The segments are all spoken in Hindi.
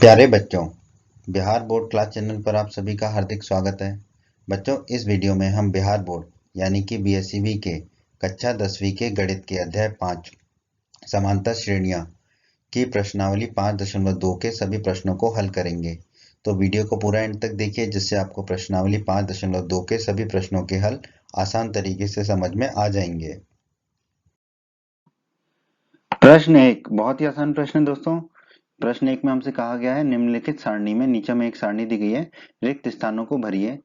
प्यारे बच्चों, बिहार बोर्ड क्लास चैनल पर आप सभी का हार्दिक स्वागत है। बच्चों, इस वीडियो में हम बिहार बोर्ड यानी कि बीएसईबी के कक्षा 10वीं के गणित के अध्याय 5 समांतर श्रेणियां की प्रश्नावली 5.2 के सभी प्रश्नों को हल करेंगे। तो वीडियो को पूरा एंड तक देखिए, जिससे आपको प्रश्नावली 5.2 के सभी प्रश्नों के हल आसान तरीके से समझ में आ जाएंगे। प्रश्न एक बहुत ही आसान प्रश्न है दोस्तों। प्रश्न एक में हमसे कहा गया है निम्नलिखित सारणी में, नीचे में एक सारणी दी गई है, रिक्त स्थानों को भरिए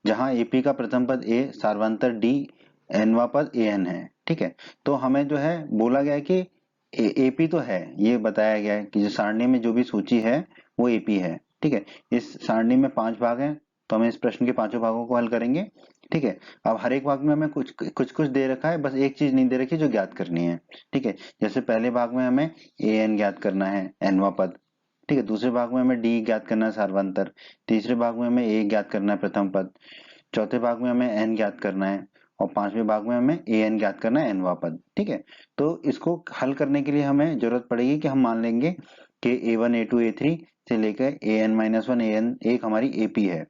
जहां एपी का प्रथम पद ए, सार्वंतर डी, एनवा पद एन है। ठीक है, तो हमें जो है बोला गया है कि एपी तो है, ये बताया गया है कि जो सारणी में जो भी सूची है वो एपी है। ठीक है, इस सारणी में 5 भाग हैं, तो हम इस प्रश्न के पांचों भागों को हल करेंगे। ठीक है, अब हर एक भाग में हमें कुछ कुछ कुछ दे रखा है, बस एक चीज नहीं दे रखी जो ज्ञात करनी है। ठीक है, जैसे पहले भाग में हमें ए एन ज्ञात करना है, एनवा पद। ठीक है, दूसरे भाग में हमें डी ज्ञात करना है, सार्वंतर। तीसरे भाग में हमें ए ज्ञात करना है, प्रथम पद। चौथे भाग में हमें एन ज्ञात करना है, और पांचवें भाग में हमें ए एन ज्ञात करना है, एनवा पद। ठीक है, तो इसको हल करने के लिए हमें जरूरत पड़ेगी कि हम मान लेंगे कि ए1 ए2 ए3 से लेकर A N minus one A N एक हमारी एपी है,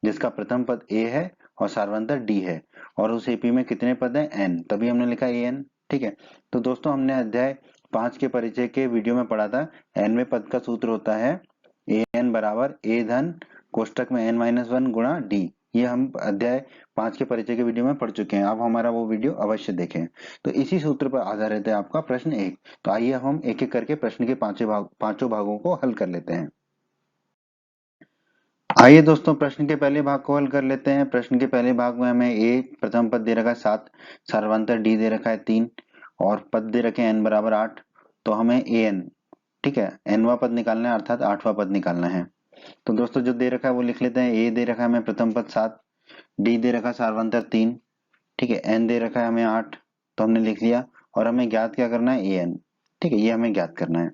जिसका प्रथम पद ए है और सार्वंतर डी है, और उस एपी में कितने पद हैं, एन, तभी हमने लिखा ए एन। ठीक है, तो दोस्तों हमने अध्याय 5 के परिचय के वीडियो में पढ़ा था, एनवें पद का सूत्र होता है ए एन बराबर ए धन कोष्टक में एन माइनस वन गुणा डी। ये हम अध्याय 5 के परिचय के वीडियो में पढ़ चुके हैं, आप हमारा वो वीडियो अवश्य देखें। तो इसी सूत्र पर आधारित है आपका प्रश्न एक। तो आइए हम एक एक करके प्रश्न के पांचों भागों को हल कर लेते हैं। आइए दोस्तों प्रश्न के पहले भाग को हल कर लेते हैं। प्रश्न के पहले भाग में हमें ए प्रथम पद दे रखा है 7, सार्वंतर डी दे रखा है 3, और पद दे रखे हैं एन बराबर 8। तो हमें ए एन, ठीक है, एनवा पद निकालना है, अर्थात 8वां पद निकालना है। तो दोस्तों जो दे रखा है वो लिख लेते हैं। ए दे रखा है हमें प्रथम पद 7, डी दे रखा है सार्वंतर 3, ठीक है, एन दे रखा है हमें 8, तो हमने लिख लिया। और हमें ज्ञात क्या करना है, ए एन। ठीक है, ये हमें ज्ञात करना है।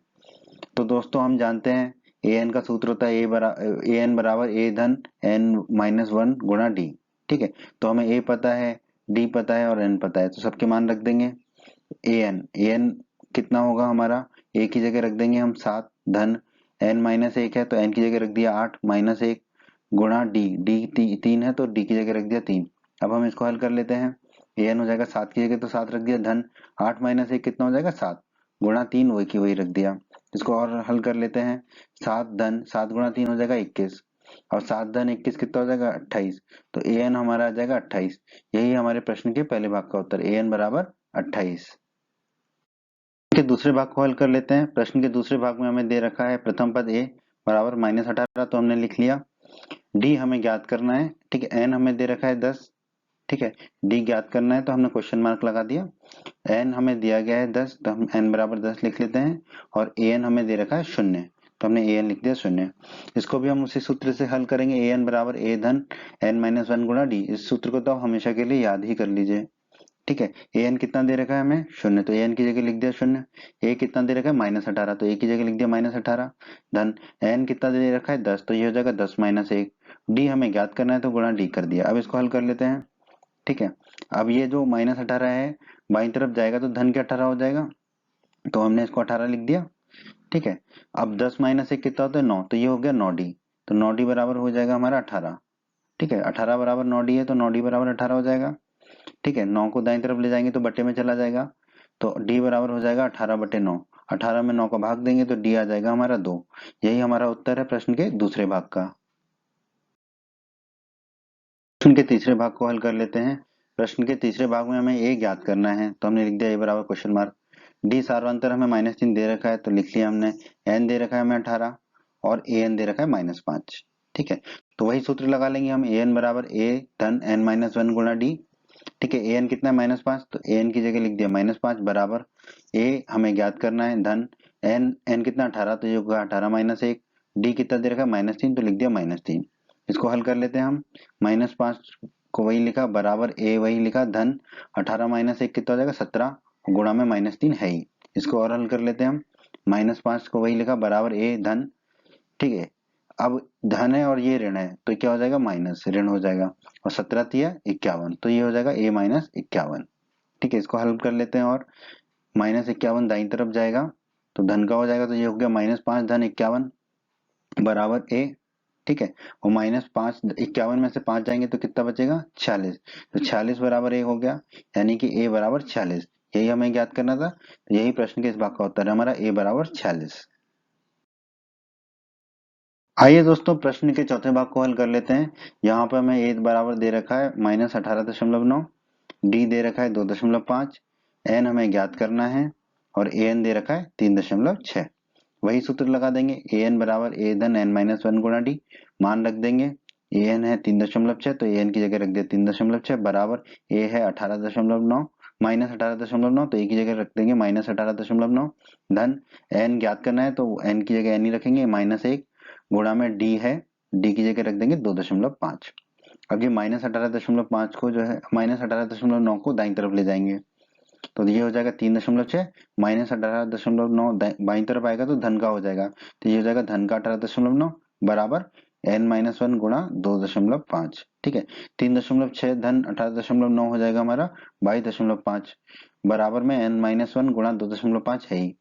तो दोस्तों हम जानते हैं ए एन का सूत्र होता है ए एन बराबर ए धन एन माइनस वन गुणा डी। ठीक है, तो हमें ए पता है, डी पता है और एन पता है, तो सबके मान रख देंगे। ए एन कितना होगा हमारा, ए की जगह रख देंगे हम 7 धन एन माइनस एक है तो एन की जगह रख दिया 8 माइनस एक गुणा डी, तीन है तो डी की जगह रख दिया 3। अब हम इसको हल कर लेते हैं। ए एन हो जाएगा 7 की जगह तो 7 रख दिया, धन 8 माइनस एक कितना हो जाएगा 7, गुणा 3 वही की वही रख दिया। इसको और हल कर लेते हैं। 7 धन 7 गुणा 3 हो जाएगा 21, और 7 धन 21 कितना हो जाएगा 28। तो ए एन हमारा आ जाएगा 28। यही हमारे प्रश्न के पहले भाग का उत्तर, ए एन बराबर 28। के दूसरे भाग को हल कर लेते हैं। प्रश्न के दूसरे भाग में हमें दे रखा है प्रथम पद ए बराबर -18, तो हमने लिख लिया। डी हमें ज्ञात करना है, ठीक है, एन हमें दे रखा है 10, ठीक है, डी ज्ञात करना है तो हमने क्वेश्चन मार्क लगा दिया। एन हमें दिया गया है 10, तो हम एन बराबर 10 लिख लेते हैं, और ए एन हमें दे रखा है 0, तो हमने ए एन लिख दिया 0। इसको भी हम उसी सूत्र से हल करेंगे, ए एन बराबर ए धन एन माइनस वन गुणा डी। इस सूत्र को तो आप हमेशा के लिए याद ही कर लीजिए। ठीक है, ए एन कितना दे रखा है हमें 0, तो ए एन की जगह लिख दिया 0। ए कितना दे रखा है -18, तो ए की जगह लिख दिया -18, धन एन कितना दे रखा है 10, तो ये हो जाएगा 10 माइनस एक। डी हमें ज्ञात करना है तो गुणा डी कर दिया। अब इसको हल कर लेते हैं। ठीक है, अब ये जो -18 है बाईं तरफ जाएगा तो धन के 18 हो जाएगा, तो हमने इसको 18 लिख दिया। ठीक है, अब 10 माइनस एक कितना होता है 9, तो ये हो गया 9 डी, तो 9 डी बराबर हो जाएगा हमारा 18। ठीक है, 18 बराबर 9 डी है तो 9 डी बराबर 18 हो जाएगा। ठीक है, 9 को दाईं तरफ ले जाएंगे तो बट्टे में चला जाएगा, तो डी बराबर हो जाएगा 18/9। 18 में 9 का भाग देंगे तो डी आ जाएगा हमारा 2। यही हमारा उत्तर है प्रश्न के दूसरे भाग का। प्रश्न के तीसरे भाग को हल कर लेते हैं। प्रश्न के तीसरे भाग में हमें ए ज्ञात करना है, तो हमने लिख दिया ए बराबर क्वेश्चन मार्क। डी सार्वंतर हमें -3 दे रखा है तो लिख लिया हमने। एन दे रखा है हमें 18, और ए एन दे रखा है -5। ठीक है, तो वही सूत्र लगा लेंगे हम, ए एन बराबर ए धन एन माइनस वन गुणा डी। ठीक है, ए एन कितना है -5, तो ए एन की जगह लिख दिया -5 बराबर ए हमें ज्ञात करना है धन एन, एन कितना 18, तो ये होगा 18 माइनस एक, डी कितना दे रखा है -3, तो लिख दिया -3। इसको हल कर लेते हैं हम। -5 को वही लिखा बराबर ए वही लिखा धन 18 माइनस एक कितना हो जाएगा 17, गुणा में -3 है ही। इसको और हल कर लेते हैं हम। -5 को वही लिखा बराबर ए धन, ठीक है, अब धन है और ये ऋण है तो क्या हो जाएगा माइनस, ऋण हो जाएगा, और 17 तिया 51, तो ये हो जाएगा a -51। ठीक है, इसको हल कर लेते हैं, और -51 दाईं तरफ जाएगा तो धन का हो जाएगा, तो ये हो गया -5 धन 51। बराबर ए, ठीक है। और -5, 51 में से 5 जाएंगे तो कितना बचेगा 46, तो 46 बराबर ए हो गया, यानी कि ए बराबर 46। यही हमें ज्ञात करना था, तो यही प्रश्न के इस भाग का उत्तर है हमारा, ए बराबर 46। आइए दोस्तों प्रश्न के चौथे भाग को हल कर लेते हैं। यहाँ पे हमें ए बराबर दे रखा है -18.9, डी दे रखा है 2.5, एन हमें ज्ञात करना है और ए एन दे रखा है 3.6। वही सूत्र लगा देंगे, ए एन बराबर ए धन एन माइनस वन गुणा डी। मान रख देंगे, ए एन है 3.6, तो ए एन की जगह रख दिया 3.6 बराबर ए है 18.9 -18.9, तो ए की जगह रख देंगे -18.9 धन एन ज्ञात करना है तो एन की जगह एन ही रखेंगे -1 गुणा में डी है, डी की जगह रख देंगे 2.5। अब ये -18.5 को जो है -18.9 को दाईं तरफ ले जाएंगे, तो ये हो जाएगा 3.6 -18.9 बाईं तरफ आएगा तो धन का हो जाएगा, तो ये हो जाएगा धन का 18.9 बराबर n-1 गुणा 2.5। ठीक है, 3.6 धन 18.9 हो जाएगा हमारा 22.5 बराबर में n-1 गुणा 2.5 है ही।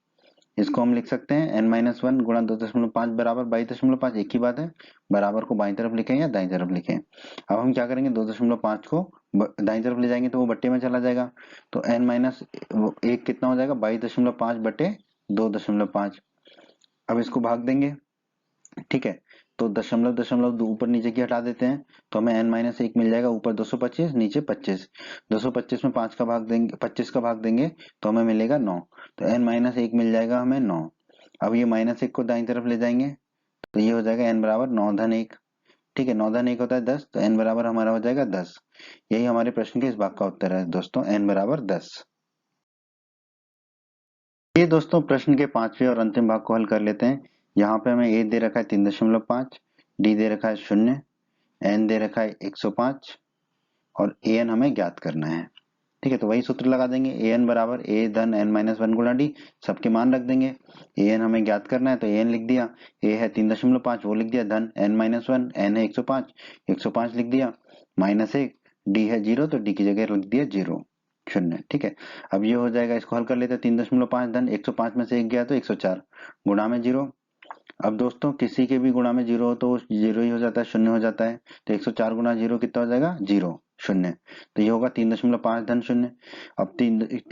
इसको हम लिख सकते हैं n-1 गुणा 2.5 बराबर 22.5, एक ही बात है। बराबर को बाईं तरफ लिखें या दाईं तरफ लिखें। अब हम क्या करेंगे, 2.5 को दाईं तरफ ले जाएंगे तो वो बट्टे में चला जाएगा, तो n-1 कितना हो जाएगा 22.5 बटे 2.5। अब इसको भाग देंगे, ठीक है। तो दशमलव दशमलव ऊपर नीचे की हटा देते हैं, तो हमें n-1 मिल जाएगा, ऊपर 225 नीचे 25। 225 में 5 का भाग देंगे, 25 का भाग देंगे तो हमें मिलेगा 9, तो n-1 मिल जाएगा हमें 9। अब ये -1 को दाईं तरफ ले जाएंगे तो ये हो जाएगा n बराबर 9 धन 1। ठीक है, 9 धन 1 होता है 10, तो n बराबर हमारा हो जाएगा 10। यही हमारे प्रश्न के इस भाग का उत्तर है दोस्तों, n बराबर 10। ये दोस्तों प्रश्न के पांचवें और अंतिम भाग को हल कर लेते हैं। यहाँ पे हमें ए दे रखा है 3.5, डी दे रखा है 0, एन दे रखा है 105 और ए एन हमें ज्ञात करना है। ठीक है, तो वही सूत्र लगा देंगे, ए एन बराबर ए धन n-1 गुणा डी। सबके मान रख देंगे, ए एन हमें ज्ञात करना है तो ए एन लिख दिया, ए है 3.5 वो लिख दिया, धन n-1 एन है 105 लिख दिया, -1 डी है 0 तो डी की जगह लिख दिया 0 0। ठीक है, अब ये हो जाएगा, इसको हल कर लेते हैं। 3.5 धन 105 में से 1 गया तो 104 गुणा में 0। अब दोस्तों किसी के भी गुणा में 0 हो तो वो 0 ही हो जाता है, 0 हो जाता है, तो 104 गुणा 0 कितना हो जाएगा 0 0, तो ये होगा 3.5 धन 0। अब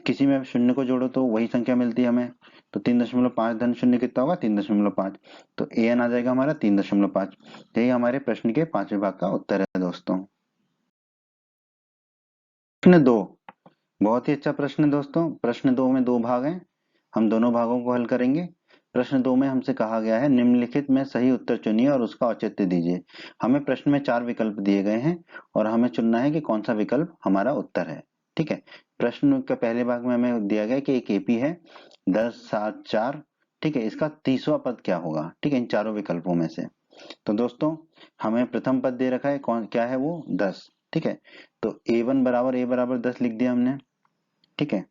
किसी में 0 को जोड़ो तो वही संख्या मिलती है हमें, तो 3.5 धन 0 कितना होगा 3.5, तो ए एन आ जाएगा हमारा 3.5। यही हमारे प्रश्न के पांचवें भाग का उत्तर है दोस्तों। प्रश्न 2 बहुत ही अच्छा प्रश्न है दोस्तों। प्रश्न 2 में 2 भाग हैं, हम दोनों भागों को हल करेंगे। प्रश्न 2 में हमसे कहा गया है निम्नलिखित में सही उत्तर चुनिए और उसका औचित्य दीजिए। हमें प्रश्न में 4 विकल्प दिए गए हैं और हमें चुनना है कि कौन सा विकल्प हमारा उत्तर है। ठीक है, प्रश्न के पहले भाग में हमें दिया गया कि एक एपी है 10 7 4। ठीक है, इसका 30वां पद क्या होगा। ठीक है, इन चारों विकल्पों में से तो दोस्तों हमें प्रथम पद दे रखा है, कौन क्या है वो 10। ठीक है, तो a1 बराबर a बराबर 10 लिख दिया हमने। ठीक है,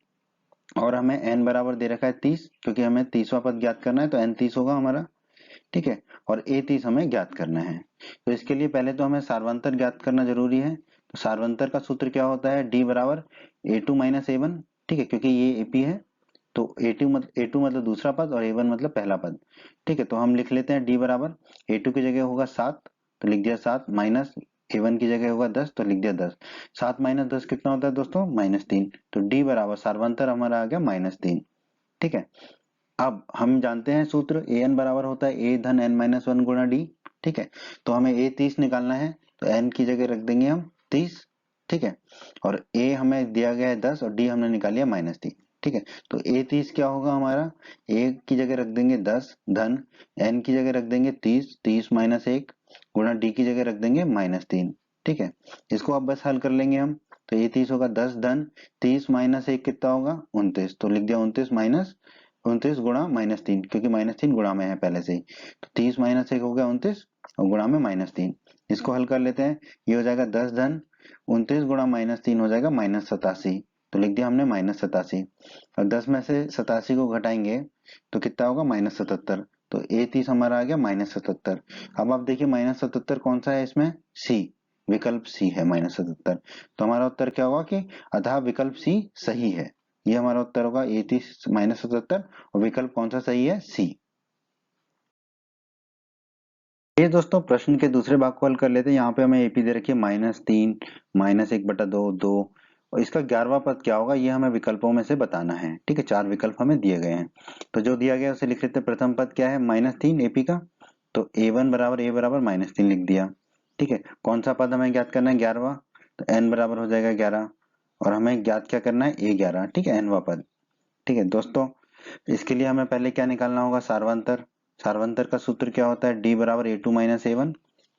और हमें n बराबर दे रखा है 30, क्योंकि हमें 30वां पद ज्ञात करना है तो n 30 होगा हमारा। ठीक है, और a 30 हमें ज्ञात करना है, तो इसके लिए पहले तो हमें सारवंतर ज्ञात करना जरूरी है। तो सारवंतर का सूत्र क्या होता है, d बराबर a2 माइनस a1। ठीक है, क्योंकि ये ap है तो a2 मतलब दूसरा पद और a1 मतलब पहला पद। ठीक है, तो हम लिख लेते हैं d बराबर a2 की जगह होगा 7 तो लिख दिया 7, माइनस a1 की जगह होगा 10 तो लिख दिया 10। 7 माइनस 10 कितना होता है दोस्तों -3, तो d बराबर सारवंतर हमारा आ गया -3। ठीक है, अब हम जानते हैं सूत्र ए एन बराबर होता है ए धन n-1 गुणा डी। ठीक है, तो हमें ए 30 निकालना है तो n की जगह रख देंगे हम 30। ठीक है, और a हमें दिया गया है 10 और d हमने निकाल लिया -3। ठीक है, तो a 30 क्या होगा हमारा, a की जगह रख देंगे 10 धन n की जगह रख देंगे 30, 30 -1 गुणा d की जगह रख देंगे -3। ठीक है, इसको अब बस हल कर लेंगे हम, तो a 30 होगा 10 धन 30 -1 कितना होगा 29, तो लिख दिया 29 गुणा -3, क्योंकि -3 गुणा में है पहले से ही, तो 30 -1 हो गया 29 और गुणा में -3। इसको हल कर लेते हैं, ये हो जाएगा 10 धन 29 गुणा -3 हो जाएगा -87, तो लिख दिया हमने -87। और 10 में से 87 को घटाएंगे तो कितना होगा -77, तो a 30 हमारा आ गया -77। अब आप देखिए -77 कौन सा है इसमें, सी, विकल्प सी है -77। तो हमारा उत्तर क्या होगा कि अतः विकल्प सी सही है। ये हमारा उत्तर होगा ए 30 -77 और विकल्प कौन सा सही है, सी। ये दोस्तों प्रश्न के दूसरे भाग को हल कर लेते हैं। यहाँ पे हमें एपी दे रखी है -3 -1/2 2 और इसका 11वां पद क्या होगा ये हमें विकल्पों में से बताना है। ठीक है, 4 विकल्प हमें दिए गए हैं तो जो दिया गया है उसे लिख लेते हैं। प्रथम पद क्या है -3 एपी का, तो a1 बराबर a बराबर -3 लिख दिया। ठीक है, कौन सा पद हमें ज्ञात करना है 11वां, तो n बराबर हो जाएगा 11 और हमें ज्ञात क्या करना है a11। ठीक है, nवां पद। ठीक है दोस्तों, इसके लिए हमें पहले क्या निकालना होगा सार्वंतर। सार्वंतर का सूत्र क्या होता है, d बराबर a2 माइनस a1।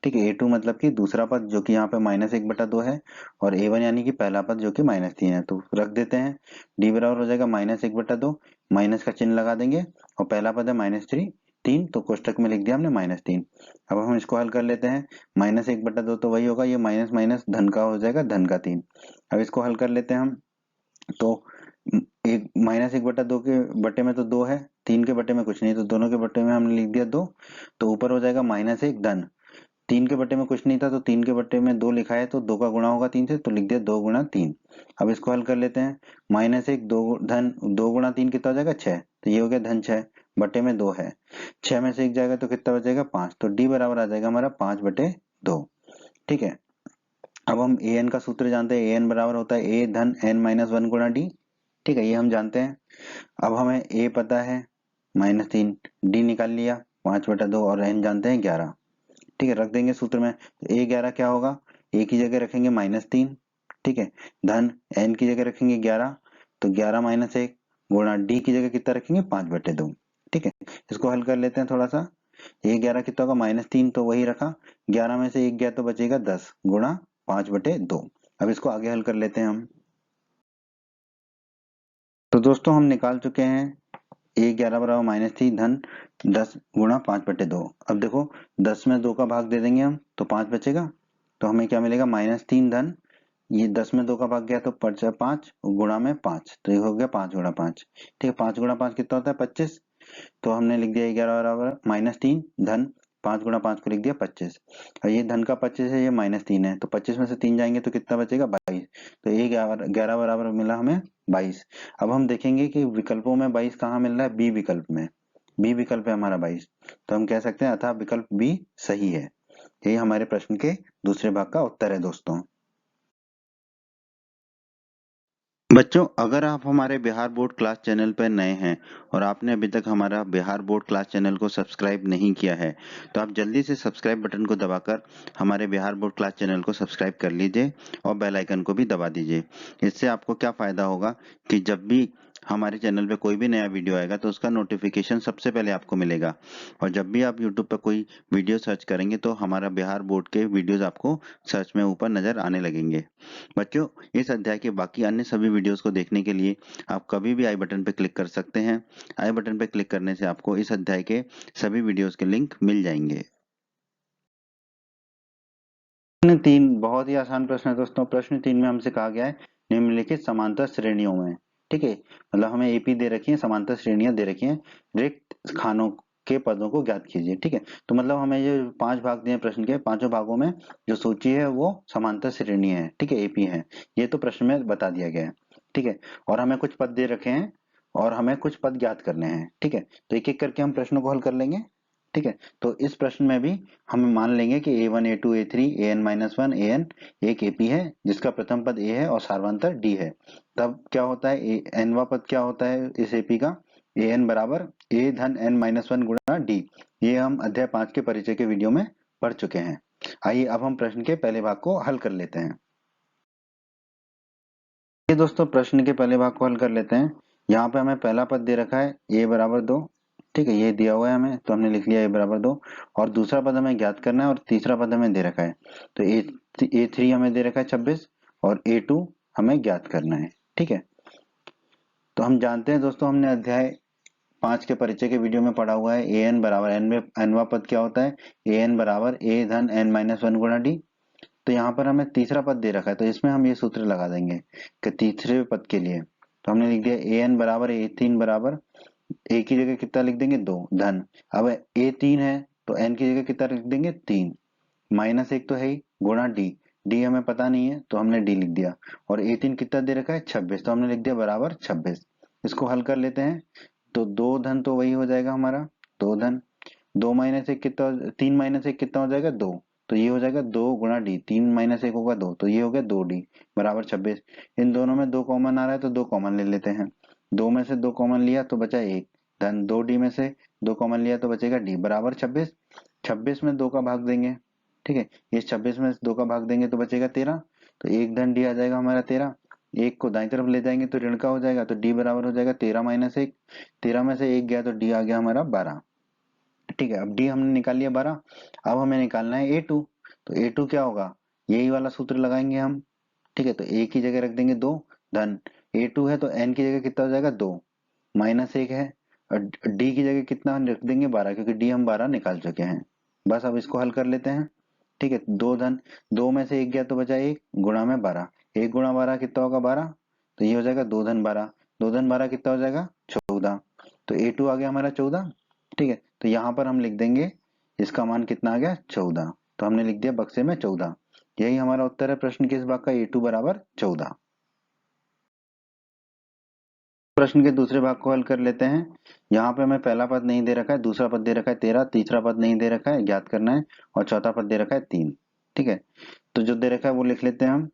ठीक है, a2 मतलब कि दूसरा पद जो कि यहाँ पे -1/2 है और a1 यानी कि पहला पद जो कि -3 है, तो रख देते हैं। d बराबर हो जाएगा -1/2, माइनस का चिन्ह लगा देंगे और पहला पद है -3 तो कोष्टक में लिख दिया हमने -3। अब हम इसको हल कर लेते हैं। -1/2 तो वही होगा, ये माइनस माइनस धन का हो जाएगा, धन का 3। अब इसको हल कर लेते हैं हम। तो एक -1/2 के बटे में तो 2 है, 3 के बटे में कुछ नहीं, तो दोनों के बटे में हमने लिख दिया 2। तो ऊपर हो जाएगा -1 धन, 3 के बटे में कुछ नहीं था तो 3 के बटे में 2 लिखा है तो 2 का गुणा होगा 3 से, तो लिख दिया 2 गुणा 3। अब इसको हल कर लेते हैं। -1 2 धन 2 गुणा 3 कितना हो जाएगा 6, तो ये हो गया धन 6, बटे में 2 है, 6 में से 1 जाएगा तो कितना बचेगा 5, तो डी बराबर आ जाएगा हमारा 5/2। ठीक है, अब हम ए एन का सूत्र जानते हैं। ए एन बराबर होता है ए धन एन माइनस 1 गुणा डी। ठीक है, ये हम जानते हैं। अब हमें ए पता है -3, डी निकाल लिया 5/2 और एन जानते हैं 11। ठीक है, रख देंगे सूत्र में। तो ए 11 क्या होगा, ए की जगह रखेंगे -3। ठीक है, धन एन की जगह रखेंगे 11, तो 11 - 1 गुणा डी की जगह कितना रखेंगे 5/2। ठीक है, इसको हल कर लेते हैं थोड़ा सा। ये 11 कितना होगा -3 तो वही रखा, 11 में से 1 गया तो बचेगा 10 गुणा 5/2। अब इसको आगे हल कर लेते हैं हम। तो दोस्तों हम निकाल चुके हैं ए 11 बराबर -3 धन 10 गुणा 5/2। अब देखो 10 में 2 का भाग दे देंगे हम तो 5 बचेगा, तो हमें क्या मिलेगा -3 धन, ये 10 में 2 का भाग गया तो 5 गुणा में 5, तो ये हो गया 5 गुणा 5। ठीक है, 5 गुणा 5 कितना होता है 25, तो हमने लिख दिया 11 बराबर -3 धन 5 गुणा 5 को लिख दिया 25, और ये धन का 25 है, ये -3 है, तो 25 में से 3 जाएंगे तो कितना बचेगा 22, तो ये 11 बराबर मिला हमें 22। अब हम देखेंगे कि विकल्पों में 22 कहाँ मिल रहा है, बी विकल्प में। बी विकल्प है हमारा 22, तो हम कह सकते हैं अतः विकल्प बी सही है। यही हमारे प्रश्न के दूसरे भाग का उत्तर है दोस्तों। बच्चों, अगर आप हमारे बिहार बोर्ड क्लास चैनल पर नए हैं और आपने अभी तक हमारा बिहार बोर्ड क्लास चैनल को सब्सक्राइब नहीं किया है, तो आप जल्दी से सब्सक्राइब बटन को दबाकर हमारे बिहार बोर्ड क्लास चैनल को सब्सक्राइब कर लीजिए और बेल आइकन को भी दबा दीजिए। इससे आपको क्या फ़ायदा होगा कि जब भी हमारे चैनल पे कोई भी नया वीडियो आएगा तो उसका नोटिफिकेशन सबसे पहले आपको मिलेगा, और जब भी आप यूट्यूब पर कोई वीडियो सर्च करेंगे तो हमारा बिहार बोर्ड के वीडियोज़ आपको सर्च में ऊपर नज़र आने लगेंगे। बच्चों, इस अध्याय के बाकी अन्य सभी वीडियोस को देखने के लिए आप कभी भी आई बटन पर क्लिक कर सकते हैं। आई बटन पर क्लिक करने से आपको इस अध्याय के सभी वीडियोस के लिंक मिल जाएंगे। प्रश्न 3 बहुत ही आसान प्रश्न है दोस्तों। प्रश्न 3 में हमसे कहा गया है निम्नलिखित समांतर श्रेणियों में, ठीक है, मतलब हमें एपी दे रखी है, समांतर श्रेणियां दे रखी हैं, रिक्त खानों के पदों को ज्ञात कीजिए। ठीक है, तो मतलब हमें ये 5 भाग दिए प्रश्न के, पांचों भागों में जो सूची है वो समांतर श्रेणी है। ठीक है, एपी है, ये तो प्रश्न में बता दिया गया है। ठीक है, और हमें कुछ पद दे रखे हैं और हमें कुछ पद ज्ञात करने हैं। ठीक है, तो एक एक करके हम प्रश्नों को हल कर लेंगे। ठीक है, तो इस प्रश्न में भी हम मान लेंगे कि a1 a2 a3 an-1 an एक एपी है जिसका प्रथम पद a है और सार्वंतर d है। तब क्या होता है, nवा पद क्या होता है इस एपी का, an बराबर a धन n-1 गुणा d। ये हम अध्याय 5 के परिचय के वीडियो में पढ़ चुके हैं। आइए अब हम प्रश्न के पहले भाग को हल कर लेते हैं। ये दोस्तों प्रश्न के पहले भाग को हल कर लेते हैं। यहाँ पे हमें पहला पद दे रखा है a बराबर 2। ठीक है, ये दिया हुआ है हमें तो हमने लिख लिया a बराबर 2, और दूसरा पद हमें ज्ञात करना है और तीसरा पद हमें दे रखा है। तो a3 हमें दे रखा है 26 और a2 हमें ज्ञात करना है। ठीक है, तो हम जानते हैं दोस्तों, हमने अध्याय 5 के परिचय के वीडियो में पढ़ा हुआ है ए एन बराबर एन में एनवा पद क्या होता है, ए एन बराबर ए धन n-1 गुणा डी। तो यहाँ पर हमें तीसरा पद दे रखा है तो इसमें हम ये सूत्र लगा देंगे कि तीसरे पद के लिए, तो हमने लिख दिया ए एन बराबर a3 बराबर ए की जगह कितना लिख देंगे 2 धन, अब a3 है तो n की जगह कितना लिख देंगे 3, -1 तो है ही गुणा डी, डी हमें पता नहीं है तो हमने डी लिख दिया, और a3 कितना दे रखा है 26 तो हमने लिख दिया बराबर 26। इसको हल कर लेते हैं, तो 2 धन तो वही हो जाएगा हमारा 2 धन 2 माइनस एक कितना, 3 माइनस एक कितना हो जाएगा 2, तो ये हो जाएगा 2 गुणा डी, 3 माइनस एक होगा 2, तो ये हो गया 2d बराबर 26। इन दोनों में 2 कॉमन आ रहा है तो 2 कॉमन ले लेते हैं। 2 में से 2 कॉमन लिया तो बचा 1, धन 2d में से 2 कॉमन लिया तो बचेगा d बराबर 26। 26 में 2 का भाग देंगे, ठीक है, इस 26 में 2 का भाग देंगे तो बचेगा 13, तो 1 धन d आ जाएगा हमारा 13। एक को दाईं तरफ ले जाएंगे तो ऋण का हो जाएगा, तो d बराबर हो जाएगा 13 माइनस 1, 13 में से 1 गया तो d आ गया हमारा 12। ठीक है, अब d हमने निकाल लिया 12। अब हमें निकालना है a2, तो a2 क्या होगा, यही वाला सूत्र लगाएंगे हम। ठीक है, तो a की जगह रख देंगे 2, धन a2 है तो n की जगह कितना हो जाएगा 2, माइनस 1 है, और d की जगह कितना रख देंगे 12, क्योंकि d हम 12 निकाल चुके हैं। बस अब इसको हल कर लेते हैं। ठीक है, 2 धन 2 में से 1 गया तो बचा 1 गुणा में 12, 1 गुणा 12 कितना होगा 12, तो ये हो जाएगा 2 धन 12, 2 धन 12 कितना हो जाएगा 14, तो a2 आ गया हमारा 14। ठीक है, तो यहाँ पर हम लिख देंगे इसका मान कितना आ गया 14, तो हमने लिख दिया बक्से में 14। यही हमारा उत्तर है प्रश्न के इस भाग का, a2 बराबर 14। प्रश्न के दूसरे भाग को हल कर लेते हैं। यहाँ पे हमें पहला पद नहीं दे रखा है, दूसरा पद दे रखा है 13, तीसरा पद नहीं दे रखा है, ज्ञात करना है, और चौथा पद दे रखा है 3। ठीक है, तो जो दे रखा है वो लिख लेते हैं हम।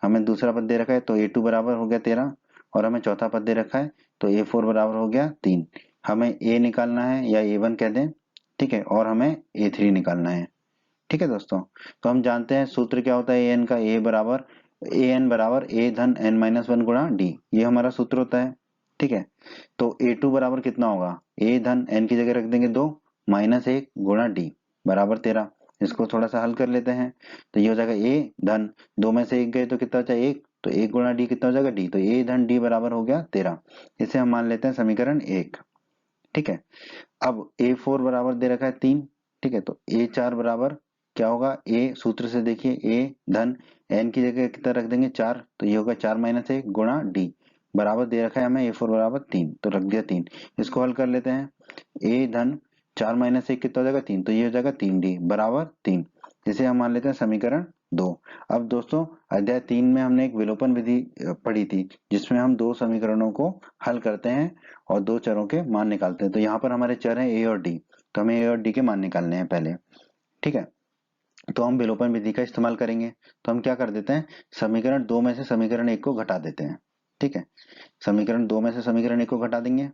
हमें दूसरा पद दे रखा है तो a2 बराबर हो गया 13, और हमें चौथा पद दे रखा है तो a4 बराबर हो गया 3। हमें a निकालना है या a1 कह दें, ठीक है, और हमें a3 निकालना है। ठीक है दोस्तों, तो हम जानते हैं सूत्र क्या होता है an का, an बराबर a धन n-1 गुणा d, ये हमारा सूत्र होता है। ठीक है, तो a2 बराबर कितना होगा, a धन n की जगह रख देंगे 2 माइनस 1 गुणा d बराबर 13। इसको थोड़ा सा हल कर लेते हैं, तो ये हो जाएगा a धन 2 में से 1 गए तो कितना बचा 1, तो 1 गुणा d कितना हो जाएगा d, तो a धन d बराबर हो गया 13। इसे हम मान लेते हैं समीकरण 1। ठीक है, अब a4 बराबर दे रखा है 3। ठीक है, तो a4 बराबर क्या होगा, a सूत्र से देखिए a धन n की जगह कितना रख देंगे 4, तो ये होगा 4 माइनस 1 गुणा d बराबर दे रखा है हमें a4 बराबर 3, तो रख दिया 3। इसको हल कर लेते हैं, a धन 4 माइनस 1 कितना हो जाएगा 3, तो ये हो जाएगा 3d बराबर 3। इसे हम मान लेते हैं समीकरण 2। अब दोस्तों अध्याय 3 में हमने एक विलोपन विधि पढ़ी थी, जिसमें हम दो समीकरणों को हल करते हैं और दो चरों के मान निकालते हैं। तो यहाँ पर हमारे चर हैं a और d, तो हमें a और d के मान निकालने हैं पहले। ठीक है, तो हम विलोपन विधि का इस्तेमाल करेंगे। तो हम क्या कर देते हैं, समीकरण 2 में से समीकरण 1 को घटा देते हैं। ठीक है, समीकरण 2 में से समीकरण 1 को घटा देंगे,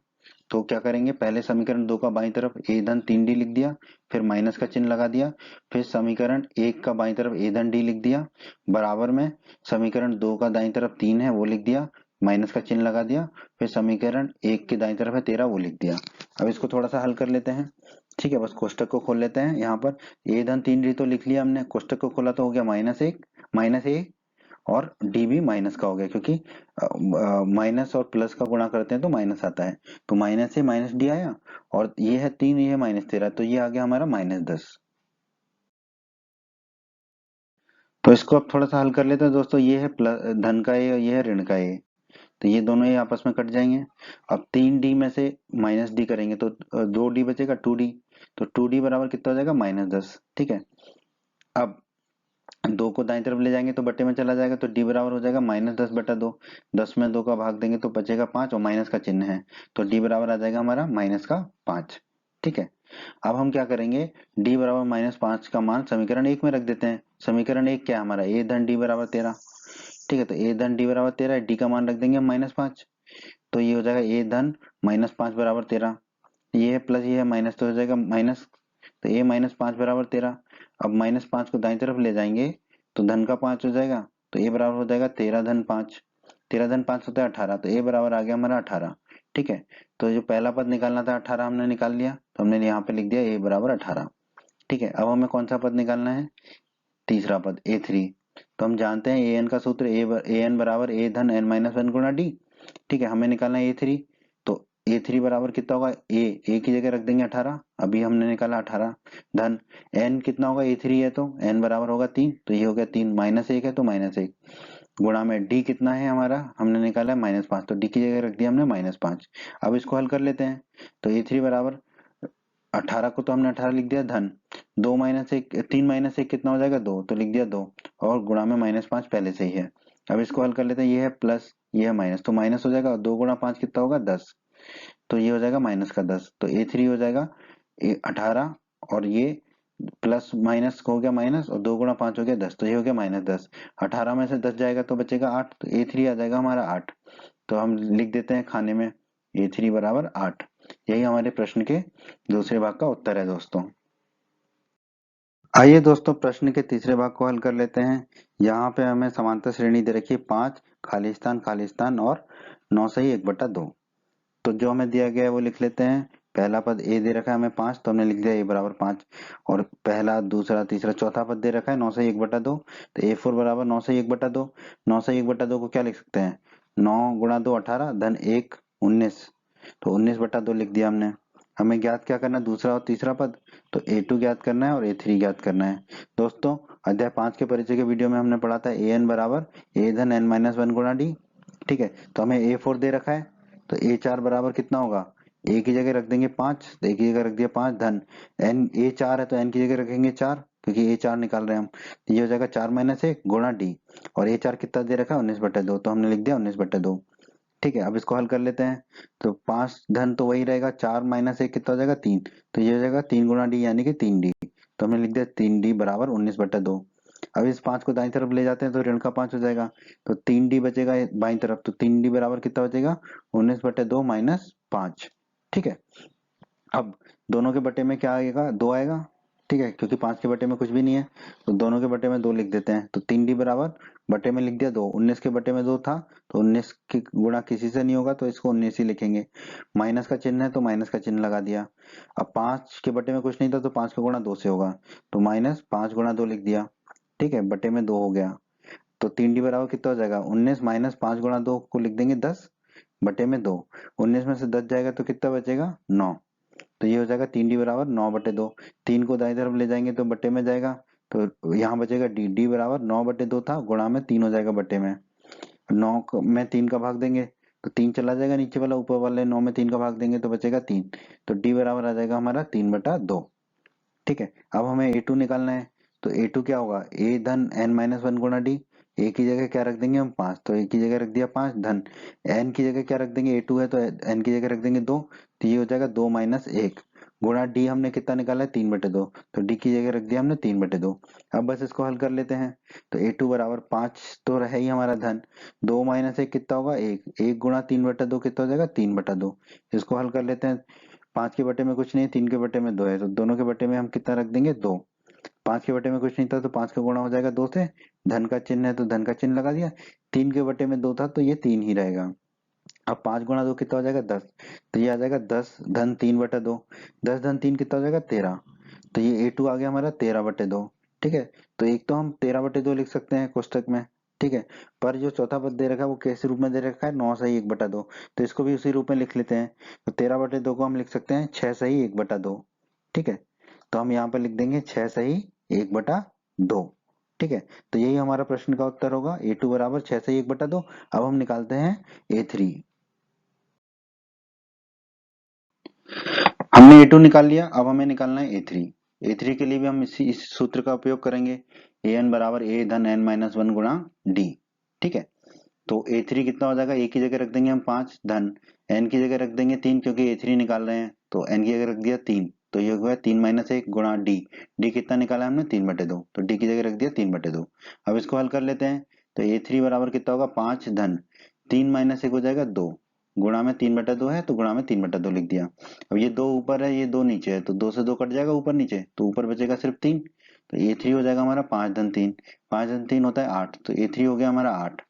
तो क्या करेंगे, पहले समीकरण 2 का बाईं तरफ a धन 3d लिख दिया, फिर माइनस का चिन्ह लगा दिया, फिर समीकरण 1 का बाईं तरफ a धन d लिख दिया, बराबर में समीकरण 2 का दाईं तरफ 3 है वो लिख दिया, माइनस का चिन्ह लगा दिया, फिर समीकरण 1 के दाईं तरफ है 13 वो लिख दिया। अब इसको थोड़ा सा हल कर लेते हैं। ठीक है, बस कोष्टक को खोल लेते हैं। यहाँ पर a धन 3d तो लिख लिया हमने, कोष्टक को खोला तो हो गया माइनस a, और डी भी माइनस का हो गया, क्योंकि माइनस और प्लस का गुणा करते हैं तो माइनस आता है, तो माइनस से माइनस डी आया, और ये है 3, ये है -13, तो ये आ गया हमारा -10। तो इसको अब थोड़ा सा हल कर लेते हैं दोस्तों। ये है प्लस धन का ए और ये है ऋण का ए, तो ये दोनों ही आपस में कट जाएंगे। अब 3d में से माइनस डी करेंगे तो 2d बचेगा 2d, तो 2d बराबर कितना हो जाएगा -10। ठीक है, अब 2 को दाईं तरफ ले जाएंगे तो बट्टे में चला जाएगा, तो d बराबर हो जाएगा -10 बटा 2, 10 में 2 का भाग देंगे तो बचेगा 5, और माइनस का चिन्ह है तो d बराबर आ जाएगा हमारा -5। ठीक है, अब हम क्या करेंगे, d बराबर -5 का मान समीकरण 1 में रख देते हैं। समीकरण 1 क्या है हमारा, a धन d बराबर 13। ठीक है, तो a धन d बराबर 13 है, d का मान रख देंगे -5, तो ये हो जाएगा a धन -5 बराबर 13, ये है प्लस ये है माइनस, तो हो जाएगा माइनस, तो a -5 बराबर 13। अब -5 को दाईं तरफ ले जाएंगे तो धन का 5 हो जाएगा, तो a बराबर हो जाएगा 13 धन 5, 13 धन 5 होता है 18, तो a बराबर आ गया हमारा 18। ठीक है, तो जो पहला पद निकालना था 18 हमने निकाल लिया, तो हमने यहाँ पे लिख दिया a बराबर 18। ठीक है, अब हमें कौन सा पद निकालना है, तीसरा पद a3। तो हम जानते हैं an का सूत्र an बराबर a धन n-1 गुणा d। ठीक है, हमें निकालना है a3, तो a3 बराबर कितना होगा, a की जगह रख देंगे 18, अभी हमने निकाला 18, धन n कितना होगा, a3 है तो n बराबर होगा 3, तो ये हो गया 3, -1 है तो -1 गुणा में d कितना है हमारा, हमने निकाला है -5, तो d की जगह रख दिया हमने -5। अब इसको हल कर लेते हैं, तो a3 बराबर 18 को तो हमने 18 लिख दिया, धन 3 माइनस 1 कितना हो जाएगा 2, तो लिख दिया 2, और गुणा में -5 पहले से ही है। अब इसको हल कर लेते हैं, ये है प्लस ये है माइनस, तो माइनस हो जाएगा, 2 गुणा 5 कितना होगा 10, तो ये हो जाएगा माइनस का 10, तो a3 हो जाएगा 18, और ये प्लस माइनस हो गया माइनस, और 2 गुणा 5 हो गया 10, तो ये हो गया -10। 18 में से 10 जाएगा तो बचेगा 8, तो A3 आ जाएगा हमारा 8। तो हम लिख देते हैं खाने में A3 बराबर 8। यही हमारे प्रश्न के दूसरे भाग का उत्तर है दोस्तों। आइए दोस्तों प्रश्न के तीसरे भाग को हल कर लेते हैं। यहाँ पे हमें समांतर श्रेणी दे रखी है 5 खालिस्तान खालिस्तान और 9 सही 1/2। तो जो हमें दिया गया है वो लिख लेते हैं। पहला पद ए दे रखा है हमें 5, तो हमने लिख दिया ए बराबर 5। और पहला दूसरा तीसरा चौथा पद दे रखा है 9 सही 1/2, तो A4 बराबर 9 सही 1/2। 9 सही 1/2 को क्या लिख सकते हैं, 9 गुणा 2 18 धन 1 19, तो 19/2 लिख दिया हमने। हमें ज्ञात क्या करना है, दूसरा और तीसरा पद, तो A2 ज्ञात करना है और A3 ज्ञात करना है। दोस्तों अध्याय 5 के परिचय के वीडियो में हमने पढ़ा था an बराबर a धन n-1 गुणा d। ठीक है, तो हमें A4 दे रखा है, तो A4 बराबर कितना होगा, a की जगह रख देंगे 5, तो a की जगह रख दिया 5 धन n, A4 है तो n की जगह रखेंगे 4, क्योंकि A4 निकाल रहे हैं हम, तो ये हो जाएगा 4 - 1 गुणा d। और A4 कितना दे रखा है 19/2, तो हमने लिख दिया 19/2। ठीक है, अब इसको हल कर लेते हैं। तो 5 धन तो वही रहेगा, 4 - 1 कितना हो जाएगा 3, तो ये हो जाएगा 3 गुणा d यानी कि 3d। तो हमने लिख दिया 3d बराबर 19/2। अब इस 5 को दाईं तरफ ले जाते हैं तो ऋण का 5 हो जाएगा, तो 3d बचेगा बाईं तरफ, तो 3d बराबर कितना बचेगा 19/2 माइनस 5। ठीक है, अब दोनों के बटे में क्या आएगा, 2 आएगा। ठीक है, क्योंकि 5 के बटे में कुछ भी नहीं है, तो दोनों के बटे में 2 लिख देते हैं। तो 3d बराबर बटे में लिख दिया 2, 19 के बटे में 2 था, तो 19 की गुणा किसी से नहीं होगा तो इसको 19 ही लिखेंगे। माइनस का चिन्ह है तो माइनस का चिन्ह लगा दिया। अब 5 के बटे में कुछ नहीं था तो 5 का गुणा 2 से होगा, तो -5 गुणा 2 लिख दिया। ठीक है, बटे में 2 हो गया, तो 3d बराबर कितना हो जाएगा 19 माइनस 5 गुणा 2 को लिख देंगे 10 बटे में 2। 19 में से 10 जाएगा तो कितना बचेगा 9, तो ये हो जाएगा 3d बराबर 9/2। 3 को दाईं तरफ ले जाएंगे तो बटे में जाएगा, तो यहाँ बचेगा d बराबर 9/2 था, गुणा में 3 हो जाएगा बटे में। 9 में 3 का भाग देंगे तो 3 चला जाएगा नीचे वाला, ऊपर वाले 9 में 3 का भाग देंगे तो बचेगा 3, तो d बराबर आ जाएगा हमारा 3/2। ठीक है, अब हमें A2 निकालना है, तो A2 क्या होगा, a धन n-1 गुणा d। a की जगह क्या रख देंगे हम 5, तो a की जगह रख दिया 5 धन n की जगह क्या रख देंगे, A2 है तो n की जगह रख देंगे 2, तो ये हो जाएगा 2 - 1 गुणा d। हमने कितना निकाला है 3/2, तो d की जगह रख दिया हमने 3/2। अब बस इसको हल कर लेते हैं। तो A2 बराबर 5 तो है ही हमारा धन, 2 - 1 कितना होगा 1, 1 गुणा 3/2 कितना हो जाएगा 3/2। इसको हल कर लेते हैं। 5 के बटे में कुछ नहीं, 3 के बटे में 2 है, तो दोनों के बटे में हम कितना रख देंगे 2। 5 के बटे में कुछ नहीं था तो 5 का गुणा हो जाएगा 2 से, धन का चिन्ह है तो धन का चिन्ह लगा दिया। 3 के बटे में 2 था तो ये 3 ही रहेगा। अब 5 गुणा 2 कितना हो जाएगा 10, तो ये आ जाएगा 10 धन 3/2। 10 धन 3 कितना हो जाएगा 13, तो ये A2 आ गया हमारा 13/2। ठीक है, तो एक तो हम 13/2 लिख सकते हैं कोष्टक में। ठीक है, पर जो चौथा पद दे रखा है वो कैसे रूप में दे रखा है 9 सही 1/2, तो इसको भी उसी रूप में लिख लेते हैं। तो 13/2 को हम लिख सकते हैं 6 सही 1/2। ठीक है, तो हम यहाँ पर लिख देंगे 6 सही 1/2। ठीक है, तो यही हमारा प्रश्न का उत्तर होगा, A2 बराबर 6 सही 1/2। अब हम निकालते हैं A3। हमने A2 निकाल लिया, अब हमें निकालना है A3। A3 के लिए भी हम इस सूत्र का उपयोग करेंगे, an बराबर a धन n-1 गुणा d। ठीक है, तो A3 कितना हो जाएगा, a की जगह रख देंगे हम 5 धन n की जगह रख देंगे 3, क्योंकि A3 निकाल रहे हैं, तो n की जगह रख दिया 3, तो ये हो गया 3 - 1 गुणा d। d कितना निकाला हमने 3/2, तो d की जगह रख दिया 3/2। अब इसको हल कर लेते हैं। तो A3 बराबर कितना होगा 5 धन 3 - 1 हो जाएगा 2, गुणा में 3/2 है तो गुणा में 3/2 लिख दिया। अब ये 2 ऊपर है ये 2 नीचे है, तो 2 से 2 कट जाएगा ऊपर नीचे, तो ऊपर बचेगा सिर्फ 3, तो A3 हो जाएगा हमारा 5 धन 3, 5 धन 3 होता है 8, तो A3 हो गया हमारा 8।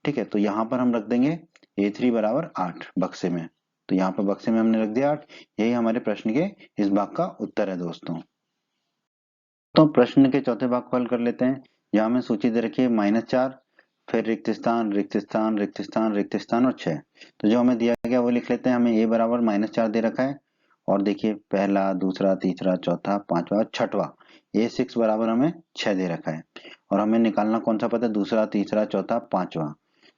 ठीक है, तो यहाँ पर हम रख देंगे A3 बराबर 8 बक्से में, तो यहाँ पर बक्से में हमने रख दिया 8। यही हमारे प्रश्न के इस भाग का उत्तर है दोस्तों। तो प्रश्न के चौथे भाग को हल कर लेते हैं। यहाँ हमें सूची दे रखी है -4, फिर रिक्त स्थान रिक्त स्थान रिक्त स्थान रिक्त स्थान और 6। तो जो हमें दिया गया वो लिख लेते हैं। हमें a बराबर -4 दे रखा है, और देखिए पहला दूसरा तीसरा चौथा पांचवा और छठवा A6 बराबर हमें 6 दे रखा है। और हमें निकालना कौन सा पद है, दूसरा तीसरा चौथा पांचवा।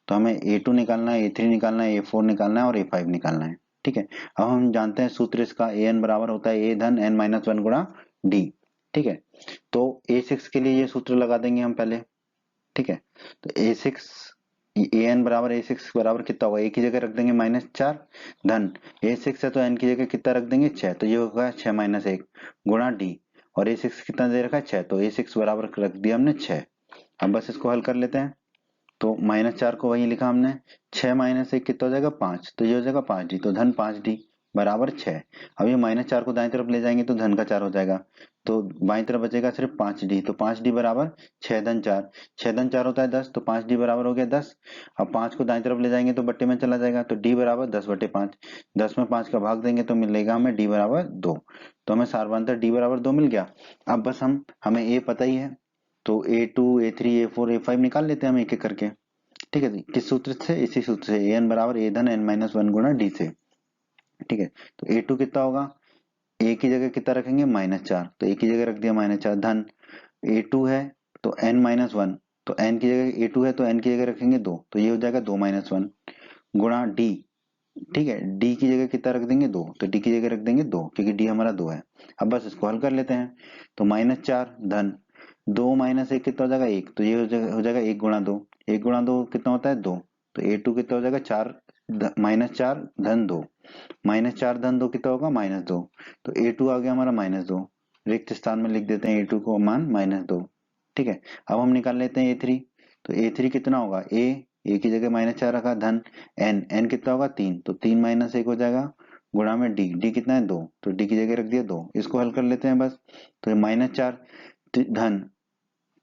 तो हमें A2 निकालना है, A3 निकालना है, A4 निकालना है और A5 निकालना है। ठीक है, अब हम जानते हैं सूत्र इसका, an बराबर होता है a धन n-1 गुणा d। ठीक है, तो A6 के लिए ये सूत्र लगा देंगे हम पहले। ठीक है, तो A6 ए एन बराबर ए सिक्स बराबर कितना होगा, ए की जगह रख देंगे -4 धन ए सिक्स है तो एन की जगह कितना रख देंगे 6, तो ये होगा 6 - 1 गुणा डी, और ए सिक्स कितना दे रखा है 6, तो ए सिक्स बराबर रख दिया हमने 6। अब बस इसको हल कर लेते हैं। तो -4 को वही लिखा हमने, 6 - 1 कितना हो जाएगा 5, तो ये हो जाएगा 5d, तो धन 5d बराबर 6। अब ये -4 को दाएं तरफ ले जाएंगे तो धन का 4 हो जाएगा, तो बाईं तरफ बचेगा सिर्फ 5d, तो 5d बराबर 6 धन 4, 6 धन 4 होता है 10, तो 5d बराबर हो गया 10। अब 5 को दाएं तरफ ले जाएंगे तो बट्टे में चला जाएगा, तो d बराबर 10/5, 10 में 5 का भाग देंगे तो मिलेगा हमें d बराबर 2, तो हमें सारवांतर d बराबर 2 मिल गया। अब बस हमें a पता ही है, तो a2 a3 a4 a5 निकाल लेते हैं हम एक एक करके। ठीक है जी, किस सूत्र से, इसी सूत्र से, an बराबर a धन n - 1 गुणा d से। ठीक है, तो a2 कितना होगा, a की जगह कितना रखेंगे -4, तो a की जगह रख दिया -4 धन a2 है तो n - 1, तो n की जगह a2 है तो n की जगह रखेंगे 2, तो ये हो जाएगा 2 - 1 गुणा d। ठीक है, d की जगह कितना रख देंगे 2, तो d की जगह रख देंगे 2 क्योंकि d हमारा 2 है। अब बस इसको हल कर लेते हैं, तो -4 धन 2 - 1 कितना हो जाएगा 1, तो ये हो जाएगा 1 गुणा 2, 1 गुणा 2 कितना होता है 2, तो a2 कितना हो जाएगा 4 -4 धन 2, -4 धन 2 कितना होगा -2, तो a2 आ गया हमारा -2, रिक्त स्थान में लिख देते हैं a2 को मान -2। ठीक है, अब हम निकाल लेते हैं a3, तो a3 कितना होगा, a की जगह -4 रखा धन n कितना होगा 3, तो 3 - 1 हो जाएगा गुणा में d कितना है 2, तो d की जगह रख दिया 2, इसको हल कर लेते हैं बस। तो ये -4 धन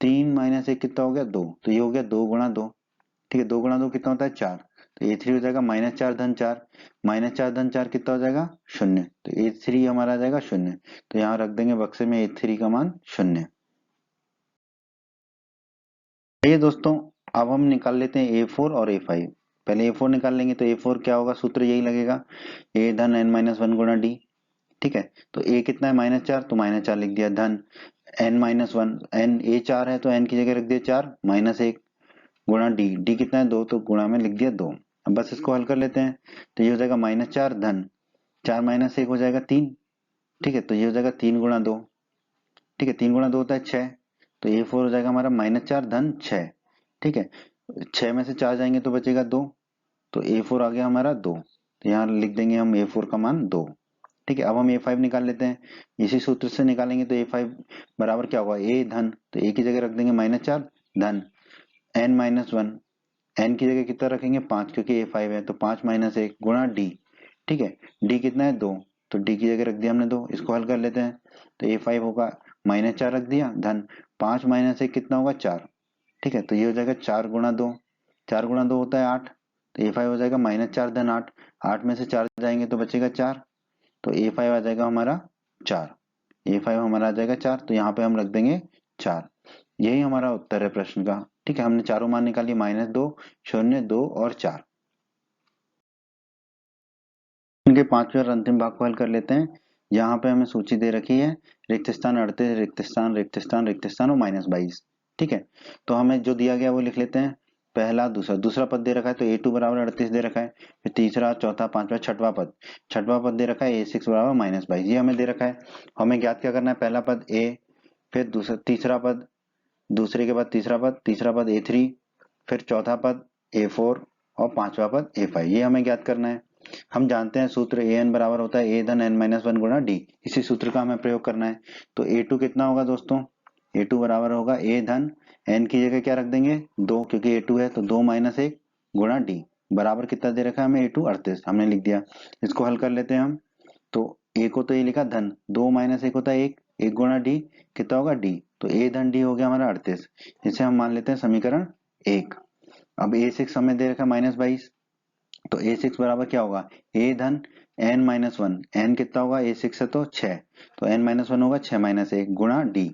3 - 1 कितना हो गया 2, तो ये हो गया 2 गुणा 2। ठीक है, 2 गुणा 2 कितना होता है 4, तो a3 हो जाएगा -4 धन 4, -4 धन 4 कितना हो जाएगा 0, तो a3 हमारा आ जाएगा 0, तो यहाँ रख देंगे बक्से में a3 का मान 0। ये दोस्तों, अब हम निकाल लेते हैं a4 और a5। पहले a4 निकाल लेंगे, तो a4 क्या होगा, सूत्र यही लगेगा, a धन n - 1 गुणा d। ठीक है, तो a कितना है -4, तो -4 लिख दिया धन n - 1, n a 4 है तो n की जगह रख दिया 4 -1 गुणा d कितना है 2, तो गुणा में लिख दिया 2। अब बस इसको हल कर लेते हैं, तो ये हो जाएगा -4 धन 4 - 1 हो जाएगा 3। ठीक है, तो ये हो जाएगा 3 गुणा 2। ठीक है, 3 गुणा 2 होता है 6, तो ये 4 हो जाएगा हमारा -4 धन 6। ठीक है, 6 में से 4 जाएंगे तो बचेगा 2, तो a4 आ गया हमारा 2, तो यहाँ लिख देंगे हम a4 का मान 2। ठीक है, अब हम a5 निकाल लेते हैं, इसी सूत्र से निकालेंगे, तो a5 बराबर क्या होगा a धन, तो a की जगह रख देंगे -4 धन n - 1, n की जगह कितना रखेंगे 5 क्योंकि a5 है, तो 5 - 1 गुणा d। ठीक है, d कितना है 2, तो d की जगह रख दिया हमने 2, इसको हल कर लेते हैं, तो a5 होगा -4 रख दिया धन 5 - 1 कितना होगा 4। ठीक है, तो ये हो जाएगा 4 गुणा 2, 4 गुणा 2 होता है 8, तो a5 हो जाएगा -4 धन 8, 8 में से 4 जाएंगे तो बचेगा 4, तो a5 आ जाएगा हमारा 4, a5 हमारा आ जाएगा 4, तो यहाँ पे हम रख देंगे 4। यही हमारा उत्तर है प्रश्न का। ठीक है, हमने चारों मान निकाली, -2, 0, 2 और 4। इनके पांचवें और अंतिम भाग को हल कर लेते हैं। यहाँ पे हमें सूची दे रखी है, रिक्त स्थान 38, रिक्त स्थान, रिक्त स्थान, रिक्त स्थान और -22। ठीक है, तो हमें जो दिया गया वो लिख लेते हैं। पहला दूसरा, दूसरा पद दे रखा है तो a2 बराबर 38 दे रखा है, फिर तीसरा चौथा पांचवा छठवां पद, छठवां पद दे रखा है a6 बराबर -22, ये हमें दे रखा है। हमें ज्ञात क्या करना है, पहला पद a, फिर दूसरा तीसरा पद, दूसरे के बाद तीसरा पद a3, फिर चौथा पद a4 और पांचवा पद a5, ये हमें ज्ञात करना है। हम जानते हैं सूत्र an बराबर होता है a धन n - 1 गुणा d, इसी सूत्र का हमें प्रयोग करना है। तो a2 कितना होगा दोस्तों, a2 बराबर होगा a धन n की जगह क्या रख देंगे 2 क्योंकि a2 है, तो 2 - 1 गुणा d बराबर कितना दे रखा है हमें a2 38, हमने लिख दिया। इसको हल कर लेते हैं हम, तो a को तो ये लिखा धन 2 - 1 होता है 1, 1 गुणा d कितना होगा d, तो a धन d हो गया हमारा 38, इसे हम मान लेते हैं समीकरण 1। अब a6 हमें दे रखा है -22, तो a6 बराबर क्या होगा a धन n - 1, n कितना होगा a6 है तो 6, तो n - 1 होगा 6 - 1 गुणा d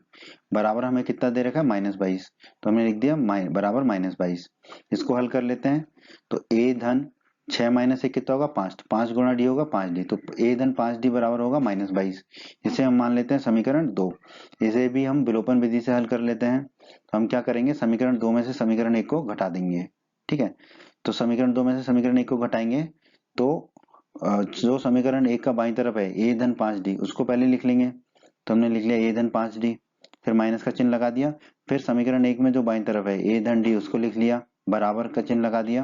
बराबर हमें कितना दे रखा है -22, तो हमने लिख दिया बराबर -22। इसको हल कर लेते हैं, तो a धन 6 - 1 कितना होगा 5, 5 गुणा d होगा 5d, तो a धन 5d बराबर होगा -22, इसे हम मान लेते हैं समीकरण 2। इसे भी हम विलोपन विधि से हल कर लेते हैं, तो हम क्या करेंगे, समीकरण 2 में से समीकरण 1 को घटा देंगे। ठीक है, तो समीकरण 2 में से समीकरण 1 को घटाएंगे तो जो समीकरण 1 का बाईं तरफ है a धन 5d उसको पहले लिख लेंगे, तो हमने लिख लिया a धन 5d, फिर माइनस का चिन्ह लगा दिया, फिर समीकरण 1 में जो बाईं तरफ है a धन d उसको लिख लिया। बराबर का चिन्ह लगा दिया।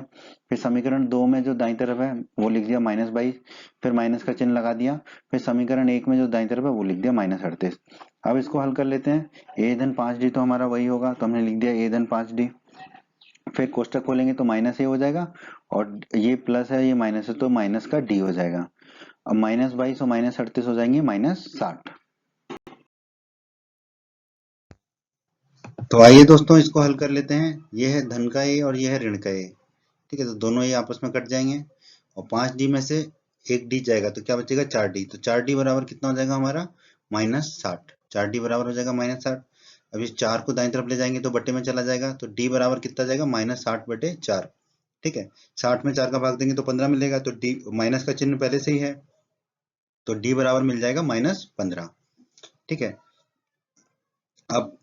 फिर समीकरण 2 में जो दाईं तरफ है वो लिख दिया -22, फिर माइनस का चिन्ह लगा दिया। फिर समीकरण 1 में जो दाईं तरफ है वो लिख दिया -38। अब इसको हल कर लेते हैं। a धन 5d तो हमारा वही होगा, तो हमने लिख दिया a धन 5d। फिर कोष्टक खोलेंगे तो माइनस ए हो जाएगा, और ये प्लस है ये माइनस है तो माइनस का डी हो जाएगा। अब -22 और -38 हो जाएंगे -60। तो आइए दोस्तों इसको हल कर लेते हैं। ये है धन का ए और ये है ऋण का ए। ठीक है, तो दोनों ये आपस में कट जाएंगे और 5d में से एक डी जाएगा तो क्या बचेगा 4d। तो 4d बराबर कितना हो जाएगा हमारा -60। 4d बराबर हो जाएगा -60। अब इस 4 को दाईं तरफ ले जाएंगे तो बट्टे में चला जाएगा, तो d बराबर कितना जाएगा -60/4। ठीक है, 60 में 4 का भाग देंगे तो 15 मिलेगा, तो d माइनस का चिन्ह पहले से ही है तो d बराबर मिल जाएगा -15। ठीक है, अब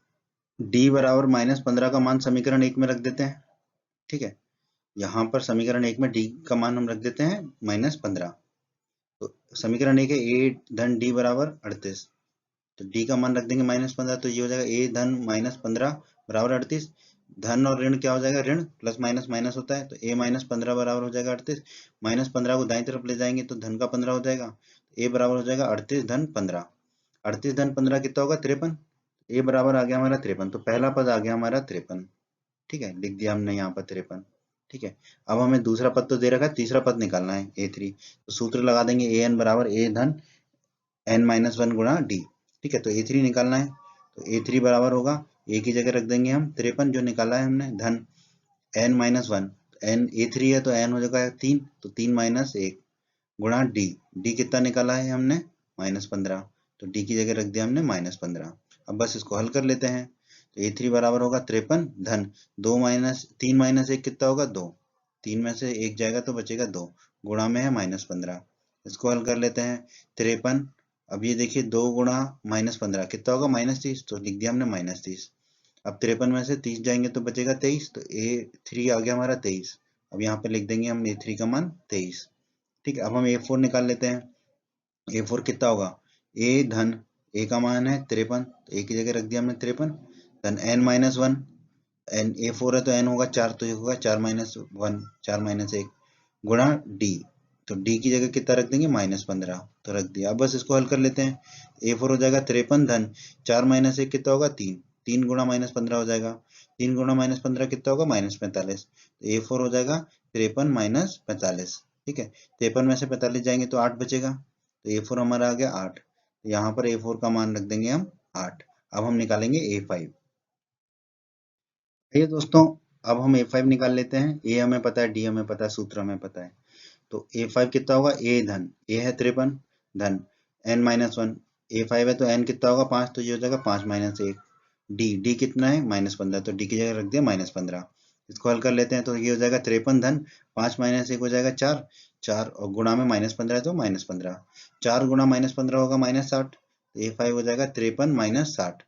d बराबर -15 का मान समीकरण 1 में रख देते हैं। ठीक है, यहाँ पर समीकरण 1 में d का मान हम रख देते हैं -15। तो समीकरण 1 है a धन d बराबर 38, तो d का मान रख देंगे -15, तो ये हो जाएगा a धन -15 बराबर 38। धन और ऋण क्या हो जाएगा, ऋण प्लस माइनस माइनस होता है, तो a -15 बराबर हो जाएगा 38। -15 को दाईं तरफ ले जाएंगे तो धन का 15 हो जाएगा, a बराबर हो जाएगा 38 धन 15। 38 धन 15 कितना होगा 53। a बराबर आ गया हमारा 53, तो पहला पद आ गया हमारा 53। ठीक है, लिख दिया हमने यहाँ पर 53। ठीक है, अब हमें दूसरा पद तो दे रखा है, तीसरा पद निकालना है a3। तो सूत्र लगा देंगे an बराबर a धन n-1 गुणा d। ठीक है, तो a3 निकालना है, तो a3 बराबर होगा a की जगह रख देंगे हम 53 जो निकाला है हमने, धन n-1, n a3 है तो n हो जाएगा 3, तो 3 - 1 गुणा d कितना निकाला है हमने -15, तो d की जगह रख दिया हमने -15। अब बस इसको हल कर लेते हैं, तो a3 बराबर होगा 53 धन 3 - 1 कितना होगा 2, 3 में से 1 जाएगा तो बचेगा 2, गुणा में है -15। इसको हल कर लेते हैं 53। अब ये देखिए 2 गुणा -15 कितना होगा -30, तो लिख दिया हमने -30। अब 53 में से 30 जाएंगे तो बचेगा 23, तो a3 आ गया हमारा 23। अब यहाँ पे लिख देंगे हम a3 का मान 23। ठीक है, अब हम a4 निकाल लेते हैं। a4 कितना होगा, a धन a का मान है 53, तो a की जगह रख दिया हमने 53 धन n-1, n a4 है तो n होगा 4, तो ये होगा 4 - 1 4 - 1 गुणा d, तो d की जगह कितना रख देंगे -15, तो रख दिया। अब बस इसको हल कर लेते हैं। a4 हो जाएगा 53 धन 4 - 1 कितना होगा 3, 3 गुणा -15 हो जाएगा, 3 गुणा -15 कितना होगा -45, तो a4 हो जाएगा 53 - 45। ठीक है, 53 में से 45 जाएंगे तो 8 बचेगा, तो a4 हमारा आ गया 8। यहाँ पर a4 का मान रख देंगे हम 8। अब हम निकालेंगे a5। ये दोस्तों अब हम a5 निकाल लेते हैं। a हमें पता है, d हमें पता है, सूत्र हमें पता है। तो a5 कितना होगा, a धन a है 53 धन n-1, a5 है तो n कितना होगा 5, तो ये हो जाएगा 5 - 1 d कितना है -15, तो d की जगह रख दिया -15। इसको हल कर लेते हैं, तो ये हो जाएगा 53 धन 5 - 1 हो जाएगा 4, 4 और गुणा में -15 है तो -15, 4 गुणा -15 होगा -60, तो a5 हो जाएगा 53 - 60।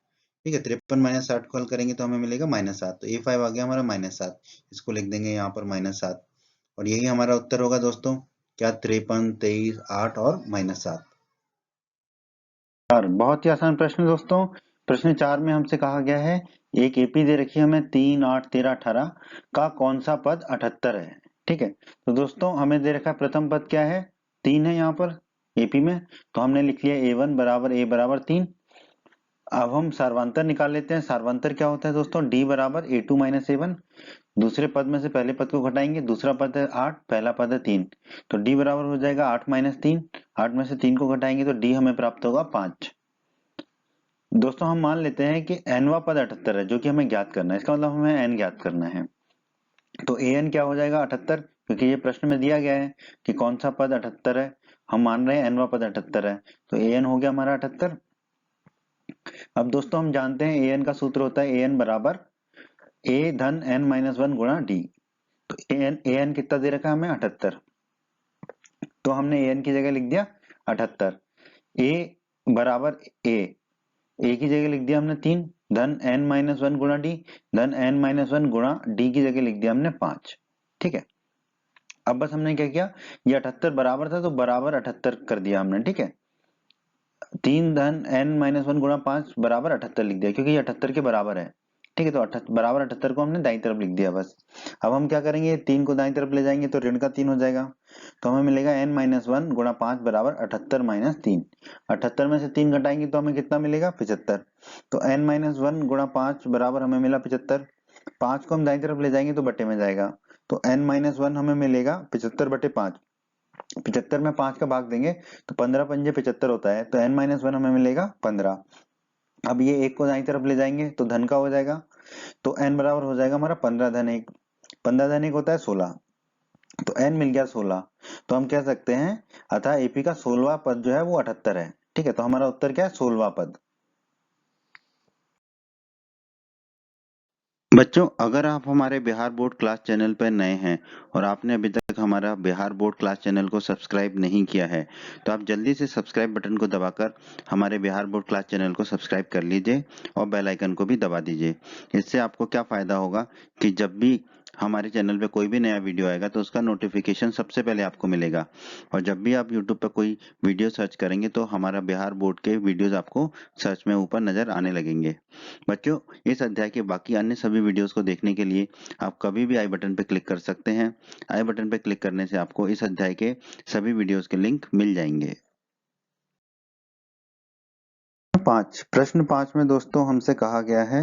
ठीक है, 53 - 60 को हल करेंगे तो हमें मिलेगा -7, तो a5 आ गया हमारा -7। इसको लिख देंगे यहाँ पर -7, और यही हमारा उत्तर होगा दोस्तों, क्या 53, 23, 8 और -7। बहुत ही आसान प्रश्न दोस्तों। प्रश्न 4 में हमसे कहा गया है एक एपी दे रखी है हमें 3, 8, 13, 18 का कौन सा पद 78 है। ठीक है, तो दोस्तों हमें दे रखा है प्रथम पद क्या है, 3 है यहाँ पर एपी में, तो हमने लिख लिया a1 बराबर a बराबर 3। अब हम सार्वंतर निकाल लेते हैं। सार्वंतर क्या होता है दोस्तों, d बराबर a2 माइनस a1। दूसरे पद में से पहले पद को घटाएंगे, दूसरा पद है 8, पहला पद है 3, तो d बराबर हो जाएगा 8 माइनस 3। 8 में से 3 को घटाएंगे तो d हमें प्राप्त होगा 5। दोस्तों हम मान लेते हैं कि nवा पद 78 है, जो कि हमें ज्ञात करना है। इसका मतलब हमें n ज्ञात करना है, तो an क्या हो जाएगा 78, क्योंकि ये प्रश्न में दिया गया है कि कौन सा पद 78 है। हम मान रहे हैं nवा पद 78 है, तो an हो गया हमारा 78। अब दोस्तों हम जानते हैं an का सूत्र होता है an बराबर a धन n-1 गुणा d। तो an कितना दे रखा है हमें 78, तो हमने an की जगह लिख दिया 78। a बराबर a की जगह लिख दिया हमने 3 धन n-1 गुणा d, धन n-1 गुणा d की जगह लिख दिया हमने 5। ठीक है, अब बस हमने क्या किया, ये 78 बराबर था तो बराबर 78 कर दिया हमने। ठीक है, 3 धन n-1 गुणा 5 बराबर 78 लिख दिया, क्योंकि ये 78 के बराबर है। ठीक है, तो बराबर 78 को हमने दाईं तरफ लिख दिया बस। अब हम क्या करेंगे, 3 को दाईं तरफ ले जाएंगे तो ऋण का 3 हो जाएगा, तो हमें मिलेगा n-1 गुणा 5 बराबर 78 माइनस 3। 78 में से 3 घटाएंगे तो हमें कितना मिलेगा, 75। तो n-1 गुणा 5 बराबर हमें मिला 75। 5 को हम दाईं तरफ ले जाएंगे तो बटे में जाएगा, तो n-1 हमें मिलेगा 75 बटे 5। 75 में 5 का भाग देंगे तो 15 पंजे 75 होता है, तो n-1 हमें मिलेगा 15। अब ये 1 को दाईं तरफ ले जाएंगे तो धन का हो जाएगा, तो n बराबर हो जाएगा हमारा 15 धन 1। 15 धन 1 होता है 16, तो n मिल गया 16। तो हम कह सकते हैं अतः एपी का 16वां पद जो है वो 78 है। ठीक है, तो हमारा उत्तर क्या है, 16वां पद। बच्चों, अगर आप हमारे बिहार बोर्ड क्लास चैनल पर नए हैं और आपने अभी तक हमारा बिहार बोर्ड क्लास चैनल को सब्सक्राइब नहीं किया है, तो आप जल्दी से सब्सक्राइब बटन को दबाकर हमारे बिहार बोर्ड क्लास चैनल को सब्सक्राइब कर लीजिए और बेल आइकन को भी दबा दीजिए। इससे आपको क्या फ़ायदा होगा कि जब भी हमारे चैनल पे कोई भी नया वीडियो आएगा तो उसका नोटिफिकेशन सबसे पहले आपको मिलेगा, और जब भी आप यूट्यूब पर कोई वीडियो सर्च करेंगे तो हमारा बिहार बोर्ड के वीडियोज़ आपको सर्च में ऊपर नज़र आने लगेंगे। बच्चों, इस अध्याय के बाकी अन्य सभी वीडियोस को देखने के लिए आप कभी भी आई बटन पर क्लिक कर सकते हैं। आई बटन पर क्लिक करने से आपको इस अध्याय के सभी वीडियोस के लिंक मिल जाएंगे। प्रश्न 5 में दोस्तों हमसे कहा गया है,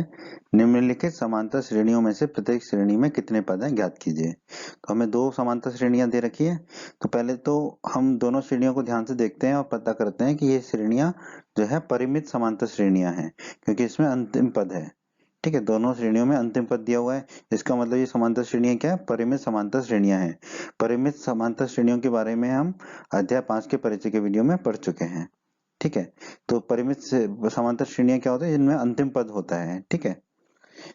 निम्नलिखित समांतर श्रेणियों में से प्रत्येक श्रेणी में कितने पद हैं ज्ञात कीजिए। तो हमें दो समांतर श्रेणियां दे रखी है, तो पहले तो हम दोनों श्रेणियों को ध्यान से देखते हैं और पता करते हैं कि ये श्रेणियां जो है परिमित समांतर श्रेणियां हैं, क्योंकि इसमें अंतिम पद है। ठीक है, दोनों श्रेणियों में अंतिम पद दिया हुआ है, इसका मतलब ये समांतर श्रेणियां क्या है, परिमित समांतर श्रेणियां हैं। परिमित समांतर श्रेणियों के बारे में हम अध्याय 5 के परिचय के वीडियो में पढ़ चुके हैं। ठीक है, तो परिमित समांतर श्रेणियां क्या होती है, जिनमें अंतिम पद होता है। ठीक है,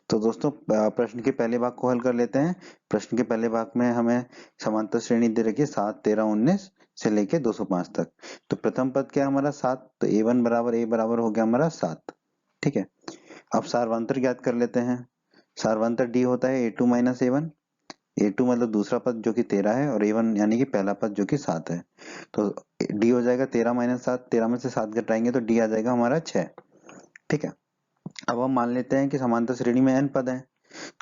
तो दोस्तों प्रश्न के पहले भाग को हल कर लेते हैं। प्रश्न के पहले भाग में हमें समांतर श्रेणी दे रखी है 7, 13, 19 से लेके 205 तक। तो प्रथम पद क्या है हमारा 7, तो a1 बराबर a बराबर हो गया हमारा 7। ठीक है, अब सार्वंतर ज्ञात कर लेते हैं। सार्वंतर d होता है a2 माइनस a1। a2 मतलब दूसरा पद जो कि 13 है, और a1 यानी कि पहला पद जो कि 7 है। तो d हो जाएगा 13 माइनस 7, 13 में से 7 घटाएंगे तो d आ जाएगा हमारा 6। ठीक है, अब हम मान लेते हैं कि समांतर श्रेणी में n पद है,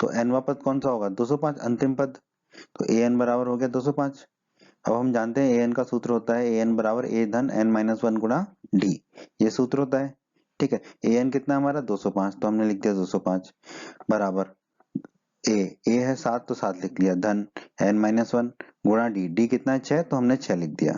तो nवां पद कौन सा होगा, 205 अंतिम पद। तो an बराबर हो गया 205। अब हम जानते हैं an का सूत्र होता है an बराबर a धन n-1 गुणा d, ये सूत्र होता है। ठीक है, an कितना हमारा 205, तो हमने लिख दिया 205 बराबर ए है 7 तो 7 लिख लिया, धन n-1 गुणा डी कितना है 6, तो हमने 6 लिख दिया।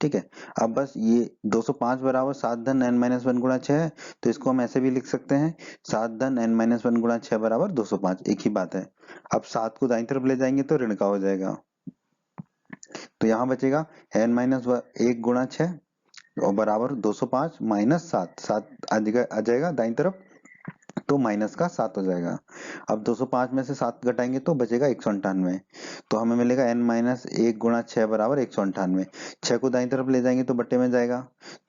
ठीक है, अब बस ये 205 बराबर 7 धन n-1 गुणा 6 है, तो इसको हम ऐसे भी लिख सकते हैं 7 धन n-1 गुणा 6 बराबर 205, एक ही बात है। अब 7 को दाईं तरफ ले जाएंगे तो ऋण का हो जाएगा, तो यहाँ बचेगा n-1 गुणा 6 और बराबर 205 माइनस 7, 7 आ जाएगा दाईं तरफ, तो माइनस का 7 हो जाएगा। अब 205 में से 7 घटाएंगे तो बचेगा 198, तो हमें मिलेगा n-1 गुणा 6 बराबर 198। 6 को दाईं तरफ ले जाएंगे तो बट्टे में जाएगा,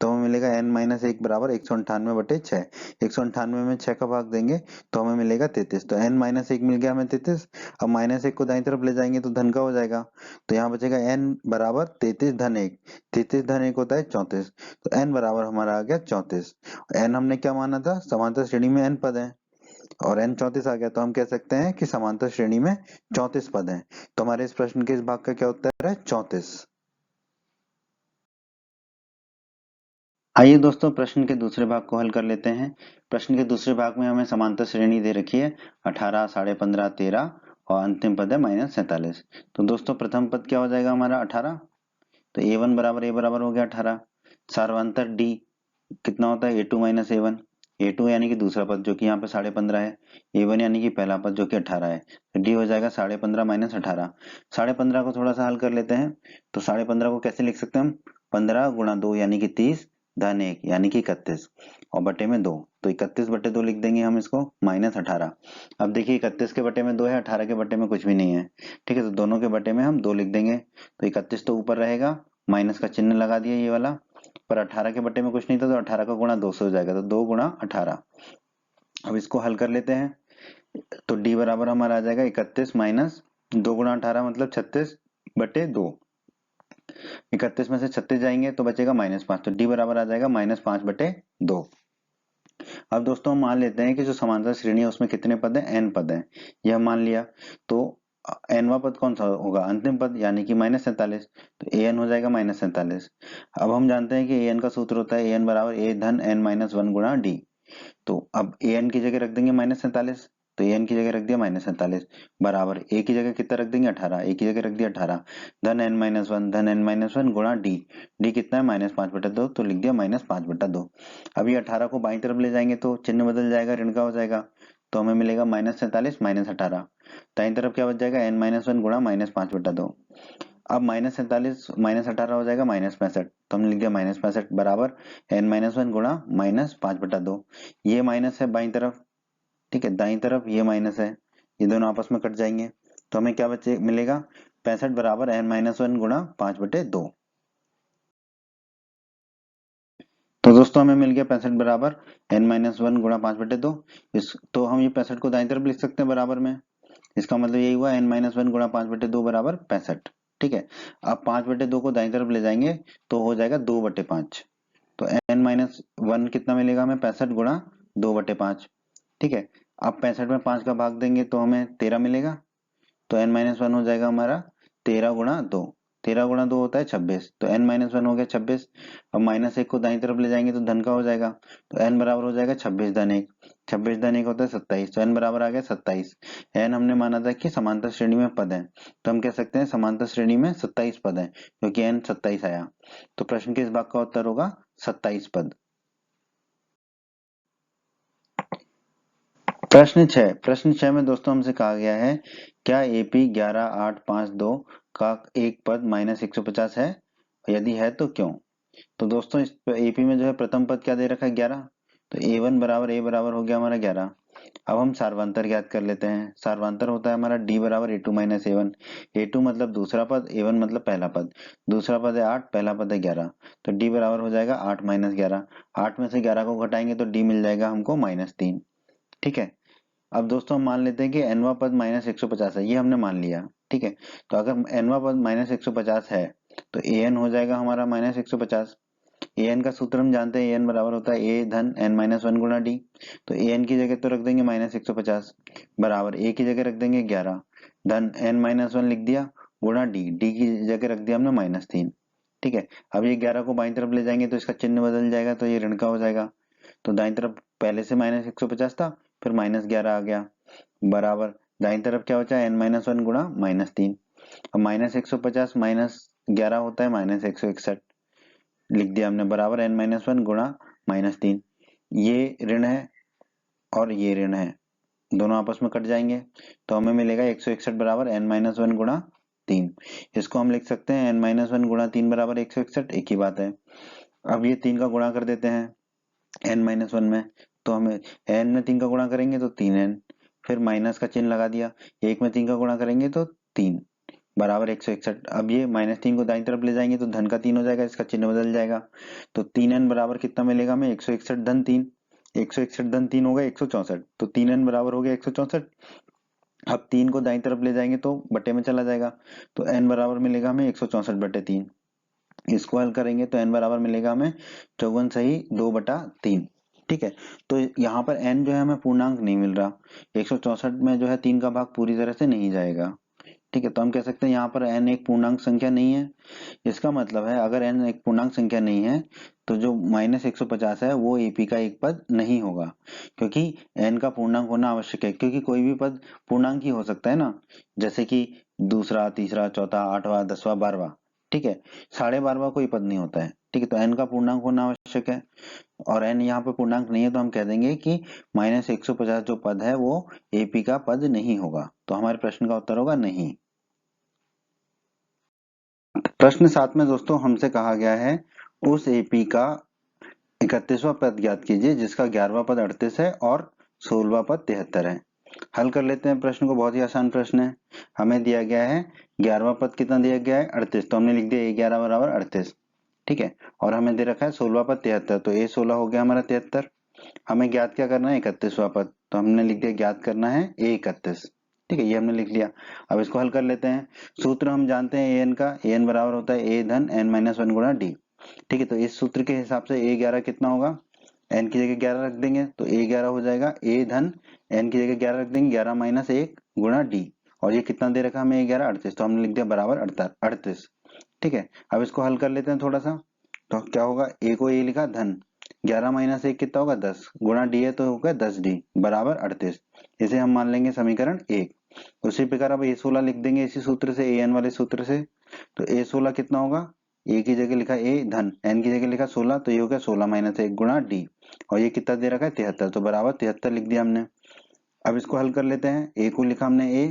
तो हमें मिलेगा n-1 बराबर 198 बटे 6। 198 में 6 का भाग देंगे तो हमें मिलेगा 33, तो n-1 मिल गया हमें 33। अब -1 को दाईं तरफ ले जाएंगे तो धन का हो जाएगा, तो यहाँ बचेगा n बराबर 33 धन 1। 33 धन 1 होता है 34, तो n बराबर हमारा आ गया 34। n हमने क्या माना था, समांतर श्रेणी में n पद है, और n 34 आ गया, तो हम कह सकते हैं कि समांतर श्रेणी में 34 पद हैं। तो हमारे इस प्रश्न के इस भाग का क्या उत्तर है, 34। आइए दोस्तों प्रश्न के दूसरे भाग को हल कर लेते हैं। प्रश्न के दूसरे भाग में हमें समांतर श्रेणी दे रखी है 18, 15.5, 13 और अंतिम पद है -47। तो दोस्तों प्रथम पद क्या हो जाएगा हमारा 18, तो a1 बराबर a बराबर हो गया 18। सार्वंतर d कितना होता है a2 माइनस a1। a2 यानी कि दूसरा पद जो कि यहाँ पे 15.5 है, a1 यानी कि पहला पद जो कि 18 है, तो d हो जाएगा 15.5 माइनस 18। 15.5 को थोड़ा सा हल कर लेते हैं, तो 15.5 को कैसे लिख सकते हैं हम, 15 गुणा 2 यानी कि 30 धन 1 यानी कि 31 और बटे में 2, तो 31 बटे 2 लिख देंगे हम इसको माइनस 18। अब देखिए 31 के बटे में 2 है, 18 के बटे में कुछ भी नहीं है। ठीक है, तो दोनों के बटे में हम 2 लिख देंगे, तो 31 तो ऊपर रहेगा, माइनस का चिन्ह लगा दिया ये वाला, पर 18 के बटे में कुछ नहीं था, तो 18 का गुणा 2 से हो जाएगा, तो 2 गुणा 18। अब इसको हल कर लेते हैं, तो d बराबर हमारा आ जाएगा 31 माइनस 2 गुणा 18 मतलब 36 बटे 2। 31 में से 36 जाएंगे तो बचेगा -5, तो d बराबर आ जाएगा -5 बटे 2। अब दोस्तों हम मान लेते हैं कि जो समांतर श्रेणी है उसमें कितने पद हैं, n पद हैं, यह मान लिया। तो nवा पद कौन सा होगा, अंतिम पद, यानी कि -47, तो an हो जाएगा -47। अब हम जानते हैं कि an का सूत्र होता है an बराबर a धन n-1 गुणा d। तो अब an की जगह रख देंगे -47, तो an की जगह रख दिया -47 बराबर a की जगह कितना रख देंगे 18, a की जगह रख दिया 18 धन n-1 गुणा d। d कितना है -5/2, तो लिख दिया -5/2। अब ये 18 को बाईं तरफ ले जाएंगे तो चिन्ह बदल जाएगा, ऋण का हो जाएगा, तो हमें मिलेगा -47 -18। दाईं तरफ क्या बच जाएगा n-1 गुणा -5/2। अब -47 -18 हो जाएगा -65, तो हमने लिख दिया -65 बराबर n-1 गुणा -5/2। ये माइनस है बाईं तरफ, ठीक है, दाईं तरफ ये माइनस है, ये दोनों आपस में कट जाएंगे, तो हमें क्या बचे मिलेगा 65 बराबर n-1 गुणा 5/2। तो दोस्तों हमें मिल गया 65 बराबर n-1 गुणा 5/2। इस तो हम ये 65 को दाईं तरफ लिख सकते हैं बराबर में, इसका मतलब यही हुआ n-1 गुणा 5/2 बराबर 65। ठीक है, अब 5/2 को दाईं तरफ ले जाएंगे तो हो जाएगा 2/5, तो n-1 कितना मिलेगा हमें 65 गुणा 2/5। ठीक है, अब 65 में 5 का भाग देंगे तो हमें 13 मिलेगा, तो n-1 हो जाएगा हमारा 13 गुणा 2, 13 गुणा 2 होता है 26, तो n-1 हो गया 26। अब -1 को दाईं तरफ ले जाएंगे तो धन का हो जाएगा, तो n बराबर हो जाएगा 26 धन 1, 26 धन 1 होता है 27, तो n बराबर आ गया 27। n हमने माना था कि समांतर श्रेणी में पद है, तो हम कह सकते हैं समांतर श्रेणी में 27 पद है, क्योंकि n 27 आया, तो प्रश्न के इस भाग का उत्तर होगा 27 पद। प्रश्न 6 में दोस्तों हमसे कहा गया है क्या एपी 11852 का एक पद -150 है, यदि है तो क्यों। तो दोस्तों इस एपी में जो है प्रथम पद क्या दे रखा है 11, तो a1 बराबर a बराबर हो गया हमारा 11। अब हम सार्वंतर ज्ञात कर लेते हैं, सार्वंतर होता है हमारा d बराबर a2 माइनस a1, a2 मतलब दूसरा पद, a1 मतलब पहला पद, दूसरा पद है 8, पहला पद है 11, तो d बराबर हो जाएगा 8 - 11, 8 में से 11 को घटाएंगे तो d मिल जाएगा हमको -3। ठीक है, अब दोस्तों हम मान लेते हैं कि nवा पद -150 है, ये हमने मान लिया। ठीक है, तो अगर nवा पद -150 है तो an हो जाएगा हमारा -150। an का सूत्र हम जानते हैं, an बराबर होता है a धन n-1 गुणा d, तो an की जगह तो रख देंगे -150 बराबर a की जगह रख देंगे 11 धन n-1 लिख दिया गुणा d, d की जगह रख दिया हमने -3। ठीक है, अब ये 11 को बाईं तरफ ले जाएंगे तो इसका चिन्ह बदल जाएगा, तो ये ऋण का हो जाएगा, तो दाईं तरफ पहले से -150 था, फिर -11 आ गया बराबर दाईं तरफ क्या बचा n-1 गुणा -3। अब -150 -11 होता है -161, लिख दिया हमने बराबर n-1 गुणा -3। ये ऋण है और ये ऋण है, दोनों आपस में कट जाएंगे, तो हमें मिलेगा 161 बराबर n-1 गुणा 3। इसको हम लिख सकते हैं n-1 गुणा 3 बराबर 161, एक ही बात है। अब ये 3 का गुणा कर देते हैं n-1 में, तो हमें n में 3 का गुणा करेंगे तो 3n, फिर माइनस का चिन्ह लगा दिया, 1 में 3 का गुणा करेंगे तो 3 बराबर 161। अब ये -3 को दाईं तरफ ले जाएंगे तो धन का 3 हो जाएगा, इसका चिन्ह बदल जाएगा, तो 3n बराबर कितना मिलेगा हमें 161 धन 3, 161 धन 3 होगा 164, तो 3n बराबर हो गया 164। अब 3 को दाईं तरफ ले जाएंगे तो बटे में चला जाएगा, तो n बराबर मिलेगा हमें 164/3। इसको हल करेंगे तो n बराबर मिलेगा हमें 54 सही 2/3। ठीक है, तो यहाँ पर n जो है हमें पूर्णांक नहीं मिल रहा, 164 में जो है 3 का भाग पूरी तरह से नहीं जाएगा। ठीक है, तो हम कह सकते हैं यहाँ पर n एक पूर्णांक संख्या नहीं है। इसका मतलब है अगर n एक पूर्णांक संख्या नहीं है तो जो -150 है वो एपी का एक पद नहीं होगा, क्योंकि n का पूर्णांक होना आवश्यक है, क्योंकि कोई भी पद पूर्णांक ही हो सकता है ना, जैसे कि दूसरा, तीसरा, चौथा, 8वां, 10वां, 12वां। ठीक है, 12.5वां कोई पद नहीं होता है। ठीक है, तो n का पूर्णांक होना आवश्यक है, और n यहाँ पे पूर्णांक नहीं है तो हम कह देंगे कि -150 जो पद है वो एपी का पद नहीं होगा, तो हमारे प्रश्न का उत्तर होगा नहीं। प्रश्न 7 में दोस्तों हमसे कहा गया है उस एपी का 31वां पद ज्ञात कीजिए जिसका 11वां पद 38 है और 16वां पद 73 है। हल कर लेते हैं प्रश्न को, बहुत ही आसान प्रश्न है। हमें दिया गया है 11वां पद कितना दिया गया है 38, तो हमने लिख दिया a11 बराबर 38। ठीक है, और हमें दे रखा है 16वां पद 73, तो a16 हो गया हमारा 73। हमें ज्ञात क्या करना है 31वां पद, तो हमने लिख दिया ज्ञात करना है a31। ठीक है, ये हमने लिख लिया। अब इसको हल कर लेते हैं। सूत्र हम जानते हैं an का, an बराबर होता है a धन n-1 गुणा d। ठीक है, तो इस सूत्र के हिसाब से a11 कितना होगा एन की जगह 11 रख देंगे तो ए 11 हो जाएगा, ए धन एन की जगह 11 रख देंगे, 11 माइनस 1 गुणा डी। और ये कितना दे रखा हमें 11 38, तो हमने लिख दिया बराबर 38। ठीक है, अब इसको हल कर लेते हैं थोड़ा सा। तो क्या होगा, ए को ए लिखा धन 11 माइनस 1 कितना होगा 10 गुणा डी है तो होगा 10 डी बराबर 38। इसे हम मान लेंगे समीकरण 1। उसी प्रकार अब A16 लिख देंगे इसी सूत्र से, an वाले सूत्र से। तो A16 कितना होगा, ए की जगह लिखा ए धन एन की जगह लिखा 16, तो ये हो गया 16 माइनस 1 गुणा डी। और ये कितना दे रखा है 73, तो बराबर 73 लिख दिया हमने। अब इसको हल कर लेते हैं। ए को लिखा हमने ए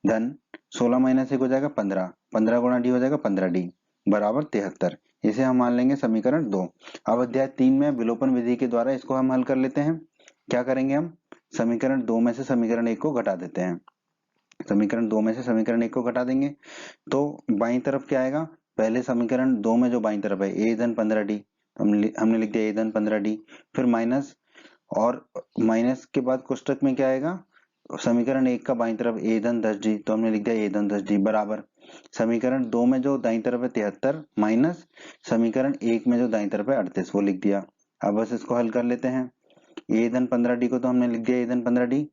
धन 16 माइनस 1 हो जाएगा 15, 15 गुणा डी हो जाएगा 15 डी बराबर 73। इसे हम मान लेंगे समीकरण 2। अब अध्याय 3 में विलोपन विधि के द्वारा इसको हम हल कर लेते हैं। क्या करेंगे हम, समीकरण 2 में से समीकरण 1 को घटा देते हैं। समीकरण 2 में से समीकरण 1 को घटा देंगे तो बाईं तरफ क्या आएगा, पहले समीकरण 2 में जो बाईं तरफ है ए धन 15 डी, हमने लिख दिया ए धन 15 डी, फिर माइनस, और माइनस के बाद कोष्टक में क्या आएगा, समीकरण 1 का बाईं तरफ ए धन 10 डी, तो हमने लिख दिया ए धन 10 डी बराबर समीकरण 2 में जो दाईं तरफ है 73 माइनस समीकरण 1 में जो दाईं तरफ है 38, वो लिख दिया। अब बस इसको हल कर लेते हैं। ए धन 15 डी को तो हमने लिख दिया ए धन 15 डी,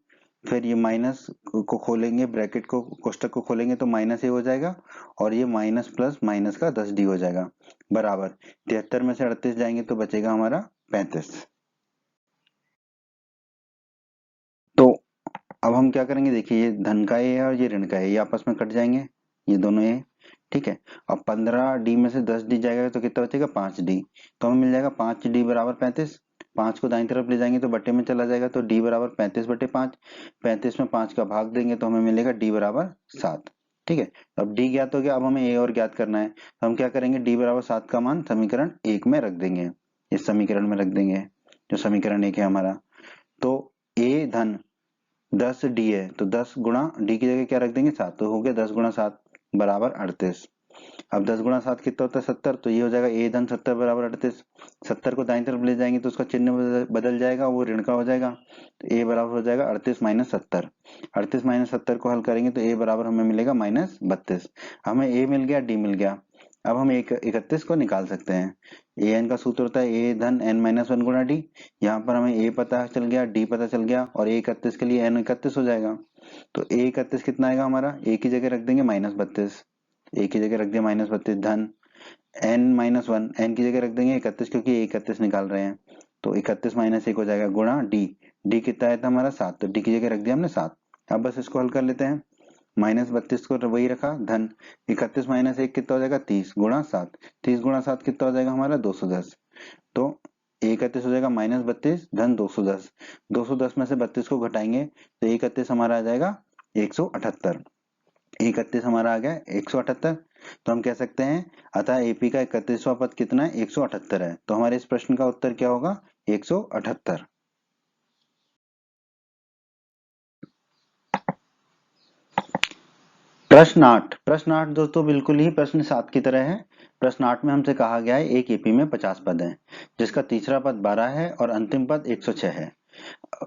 फिर ये माइनस को खोलेंगे, ब्रैकेट को कोष्टक को खोलेंगे तो माइनस ए हो जाएगा, और ये माइनस प्लस माइनस का 10 डी हो जाएगा बराबर 73 में से 38 जाएंगे तो बचेगा हमारा 35। तो अब हम क्या करेंगे, देखिए ये धन का ए है और ये ऋण का ए, ये आपस में कट जाएंगे ये दोनों ए। ठीक है, अब 15 डी में से 10 डी जाएगा तो कितना बचेगा 5 डी, तो हमें मिल जाएगा 5 डी बराबर 35। 5 को दाईं तरफ ले जाएंगे तो बट्टे में चला जाएगा, तो डी बराबर 35 बटे 5, 35 में 5 का भाग देंगे तो हमें मिलेगा डी बराबर 7। ठीक है, अब डी ज्ञात हो गया, अब हमें ए और ज्ञात करना है। तो हम क्या करेंगे, डी बराबर 7 का मान समीकरण 1 में रख देंगे, इस समीकरण में रख देंगे जो समीकरण 1 है हमारा। तो ए धन 10 डी है तो 10 गुणा डी की जगह क्या रख देंगे 7, तो हो गया 10 गुणा 7 बराबर 38। अब 10 गुणा 7 कितना होता है 70, तो ये हो जाएगा ए धन 70 बराबर 38। 70 को दाईं तरफ ले जाएंगे तो उसका चिन्ह बदल जाएगा, वो ऋण का हो जाएगा, तो ए बराबर हो जाएगा 38 माइनस 70। 38 माइनस 70 को हल करेंगे तो ए बराबर हमें मिलेगा माइनस 32। हमें ए मिल गया, डी मिल गया। अब हम 31 को निकाल सकते हैं। ए एन का सूत्र होता है ए धन एन माइनस 1 गुणा डी। यहाँ पर हमें ए पता चल गया, डी पता चल गया, और ए 31 के लिए एन 31 हो जाएगा। तो ए 31 कितना आएगा हमारा, ए की जगह रख देंगे माइनस 32, ए की जगह रख दिया माइनस 32 धन एन माइनस 1, एन की जगह रख देंगे 31 क्योंकि 31 निकाल रहे हैं, तो 31 माइनस 1 हो जाएगा गुणा डी। डी कितना आया था हमारा 7, तो डी की जगह रख दिया हमने 7। अब बस इसको हल कर लेते हैं। माइनस 32 को वही रखा धन 31 माइनस 1 कितना हो जाएगा 30 गुणा 7, 30 गुणा 7 कितना हो जाएगा हमारा 210। तो 31 हो जाएगा माइनस 32 धन 210, 210 में से 32 को घटाएंगे तो 31 हमारा आ जाएगा 178। 31 हमारा आ गया 178। तो हम कह सकते हैं अतः एपी का 31वां पद कितना है 178 है। तो हमारे इस प्रश्न का उत्तर क्या होगा 178। प्रश्न 8, प्रश्न 8 दोस्तों बिल्कुल ही प्रश्न 7 की तरह है। प्रश्न 8 में हमसे कहा गया है एक एपी में 50 पद हैं, जिसका तीसरा पद 12 है और अंतिम पद 106 है।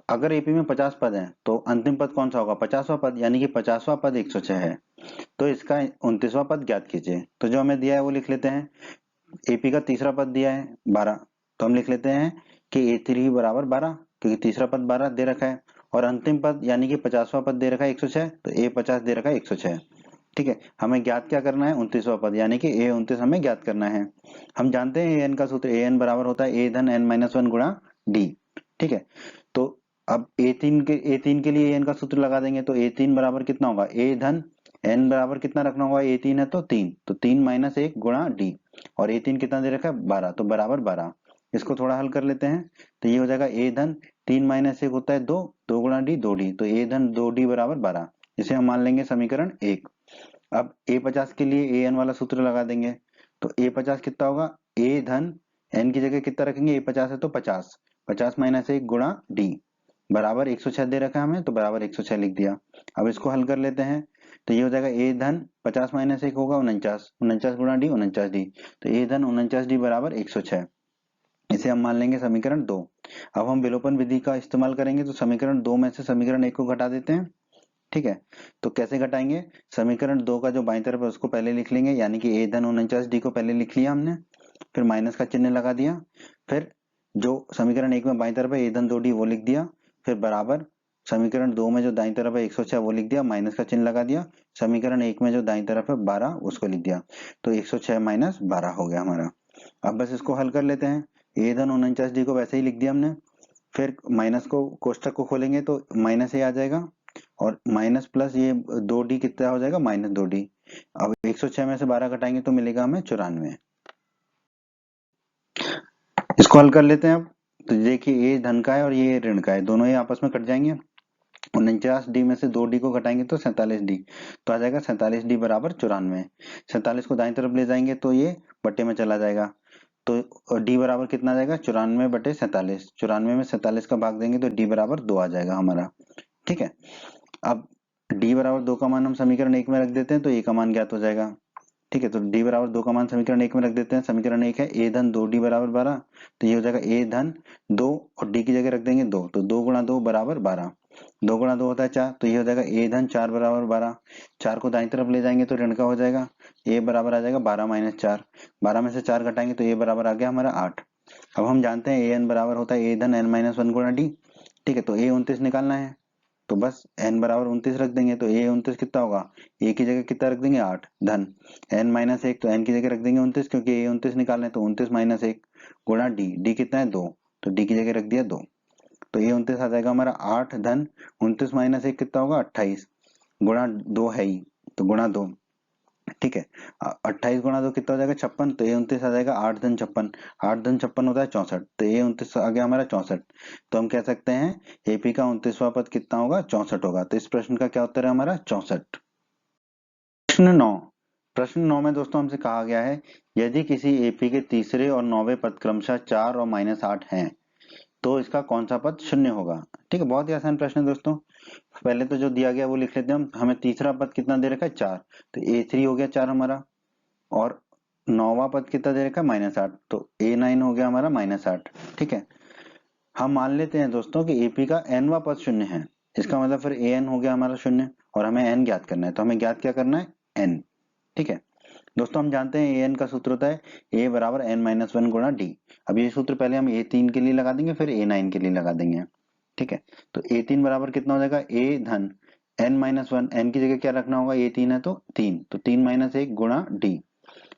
अगर एपी में 50 पद हैं तो अंतिम पद कौन सा होगा 50वां पद, यानी कि 50वां पद 106 है। तो इसका 29वां पद ज्ञात कीजिए। तो जो हमें दिया है वो लिख लेते हैं। एपी का तीसरा पद दिया है 12, तो हम लिख लेते हैं कि A3 बराबर 12, क्योंकि तीसरा पद 12 दे रखा है, और अंतिम पद यानी कि 50वां पद दे रखा है 106, तो A50 दे रखा है 106। ठीक है, हमें ज्ञात क्या करना है 29वां पद, यानी कि A29 हमें ज्ञात करना है। हम जानते हैं एन का सूत्र, एन बराबर होता है ए धन एन माइनस 1 गुणा डी। ठीक है, तो अब A3 के लिए एन का सूत्र लगा देंगे, तो A3 बराबर कितना होगा ए धन एन बराबर कितना रखना होगा, A3 है तो 3, तो 3 माइनस 1 गुणा डी, और A3 कितना दे रखा है 12, तो बराबर 12। इसको थोड़ा हल कर लेते हैं, तो ये हो जाएगा ए धन 3 माइनस 1 होता है 2, 2 गुणा डी 2d, तो ए धन 2d बराबर 12। इसे हम मान लेंगे समीकरण 1। अब A50 के लिए एन वाला सूत्र लगा देंगे, तो A50 कितना होगा ए धन एन की जगह कितना रखेंगे, A50 है तो 50, 50 माइनस 1 गुणा डी बराबर 106 दे रखा है हमें, तो बराबर 106 लिख दिया। अब इसको हल कर लेते हैं, तो ये हो जाएगा ए धन 50 माइनस 1 होगा 49, 49 गुणा डी 49 डी, तो ए धन 49 डी बराबर 106। इसे हम मान लेंगे समीकरण 2। अब हम विलोपन विधि का इस्तेमाल करेंगे, तो समीकरण 2 में से समीकरण 1 को घटा देते हैं। ठीक है, तो कैसे घटाएंगे, समीकरण 2 का जो बाईं तरफ है उसको पहले लिख लेंगे, यानी कि ए धन 49 डी को पहले लिख लिया हमने, फिर माइनस का चिन्ह लगा दिया, फिर जो समीकरण 1 में बाईं तरफ है ए धन 2d वो लिख दिया, फिर बराबर समीकरण 2 में जो दाईं तरफ है 106 वो लिख दिया, माइनस का चिन्ह लगा दिया, समीकरण 1 में जो दाईं तरफ है 12 उसको लिख दिया, तो 106 माइनस 12 हो गया हमारा। अब बस इसको हल कर लेते हैं। ए धन 49d को वैसे ही लिख दिया हमने, फिर माइनस को कोष्टक को खोलेंगे तो माइनस ए आ जाएगा, और माइनस प्लस ये 2d कितना हो जाएगा, माइनस 2d। अब 106 में से 12 घटाएंगे तो मिलेगा हमें 94। इसको हल कर लेते हैं अब। तो देखिए ये धन का है और ये ऋण का है, दोनों ही आपस में कट जाएंगे। 49d में से 2d को घटाएंगे तो 47d, तो आ जाएगा 47d बराबर 94। 47 को दाईं तरफ ले जाएंगे तो ये बट्टे में चला जाएगा, तो d बराबर कितना आ जाएगा, 94 बटे 47। 94 में 47 का भाग देंगे तो d बराबर 2 आ जाएगा हमारा। ठीक है, अब d बराबर 2 का मान हम समीकरण 1 में रख देते हैं तो a का मान ज्ञात हो जाएगा। ठीक है, तो d बराबर 2 का मान समीकरण 1 में रख देते हैं। समीकरण 1 है a धन 2d बराबर 12, तो ये हो जाएगा a धन 2 और d की जगह रख देंगे 2, तो 2 गुणा 2 बराबर 12, 2 गुणा 2 होता है 4, तो ये हो जाएगा a धन 4 बराबर 12। 4 को दाईं तरफ ले जाएंगे तो ऋण का हो जाएगा, a बराबर आ जाएगा 12 माइनस 4, 12 में से 4 घटाएंगे तो a बराबर आ गया हमारा 8। अब हम जानते हैं an बराबर होता है a धन n माइनस 1 गुणा d। ठीक है, तो a 29 निकालना है, तो बस n बराबर 29 रख देंगे, तो a 29 कितना होगा, a की जगह कितना रख देंगे 8 धन n माइनस 1, तो n की जगह रख देंगे 29 क्योंकि a 29 निकालना है, तो 29 माइनस 1 गुणा d कितना है 2, तो d की जगह रख दिया 2, तो ये 29 आ जाएगा हमारा 8 धन 29 माइनस 1 कितना होगा 28 गुणा 2 है ही, तो गुणा 2। ठीक है, 28 गुणा 2 कितना हो जाएगा 56, तो ये 29 आ जाएगा 8 धन 56, 8 धन 56 होता है 64, तो ये 29 आ गया हमारा 64। तो हम कह सकते हैं एपी का 29वां पद कितना होगा 64 होगा। तो इस प्रश्न का क्या उत्तर है हमारा 64। प्रश्न 9, प्रश्न 9 में दोस्तों हमसे कहा गया है यदि किसी एपी के तीसरे और 9वें पद क्रमशः 4 और -8 हैं तो इसका कौन सा पद शून्य होगा। ठीक है, बहुत ही आसान प्रश्न है दोस्तों। पहले तो जो दिया गया वो लिख लेते हैं हम। हमें तीसरा पद कितना दे रखा है 4, तो a3 हो गया 4 हमारा, और 9वां पद कितना दे रखा है -8, तो a9 हो गया हमारा -8। ठीक है, हम मान लेते हैं दोस्तों कि एपी का nवां पद शून्य है, इसका मतलब फिर an हो गया हमारा शून्य, और हमें n ज्ञात करना है, तो हमें ज्ञात क्या करना है n। ठीक है दोस्तों, हम जानते हैं an का सूत्र होता है a बराबर n-1 गुणा d। अब ये सूत्र पहले हम a3 के लिए लगा देंगे फिर a9 के लिए लगा देंगे। ठीक है, तो a3 बराबर कितना हो जाएगा a धन n-1, n की जगह क्या रखना होगा, a3 है तो 3, तो 3 माइनस 1 गुणा d,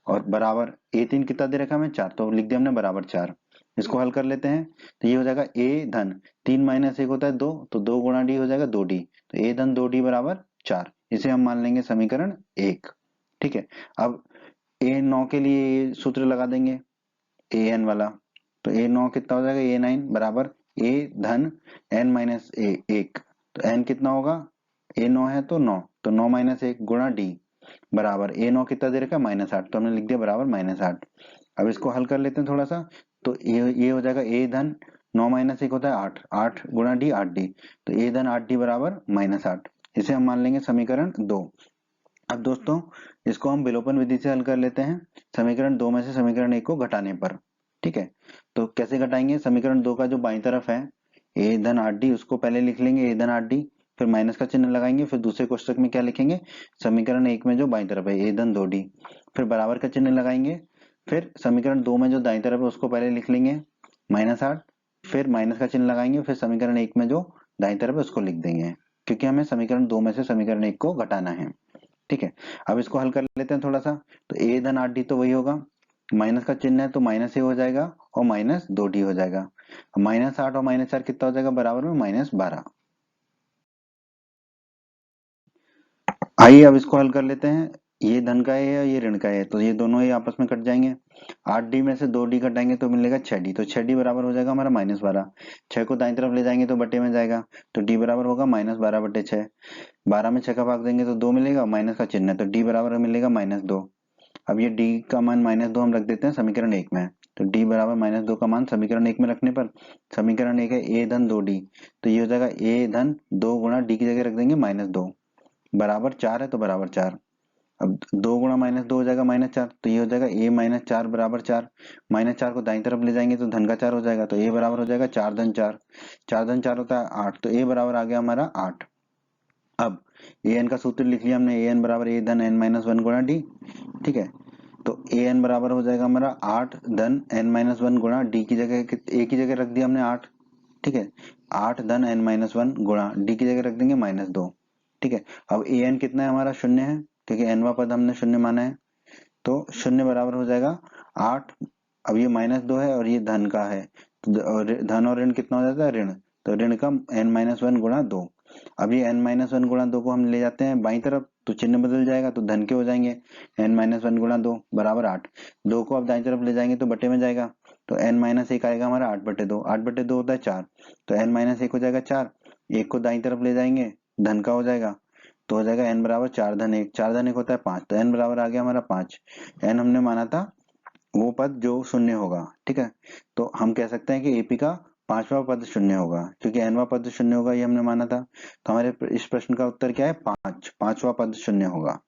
और बराबर a3 कितना दे रखा है हमें 4, तो लिख दिया हमने बराबर 4। इसको हल कर लेते हैं, तो ये हो जाएगा a धन 3 माइनस 1 होता है 2, तो 2 गुणा d हो जाएगा 2d, तो a धन 2d बराबर 4, इसे हम मान लेंगे समीकरण 1। ठीक है, अब a9 के लिए ये सूत्र लगा देंगे an वाला, तो a9 कितना हो जाएगा a9 बराबर a धन n माइनस 1, तो n कितना होगा, a9 है तो 9, तो 9 माइनस 1 गुणा d बराबर a9 कितना दे रखा है -8, तो हमने लिख दिया बराबर -8। अब इसको हल कर लेते हैं थोड़ा सा, तो ये हो जाएगा a धन 9 माइनस 1 होता है 8, 8 गुणा d 8d, तो a धन 8d बराबर -8, इसे हम मान लेंगे समीकरण 2। अब दोस्तों इसको हम विलोपन विधि से हल कर लेते हैं, समीकरण 2 में से समीकरण 1 को घटाने पर। ठीक है, तो कैसे घटाएंगे, समीकरण 2 का जो बाईं तरफ है a धन 8d उसको पहले लिख लेंगे a धन 8d, फिर माइनस का चिन्ह लगाएंगे, फिर दूसरे कोष्टक में क्या लिखेंगे, समीकरण 1 में जो बाईं तरफ है a धन 2d, फिर बराबर का चिन्ह लगाएंगे, फिर समीकरण 2 में जो दाईं तरफ है उसको पहले लिख लेंगे -8, फिर माइनस का चिन्ह लगाएंगे, फिर समीकरण 1 में जो दाईं तरफ है उसको लिख देंगे, क्योंकि हमें समीकरण 2 में से समीकरण 1 को घटाना है। ठीक है, अब इसको हल कर लेते हैं थोड़ा सा, तो a धन 8d तो वही होगा, माइनस का चिन्ह है तो माइनस a हो जाएगा और -2d हो जाएगा, -8 और -4 कितना हो जाएगा बराबर में -12। आइए अब इसको हल कर लेते हैं, ये धन का है ये ऋण का है, तो ये दोनों ही आपस में कट जाएंगे, 8d में से 2d घटाएंगे तो मिलेगा 6d, तो 6d बराबर हो जाएगा हमारा -12। 6 को दाईं तरफ ले जाएंगे तो बटे में जाएगा, तो d बराबर होगा -12 बटे 6, 12 में 6 का भाग देंगे तो 2 मिलेगा, माइनस का चिन्ह है तो d बराबर मिलेगा -2। अब ये d का मान -2 हम रख देते हैं समीकरण 1 में, तो d बराबर -2 का मान समीकरण 1 में रखने पर समीकरण 1 है a धन 2d, तो ये हो जाएगा a धन 2 गुणा d की जगह रख देंगे -2 बराबर 4 है तो बराबर 4। अब 2 गुणा -2 हो जाएगा -4, तो ये हो जाएगा a -4 बराबर 4, -4 को दाईं तरफ ले जाएंगे तो धन का 4 हो जाएगा, तो a बराबर हो जाएगा 4 धन 4, 4 धन 4 होता है 8, तो a बराबर आ गया हमारा 8। अब an का सूत्र लिख लिया हमने, an बराबर a धन n-1 गुणा d। ठीक है, तो ए एन बराबर हो जाएगा हमारा 8 धन एन माइनस वन गुणा डी की जगह ए की जगह रख दिया हमने 8, ठीक है। 8 धन एन माइनस वन गुणा डी की जगह रख देंगे -2, ठीक है। अब ए एन कितना है हमारा, 0 है, क्योंकि एनवा पद हमने 0 माना है। तो 0 बराबर हो जाएगा 8, अब ये -2 है और ये धन का है, तो धन और ऋण कितना हो जाता है, ऋण, तो ऋण का n माइनस वन गुणा 2। अब ये n माइनस वन गुणा 2 को हम ले जाते हैं बाई तरफ, तो चिन्ह बदल जाएगा, तो धन के हो जाएंगे। n माइनस वन गुणा 2 बराबर 8, 2 को अब दाई तरफ ले जाएंगे तो बटे में जाएगा, तो n माइनस 1 आएगा हमारा 8/2, 8/2 होता है 4, तो n माइनस 1 हो जाएगा 4, 1 को दाई तरफ ले जाएंगे, धन का हो जाएगा, तो हो जाएगा n बराबर 4 धन 1, 4 धन 1 होता है 5, तो n बराबर आ गया हमारा 5। n हमने माना था वो पद जो शून्य होगा, ठीक है। तो हम कह सकते हैं कि एपी का 5वां पद शून्य होगा, क्योंकि nवां पद शून्य होगा ये हमने माना था। तो हमारे इस प्रश्न का उत्तर क्या है, 5, 5वां पद शून्य होगा।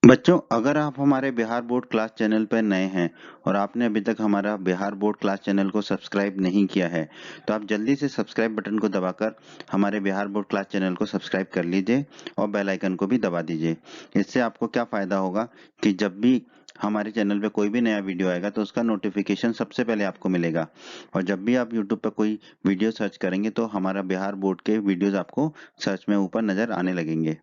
बच्चों, अगर आप हमारे बिहार बोर्ड क्लास चैनल पर नए हैं और आपने अभी तक हमारा बिहार बोर्ड क्लास चैनल को सब्सक्राइब नहीं किया है, तो आप जल्दी से सब्सक्राइब बटन को दबाकर हमारे बिहार बोर्ड क्लास चैनल को सब्सक्राइब कर लीजिए और बेल आइकन को भी दबा दीजिए। इससे आपको क्या फायदा होगा कि जब भी हमारे चैनल पे कोई भी नया वीडियो आएगा तो उसका नोटिफिकेशन सबसे पहले आपको मिलेगा, और जब भी आप यूट्यूब पर कोई वीडियो सर्च करेंगे तो हमारा बिहार बोर्ड के वीडियोज आपको सर्च में ऊपर नजर आने लगेंगे।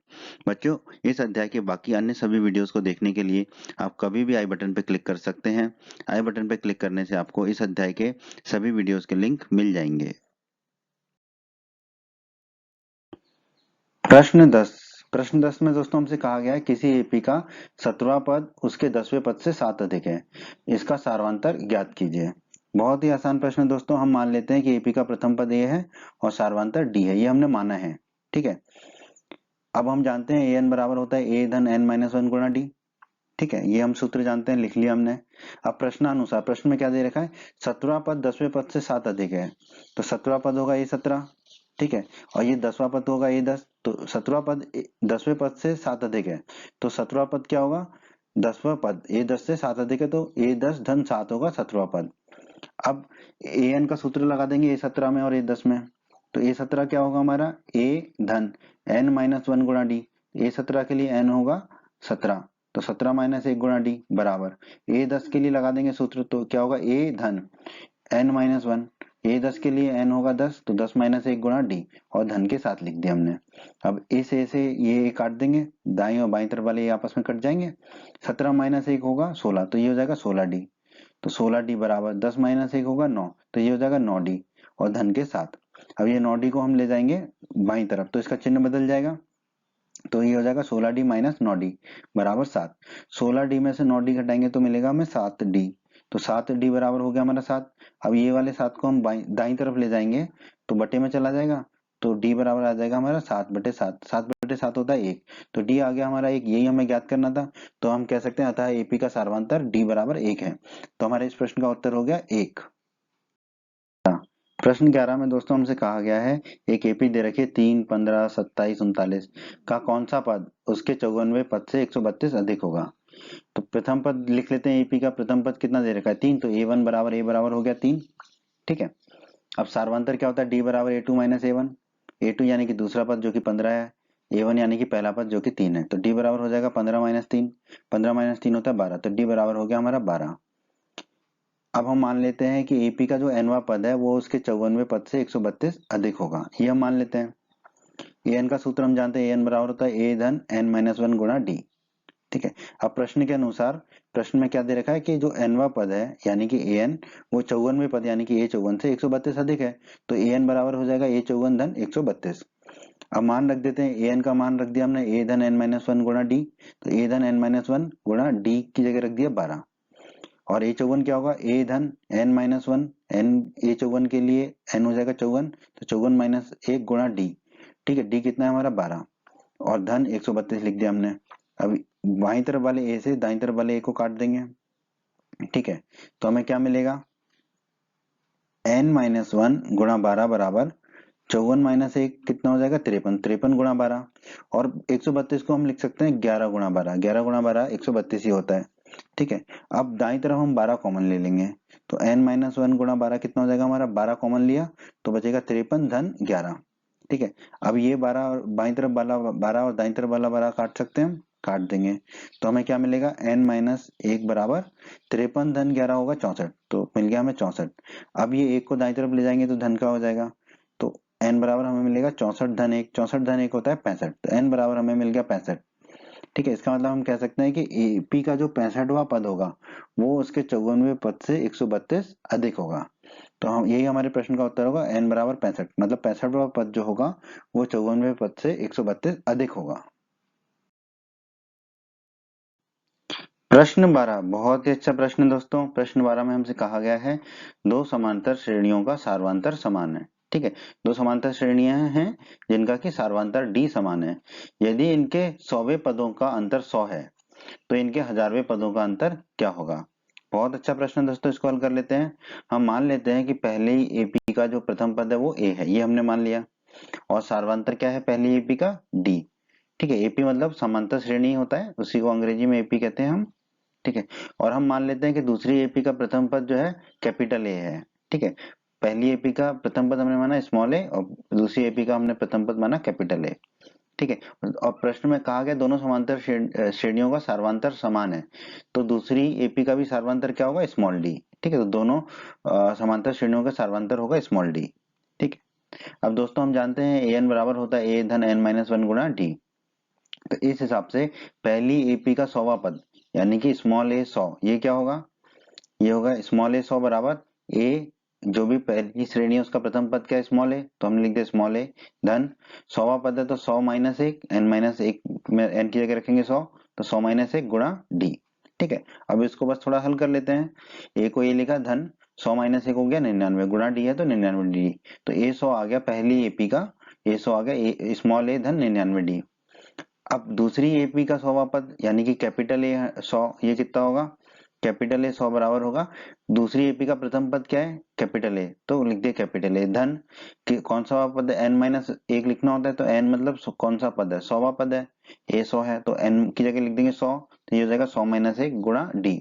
बच्चों, इस अध्याय के बाकी अन्य सभी वीडियोस को देखने के लिए आप कभी भी आई बटन पर क्लिक कर सकते हैं। आई बटन पर क्लिक करने से आपको इस अध्याय के सभी वीडियोस के लिंक मिल जाएंगे। प्रश्न 10 में दोस्तों हमसे कहा गया है किसी एपी का 17वां पद उसके 10वें पद से 7 अधिक है, इसका सारवांतर ज्ञात कीजिए। बहुत ही आसान प्रश्न है दोस्तों। हम मान लेते हैं कि एपी का प्रथम पद ए है और सारवांतर डी है, ये हमने माना है, ठीक है। अब हम जानते हैं ए एन बराबर होता है ए धन एन माइनस वन गुणा डी, ठीक है, ये हम सूत्र जानते हैं, लिख लिया हमने। अब प्रश्नानुसार प्रश्न में क्या दे रखा है, 17वां पद 10वें पद से 7 अधिक है, तो 17वां पद होगा ए 17, ठीक है, और ये 10वां पद होगा ए 10, तो 17वां पद 10वें पद से 7 अधिक है, तो 17वां पद क्या होगा, 10वां पद ए 10 से 7 अधिक है, तो ए 10 धन 7 होगा 17वां पद। अब ए एन का सूत्र लगा देंगे ए 17 में और ए 10 में, तो ए 17 क्या होगा हमारा, ए धन एन माइनस वन गुणा डी, ए 17 के लिए एन होगा 17, तो 17 माइनस 1 गुणा डी बराबर ए 10 के लिए लगा देंगे सूत्र, तो क्या होगा ए धन एन माइनस वन, ए 10 के लिए एन होगा 10, तो 10 माइनस 1 गुणा डी, और धन के साथ लिख दिया हमने। अब ए से ये काट देंगे, दाई और बाई तरफ वाले ये आपस में कट जाएंगे, 17 माइनस 1 होगा 16, तो ये हो जाएगा 16 डी, तो 16 डी बराबर 10 माइनस 1 होगा 9, तो ये हो जाएगा 9 डी और धन के साथ। अब ये 9 डी को हम ले जाएंगे बाई तरफ, तो इसका चिन्ह बदल जाएगा, तो ये हो जाएगा 16 डी माइनस 9 डी बराबर 7। 16 डी में से 9 डी घटाएंगे तो मिलेगा हमें 7 डी, तो 7 डी बराबर हो गया हमारा 7। अब ये वाले 7 को हम दाई तरफ ले जाएंगे तो बटे में चला जाएगा, तो डी बराबर आ जाएगा हमारा 7/7, 7/7 होता है 1, तो डी आ गया हमारा 1, यही हमें ज्ञात करना था। तो हम कह सकते हैं अतः एपी का सारवांतर डी बराबर 1 है, तो हमारे इस प्रश्न का उत्तर हो गया 1। प्रश्न 11 में दोस्तों हमसे कहा गया है एक एपी दे रखी है 3, 15, 27, 39 का कौन सा पद उसके 54वें पद से 132 अधिक होगा। तो प्रथम पद लिख लेते हैं, एपी का प्रथम पद कितना दे रखा है 3, तो ए1 बराबर ए बराबर हो गया 3, ठीक है। अब सारवांतर क्या होता है, डी बराबर ए2 माइनस ए1, ए2 यानी कि दूसरा पद जो कि 15 है, ए1 यानी कि पहला पद जो कि 3 है, तो डी बराबर हो जाएगा 15 माइनस 3, 15 माइनस 3 होता है 12, तो डी बराबर हो गया हमारा 12। अब हम मान लेते हैं कि एपी का जो एनवा पद है वो उसके 54वें पद से 132 अधिक होगा, ये हम मान लेते हैं। एन का सूत्र हम जानते हैं, एन बराबर होता है ए धन एन माइनस वन गुणा डी, ठीक है। अब प्रश्न के अनुसार प्रश्न में क्या दे रखा है कि जो एनवा पद है यानी कि ए एन वो 54वें पद यानी कि ए 54 से 132 अधिक है, तो ए एन बराबर हो जाएगा ए 54 धन 132। अब मान रख देते हैं, ए एन का मान रख दिया हमने ए धन एन माइनस वन गुणा डी, तो ए धन एन माइनस वन गुणा डी की जगह रख दिया 12, और ए 54 क्या होगा, ए धन N minus one, N A 54 के लिए एन हो जाएगा 54, तो 54 माइनस 1 गुणा डी, ठीक है, डी कितना है हमारा 12, और धन 132 लिख दिया हमने। अब बाई तरफ वाले ए से दाई तरफ वाले ए को काट देंगे, ठीक है, तो हमें क्या मिलेगा, एन माइनस वन गुणा 12 बराबर 54 माइनस 1 कितना हो जाएगा 53, 53 गुणा 12, और 132 को हम लिख सकते हैं 11 गुणा 12, 11 गुणा 12 132 ही होता है, ठीक है। अब दाई तरफ हम 12 कॉमन ले लेंगे, तो n माइनस वन गुणा 12 कितना हो जाएगा हमारा, 12 कॉमन लिया तो बचेगा 53 धन 11, ठीक है। अब ये 12 और बाई तरफ वाला 12 और दाई तरफ वाला 12 काट सकते हैं हम, काट देंगे तो हमें क्या मिलेगा, n माइनस 1 बराबर 53 धन 11 होगा 64, तो मिल गया हमें 64। अब ये 1 को दाईं तरफ ले जाएंगे तो धन का हो जाएगा, तो n बराबर हमें मिलेगा 64 धन 1, 64 धन 1 होता है 65, तो n बराबर हमें मिल गया 65। ठीक है, इसका मतलब हम कह सकते हैं कि एपी का जो 65वां पद होगा वो उसके 54वें पद से 132 अधिक होगा। तो हम यही हमारे प्रश्न का उत्तर होगा, n बराबर 65, मतलब 65वां पद जो होगा वो 54वें पद से 132 अधिक होगा। प्रश्न 12 बहुत ही अच्छा प्रश्न है दोस्तों। प्रश्न 12 में हमसे कहा गया है दो समांतर श्रेणियों का सार्वंतर समान है। ठीक है, दो समांतर श्रेणियां हैं जिनका कि सार्वंतर d समान है। यदि इनके 100वें पदों का अंतर 100 है तो इनके 1000वें पदों का अंतर क्या होगा। बहुत अच्छा प्रश्न है दोस्तों, इसको हल कर लेते हैं। हम मान लेते हैं कि पहले ही एपी का जो प्रथम पद है वो a है, ये हमने मान लिया, और सार्वंतर क्या है पहली एपी का d। ठीक है, एपी मतलब समांतर श्रेणी होता है, उसी को अंग्रेजी में एपी कहते हैं हम। ठीक है, और हम मान लेते हैं कि दूसरी एपी का प्रथम पद जो है कैपिटल ए है। ठीक है, पहली एपी का प्रथम पद हमने माना स्मॉल ए और दूसरी एपी का हमने प्रथम पद माना कैपिटल ए। ठीक है, और प्रश्न में कहा गया दोनों समांतर श्रेणियों का सार्वंतर समान है, तो दूसरी एपी का भी सार्वंतर क्या होगा, स्मॉल डी। ठीक है, तो दोनों समांतर श्रेणियों का सार्वंतर होगा स्मॉल डी। ठीक है, अब दोस्तों हम जानते हैं ए एन बराबर होता है ए धन एन माइनस वन गुणा डी। तो इस हिसाब से पहली एपी का 100वां पद यानी कि स्मॉल ए 100, ये क्या होगा, ये होगा स्मॉल ए 100 बराबर ए, जो भी पहली श्रेणी है उसका प्रथम पद क्या है स्मॉल ए, तो हमने लिख दिया स्मॉल ए धन 100वां पद है तो 100 माइनस 1, एन माइनस 1 में एन की जगह रखेंगे 100, तो 100 माइनस 1 गुणा डी। ठीक है, अब इसको बस थोड़ा हल कर लेते हैं। ए को ये लिखा धन 100 माइनस 1 हो गया 99 गुणा डी है तो 99 डी, तो ए 100 आ गया पहली एपी का, ए 100 आ गया स्मॉल ए धन 99 डी। अब दूसरी एपी का 100वां पद यानी कि कैपिटल ए 100, ये कितना होगा, कैपिटल ए 100 बराबर होगा दूसरी एपी का प्रथम पद क्या है कैपिटल ए, तो लिख दिया कैपिटल ए धन कौन सा पद है एन माइनस 1 लिखना होता है, तो एन मतलब कौन सा पद है 100वां पद है, ए 100 है तो एन की जगह लिख देंगे 100, तो ये हो जाएगा 100 माइनस 1 गुणा डी।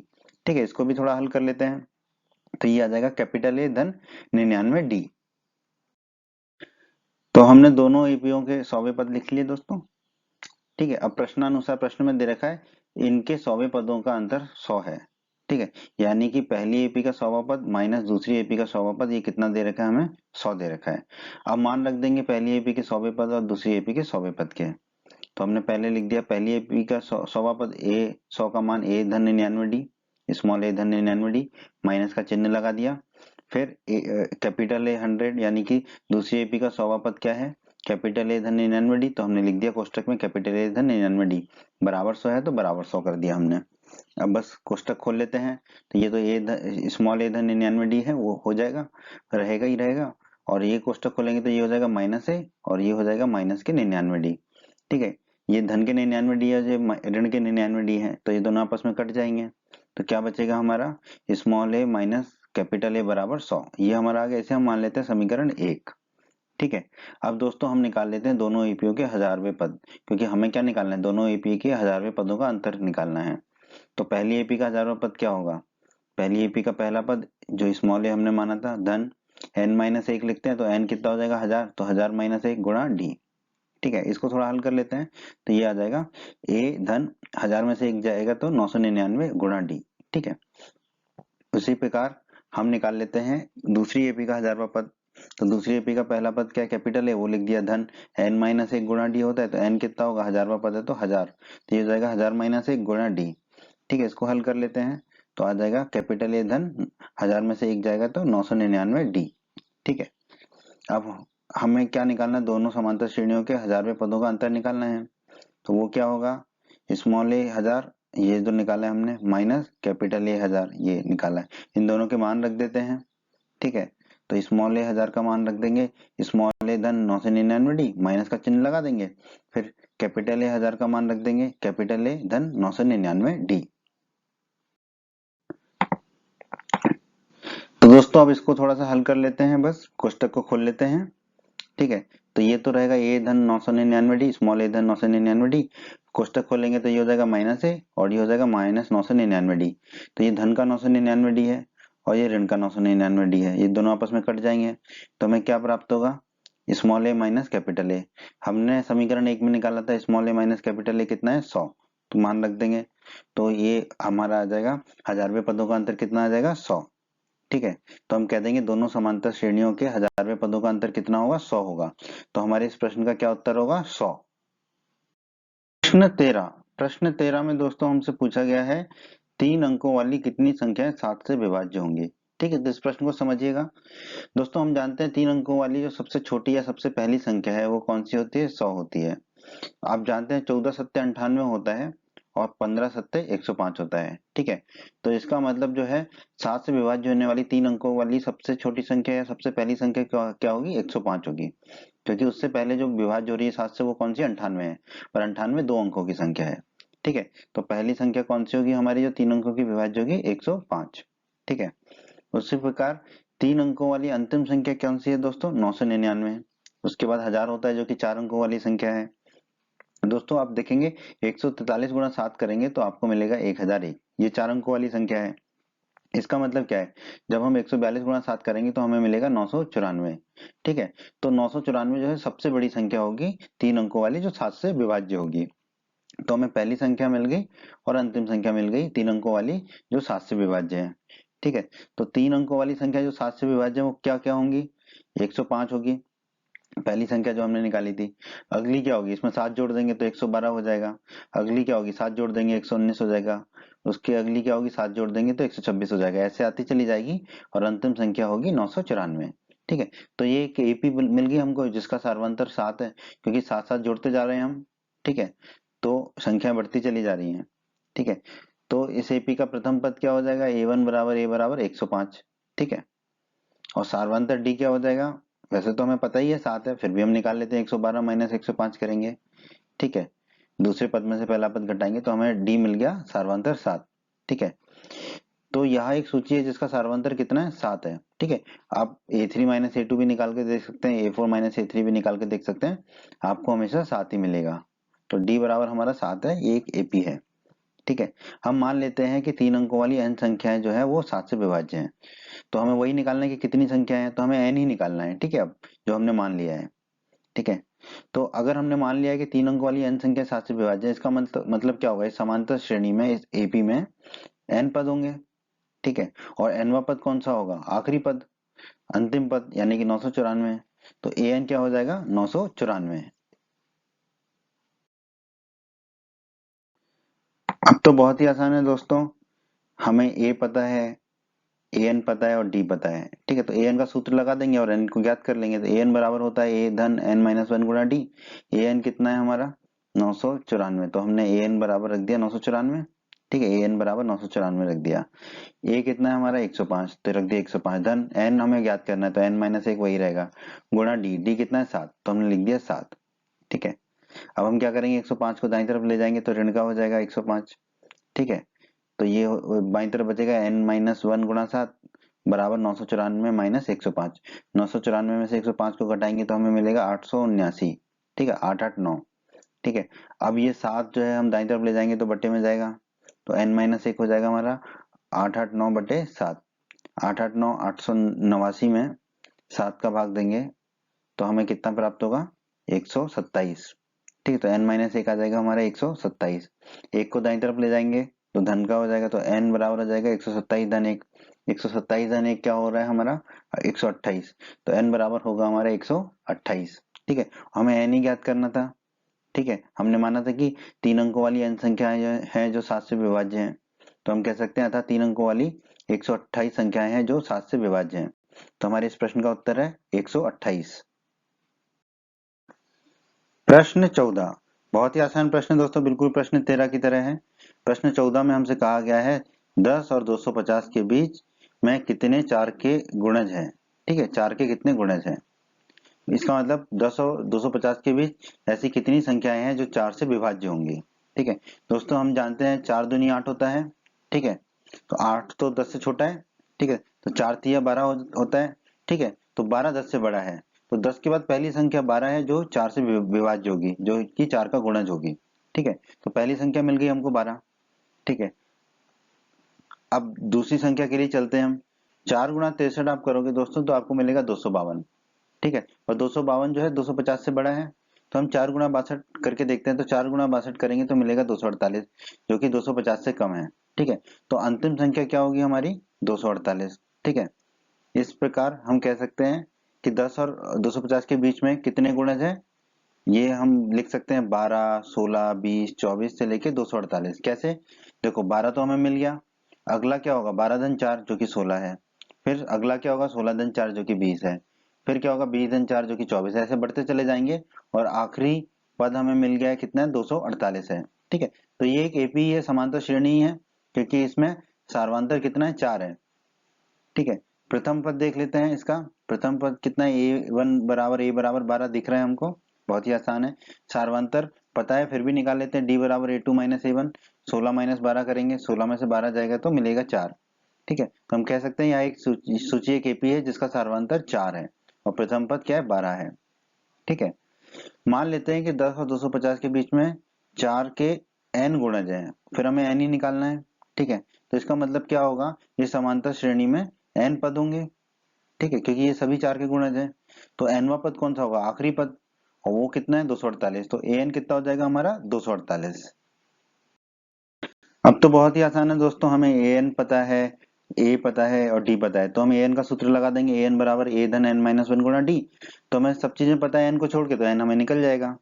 ठीक है, इसको भी थोड़ा हल कर लेते हैं, तो ये आ जाएगा कैपिटल ए धन 99 डी। तो हमने दोनों एपीओ के 100वें पद लिख लिए दोस्तों। ठीक है, अब प्रश्नानुसार प्रश्न में दे रखा है इनके 100वें पदों का अंतर 100 है। ठीक है, यानी कि पहली एपी का 100वां पद माइनस दूसरी एपी का 100वां पद, ये कितना दे रखा है हमें 100 दे रखा है। अब मान रख देंगे पहली एपी के 100वें पद और दूसरी एपी के 100वें पद के, तो हमने पहले लिख दिया पहली एपी का 100वां पद ए 100 का मान ए धन 99 डी, स्मॉल ए धन 99 डी, माइनस का चिन्ह लगा दिया। फिर कैपिटल ए 100 यानी कि दूसरी एपी का 100वां पद क्या है कैपिटल ए धन 99 डी, तो हमने लिख दिया कोष्टक में कैपिटल ए धन 99 डी बराबर 100 है तो बराबर 100 कर दिया हमने। अब बस कोष्टक खोल लेते हैं, तो ये तो ए स्मॉल ए धन 99 डी है वो हो जाएगा, रहेगा ही रहेगा, और ये कोष्टक खोलेंगे तो ये हो जाएगा माइनस ए और ये हो जाएगा माइनस के 99 डी। ठीक है, ये धन के 99 डी है, ये ऋण के 99 डी है, तो ये दोनों आपस में कट जाएंगे, तो क्या बचेगा हमारा small A minus capital A बराबर 100, ये हमारा आ गया, इसे हम मान लेते हैं समीकरण 1। ठीक है, अब दोस्तों हम निकाल लेते हैं दोनों एपीओ के 1000वें पद, क्योंकि हमें क्या निकालना है दोनों एपी के 1000वें पदों का अंतर निकालना है। तो पहली एपी का 1000वां पद क्या होगा, पहली एपी का पहला पद जो स्मॉल ए हमने माना था धन एन माइनस 1 लिखते हैं, तो एन कितना हो जाएगा 1000, तो 1000 माइनस 1 गुणा डी। ठीक है, इसको थोड़ा हल कर लेते हैं, तो ये आ जाएगा ए धन 1000 में से 1 जाएगा तो 999 गुणा डी। ठीक है, उसी प्रकार हम निकाल लेते हैं दूसरी एपी का 1000वां पद, तो दूसरी एपी का पहला पद क्या कैपिटल है वो लिख दिया धन एन माइनस 1 गुणा डी होता है, तो एन कितना होगा 1000वां पद है तो 1000, तो ये हो जाएगा 1000 माइनस 1 गुणा डी। ठीक है, इसको हल कर लेते हैं, तो आ जाएगा कैपिटल ए धन 1000 में से 1 जाएगा तो 999 डी। ठीक है, अब हमें क्या निकालना है दोनों समांतर श्रेणियों के 1000वें पदों का अंतर निकालना है, तो वो क्या होगा स्मॉल ए 1000 ये जो निकाला है हमने माइनस कैपिटल ए 1000 ये निकाला है, इन दोनों के मान रख देते हैं। ठीक है, तो स्मॉल ए 1000 का मान रख देंगे स्मॉल ए धन 999 डी, माइनस का चिन्ह लगा देंगे, फिर कैपिटल ए 1000 का मान रख देंगे कैपिटल ए धन 999 डी। तो दोस्तों अब इसको थोड़ा सा हल कर लेते हैं, बस कोष्टक को खोल लेते हैं। ठीक है, तो ये तो रहेगा ए धन 999 डी स्मॉल ए धन 999 डी, कोष्टक खोलेंगे तो ये हो जाएगा माइनस ए और ये हो जाएगा माइनस 999 डी, तो ये धन का 999 डी है और ये ऋण का 999 डी है, ये दोनों आपस में कट जाएंगे, तो हमें क्या प्राप्त होगा small A minus capital A. हमने समीकरण 1 में निकाला था small A minus capital A कितना है 100, तो मान रख देंगे। तो ये हमारा आ जाएगा 1000वें पदों का अंतर कितना आ जाएगा 100। ठीक है, तो हम कह देंगे दोनों समांतर श्रेणियों के 1000वें पदों का अंतर कितना होगा 100 होगा। तो हमारे इस प्रश्न का क्या उत्तर होगा 100। प्रश्न 13 में दोस्तों हमसे पूछा गया है 3 अंकों वाली कितनी संख्याएं 7 से विभाज्य होंगी। ठीक है, तो इस प्रश्न को समझिएगा। दोस्तों हम जानते हैं 3 अंकों वाली जो सबसे छोटी या सबसे पहली संख्या है वो कौन सी होती है 100 होती है। आप जानते हैं 14 सत्ते 98 होता है और 15 सत्ते 105 होता है। ठीक है, तो इसका मतलब जो है 7 से विभाज्य होने वाली 3 अंकों वाली सबसे छोटी संख्या या सबसे पहली संख्या क्या होगी 105 होगी, क्योंकि उससे पहले जो विभाज्य हो रही है 7 से वो कौन सी 98 है, पर 98 2 अंकों की संख्या है। ठीक है, तो पहली संख्या कौन सी होगी हमारी जो 3 अंकों की विभाज्य होगी 105। ठीक है, उसी प्रकार 3 अंकों वाली अंतिम संख्या कौन सी है दोस्तों 999। उसके बाद 1000 होता है जो कि 4 अंकों वाली संख्या है। दोस्तों आप देखेंगे 143 गुणा 7 करेंगे तो आपको मिलेगा 1001, ये 4 अंकों वाली संख्या है। इसका मतलब क्या है, जब हम 142 गुणा 7 करेंगे तो हमें मिलेगा 994। ठीक है, तो 994 जो है सबसे बड़ी संख्या होगी 3 अंकों वाली जो 7 से विभाज्य होगी। तो हमें पहली संख्या मिल गई और अंतिम संख्या मिल गई 3 अंकों वाली जो 7 से विभाज्य है। ठीक है, तो 3 अंकों वाली संख्या जो 7 से विभाज्य है वो क्या क्या होंगी 105 होगी, पहली संख्या जो हमने निकाली थी। अगली क्या होगी, इसमें 7 जोड़ देंगे तो 112 हो जाएगा। अगली क्या होगी 7 जोड़ देंगे 119 हो जाएगा। उसके अगली क्या होगी 7 जोड़ देंगे तो 126 हो जाएगा, ऐसे आती चली जाएगी और अंतिम संख्या होगी 994। ठीक है, तो ये एक एपी मिल गई हमको जिसका सार्वंतर 7 है, क्योंकि साथ साथ जोड़ते जा रहे हैं हम। ठीक है, तो संख्या बढ़ती चली जा रही है। ठीक है, तो इस एपी का प्रथम पद क्या हो जाएगा a1 बराबर a बराबर 105। ठीक है, और सार्वंतर डी क्या हो जाएगा, वैसे तो हमें पता ही है 7 है, फिर भी हम निकाल लेते हैं 112 माइनस 105 करेंगे। ठीक है, दूसरे पद में से पहला पद घटाएंगे तो हमें डी मिल गया सार्वंतर 7। ठीक है, तो यहाँ एक सूची है जिसका सार्वंतर कितना है 7 है। ठीक है, आप a3 माइनस a2 भी निकाल के देख सकते हैं, a4 माइनस a3 भी निकाल के देख सकते हैं, आपको हमेशा 7 ही मिलेगा। तो डी बराबर हमारा 7 है, ये एक एपी है। ठीक है, हम मान लेते हैं कि 3 अंकों वाली n संख्याएं जो है वो 7 से विभाज्य है, तो हमें वही निकालना है कि कितनी संख्या है, तो हमें n ही निकालना है। ठीक है, अब जो हमने मान लिया है। ठीक है, तो अगर हमने मान लिया है कि 3 अंक वाली n संख्या 7 से विभाज्य है, इसका मतलब क्या होगा, इस समांतर श्रेणी में इस एपी में n पद होंगे। ठीक है, और nवा पद कौन सा होगा, आखिरी पद, अंतिम पद, यानी कि 994। तो an क्या हो जाएगा 994। अब तो बहुत ही आसान है दोस्तों, हमें a पता है, an पता है और d पता है। ठीक है, तो an का सूत्र लगा देंगे और n को ज्ञात कर लेंगे। तो an बराबर होता है a धन n माइनस 1 गुणा d। an कितना है हमारा 994, तो हमने an बराबर रख दिया 994। ठीक है, an बराबर 994 रख दिया। a कितना है हमारा 105, तो रख दिया 105 धन n हमें ज्ञात करना है, तो n माइनस 1 वही रहेगा, गुणा d कितना है 7, तो हमने लिख दिया 7। ठीक है, अब हम क्या करेंगे 105 को दाईं तरफ ले जाएंगे तो ऋण का हो जाएगा 105। ठीक है, तो ये बाईं तरफ बचेगा n माइनस 1 गुणा 7 बराबर 994 माइनस 105। 994 में से 105 को घटाएंगे तो हमें मिलेगा 879। ठीक है, 889। ठीक है, अब ये 7 जो है हम दाईं तरफ ले जाएंगे तो बट्टे में जाएगा, तो n माइनस 1 हो जाएगा हमारा 889 बटे 7। 889 889 में 7 का भाग देंगे तो हमें कितना प्राप्त होगा 127। ठीक है, तो n माइनस 1 आ जाएगा हमारा 127। एक को दाईं तरफ ले जाएंगे तो धन का हो जाएगा, तो n बराबर हो जाएगा 127 धन 1। 127 धन 1 क्या हो रहा है हमारा 128, तो n बराबर होगा हमारा 128। ठीक है, हमें n ही ज्ञात करना था। ठीक है, हमने माना था कि 3 अंकों वाली n संख्याएं हैं जो 7 से विभाज्य हैं, तो हम कह सकते हैं अतः 3 अंकों वाली 128 संख्याएं हैं जो 7 से विभाज्य हैं। तो हमारे इस प्रश्न का उत्तर है 128। प्रश्न 14 बहुत ही आसान प्रश्न है दोस्तों, बिल्कुल प्रश्न 13 की तरह है। प्रश्न 14 में हमसे कहा गया है 10 और 250 के बीच में कितने 4 के गुणज हैं। ठीक है, 4 के कितने गुणज हैं, इसका मतलब 10 और 250 के बीच ऐसी कितनी संख्याएं हैं जो 4 से विभाज्य होंगी। ठीक है, दोस्तों हम जानते हैं 4 दूनी 8 होता है। ठीक है, तो 8 तो 10 से छोटा है। ठीक है, तो 4 तिया 12 होता है। ठीक है, तो 12 10 से बड़ा है, तो 10 के बाद पहली संख्या 12 है जो 4 से विभाज्य होगी, जो कि 4 का गुणज होगी। ठीक है, तो पहली संख्या मिल गई हमको 12। ठीक है, अब दूसरी संख्या के लिए चलते हैं हम। 4 गुणा 63 आप करोगे दोस्तों तो आपको मिलेगा 252। ठीक है, और 252 जो है 250 से बड़ा है, तो हम 4 गुणा 62 करके देखते हैं। तो 4 गुणा 62 करेंगे तो मिलेगा 248, जो कि 250 से कम है। ठीक है, तो अंतिम संख्या क्या होगी हमारी? 248। ठीक है, इस प्रकार हम कह सकते हैं कि 10 और 250 के बीच में कितने गुणज है, ये हम लिख सकते हैं 12, 16, 20, 24 से लेके 248। कैसे? देखो 12 तो हमें मिल गया, अगला क्या होगा? 12 धन 4 जो कि 16 है, फिर अगला क्या होगा? 16 धन 4 जो कि 20 है, फिर क्या होगा? 20 धन 4 जो कि 24 है। ऐसे बढ़ते चले जाएंगे और आखिरी पद हमें मिल गया है कितना है? 248 है। ठीक है, तो ये एक एपी है, समांतर श्रेणी है, क्योंकि इसमें सार्वंतर कितना है? 4 है। ठीक है, प्रथम पद देख लेते हैं इसका। प्रथम पद कितना है? a1 बराबर a बराबर 12 दिख रहा है हमको, बहुत ही आसान है। सार्वंतर पता है, फिर भी निकाल लेते हैं। d बराबर a2 माइनस a1, 16 माइनस 12 करेंगे, 16 में से 12 जाएगा तो मिलेगा 4। ठीक है, तो हम कह सकते हैं यहाँ एक सूची एक एपी है जिसका सार्वंतर 4 है और प्रथम पद क्या है? 12 है। ठीक है, मान लेते हैं कि 10 और 250 के बीच में 4 के n गुणज हैं, फिर हमें n ही निकालना है। ठीक है, तो इसका मतलब क्या होगा? ये समांतर श्रेणी में n पद होंगे। ठीक है, क्योंकि ये सभी 4 के गुणज हैं। तो nवां पद कौन सा होगा? आखिरी पद, और वो कितना है? 248। तो an कितना हो जाएगा हमारा? 248। अब तो बहुत ही आसान है दोस्तों, हमें an पता है, a पता है और d पता है, तो हम an का सूत्र लगा देंगे। an बराबर a धन n माइनस वन गुणा d। तो हमें सब चीजें पता है n को छोड़ के, तो n हमें निकल जाएगा।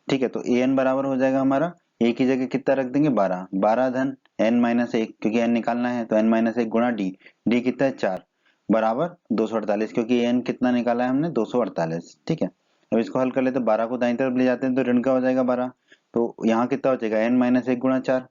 ठीक है, तो an बराबर हो जाएगा हमारा, a की जगह कितना रख देंगे? 12, 12 धन n माइनस एक, क्योंकि n निकालना है तो n माइनस एक गुणा d, d कितना है? 4 बराबर 248, क्योंकि n कितना निकाला है हमने? 248। ठीक है, अब इसको हल कर लेते हैं। 12 को दाईं तरफ ले जाते हैं तो ऋण का हो जाएगा 12, तो यहाँ कितना हो जाएगा? n माइनस एक गुणा 4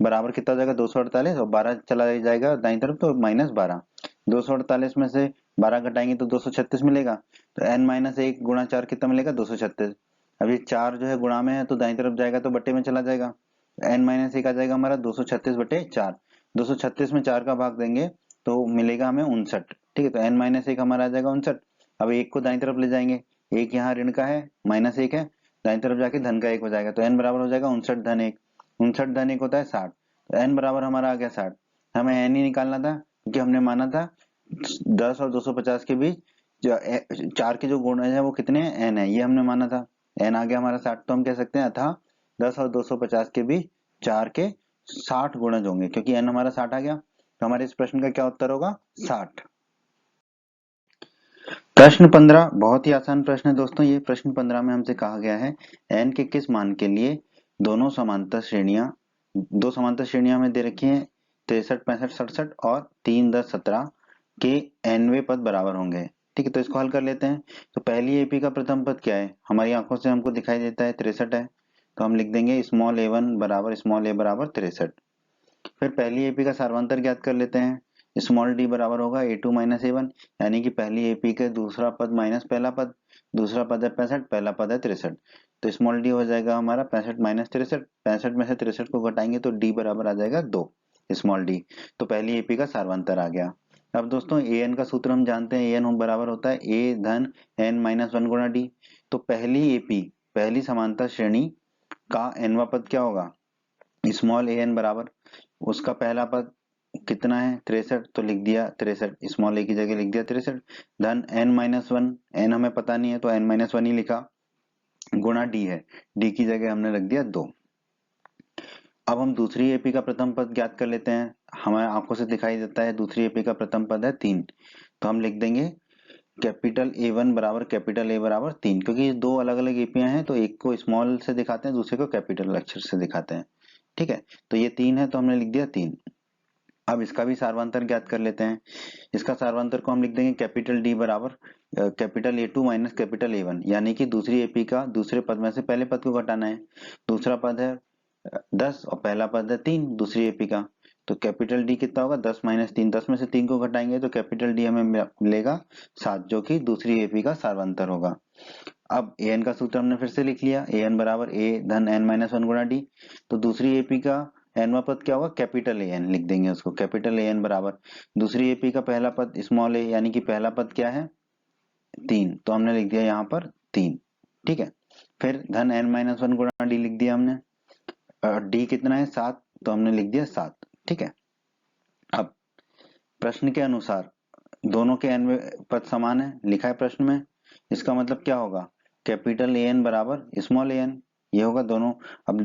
बराबर कितना हो जाएगा? 248, और 12 चला जाएगा दाईं तरफ तो माइनस 12। 248 में से 12 घटाएंगे तो 236 मिलेगा, तो n माइनस एक गुणा 4 कितना मिलेगा? 236। अब ये 4 जो है गुणा में है तो दाईं तरफ जाएगा तो बट्टे में चला जाएगा, n माइनस एक आ जाएगा हमारा 236 बटे 4। 236 में 4 का भाग देंगे तो मिलेगा हमें 59। ठीक है, तो n माइनस एक हमारा आ जाएगा 59। अब एक को दाईं तरफ ले जाएंगे, एक यहाँ ऋण का है, माइनस एक है, दाईं तरफ जाके धन का एक हो जाएगा, तो n बराबर हो जाएगा 59 धन एक। 59 धन एक होता है 60, तो n बराबर हमारा आ गया 60। हमें n ही निकालना था, क्योंकि हमने माना था 10 और 250 के बीच जो 4 के जो गुण है वो कितने हैं? n है, ये हमने माना था। n आ गया हमारा 60, तो हम कह सकते हैं अतः 10 और 250 के बीच 4 के 60 गुणज होंगे, क्योंकि n हमारा 60 आ गया, तो हमारे इस प्रश्न का क्या उत्तर होगा? 60। प्रश्न 15 बहुत ही आसान प्रश्न है दोस्तों। ये प्रश्न 15 में हमसे कहा गया है n के किस मान के लिए दो समांतर श्रेणियां हमें दे रखी हैं 63, 65, 67 और 3, 10, 17 के nवें पद बराबर होंगे। ठीक है, तो इसको हल कर लेते हैं। तो पहली एपी का प्रथम पद क्या है? हमारी आंखों से हमको दिखाई देता है 63 है, तो हम लिख देंगे स्मॉल a1 बराबर स्मॉल a बराबर 63। फिर पहली एपी का सार्वंतर ज्ञात कर लेते हैं। स्मॉल डी बराबर होगा a2 माइनस a1, यानी कि पहली एपी के दूसरा पद माइनस पहला पद, दूसरा पद है 65, पहला पद है 63, तो स्मॉल डी हो जाएगा हमारा 65 माइनस 63, 65 में से 63 को घटाएंगे तो डी बराबर आ जाएगा 2 स्मॉल डी। तो पहली एपी का सार्वंतर आ गया। अब दोस्तों an का सूत्र हम जानते हैं, an बराबर होता है a धन n माइनस वन गुणा डी। तो पहली एपी, पहली समांतर श्रेणी का nवां पद क्या होगा? स्मॉल an बराबर उसका पहला पद कितना है? 63, तो लिख दिया 63, स्मॉल ए की जगह लिख दिया 63 धन n माइनस वन, n हमें पता नहीं है तो n माइनस वन ही लिखा, गुणा d है, d की जगह हमने रख दिया 2। अब हम दूसरी एपी का प्रथम पद ज्ञात कर लेते हैं। हमारे आंखों से दिखाई देता है दूसरी एपी का प्रथम पद है 3, तो हम लिख देंगे कैपिटल A1 बराबर कैपिटल A बराबर 3, क्योंकि ये दो अलग अलग एपियां हैं तो एक को स्मॉल से दिखाते हैं, दूसरे को कैपिटल अक्षर से दिखाते हैं। ठीक है, तो ये 3 है तो हमने लिख दिया 3। अब इसका भी सार्वंतर ज्ञात कर लेते हैं। इसका सार्वंतर को हम लिख देंगे कैपिटल डी बराबर capital A2 minus capital A1, यानी कि दूसरी एपी का दूसरे पद में से पहले पद को घटाना है। दूसरा पद है 10 और पहला पद है 3 दूसरी एपी का, तो कैपिटल डी कितना होगा? 10 माइनस 3, 10 में से 3 को घटाएंगे तो कैपिटल डी हमें मिलेगा 7, जो कि दूसरी एपी का सार्वंतर होगा। अब an का सूत्र हमने फिर से लिख लिया, an बराबर a धन n माइनस वन गुणा डी। तो दूसरी एपी का nवां पद क्या होगा? कैपिटल an लिख देंगे उसको, कैपिटल an बराबर दूसरी एपी का पहला पद स्मॉल a, यानी कि पहला पद क्या है? 3, तो हमने लिख दिया यहाँ पर 3। ठीक है, फिर धन n माइनस वन गुणा डी लिख दिया हमने, डी कितना है? 7, तो हमने लिख दिया 7। ठीक है, अब प्रश्न के अनुसार दोनों के n पद समान है लिखा है प्रश्न में, इसका मतलब क्या होगा? कैपिटल ए एन बराबर स्मॉल ए एन, ये होगा दोनों। अब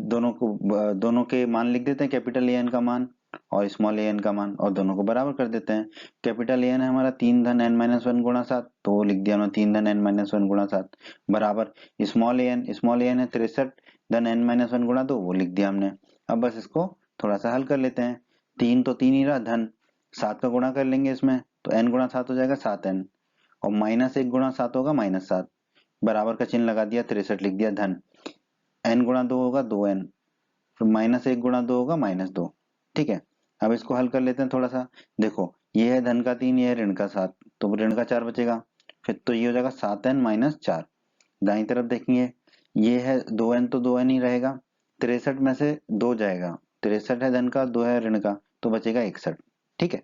दोनों के मान लिख देते हैं, कैपिटल ए एन का मान और स्मॉल ए एन का मान, और दोनों को बराबर कर देते हैं। कैपिटल ए एन है हमारा 3 धन n माइनस वन गुणा 7, तो वो लिख दिया हमने 3 धन n माइनस वन गुणा 7 बराबर स्मॉल ए एन है 63 धन n माइनस वन गुणा 2, वो लिख दिया हमने। अब बस इसको थोड़ा सा हल कर लेते हैं। 3 तो 3 ही रहा, धन 7 का गुणा कर लेंगे इसमें, तो n गुणा 7 हो जाएगा 7n, और माइनस 1 गुणा 7 होगा -7, बराबर का चिन्ह लगा दिया, 63 लिख दिया, धन n गुणा 2 होगा 2n, फिर -1 गुणा 2 होगा -2। ठीक है, अब इसको हल कर लेते हैं थोड़ा सा। देखो ये है धन का 3, ये है ऋण का 7, तो ऋण का 4 बचेगा, फिर तो ये हो जाएगा 7n माइनस 4। दाईं तरफ देखेंगे, ये है 2n, तो 2n ही रहेगा, 63 में से 2 जाएगा, 63 है धन का, 2 है ऋण का, तो बचेगा 61। ठीक है,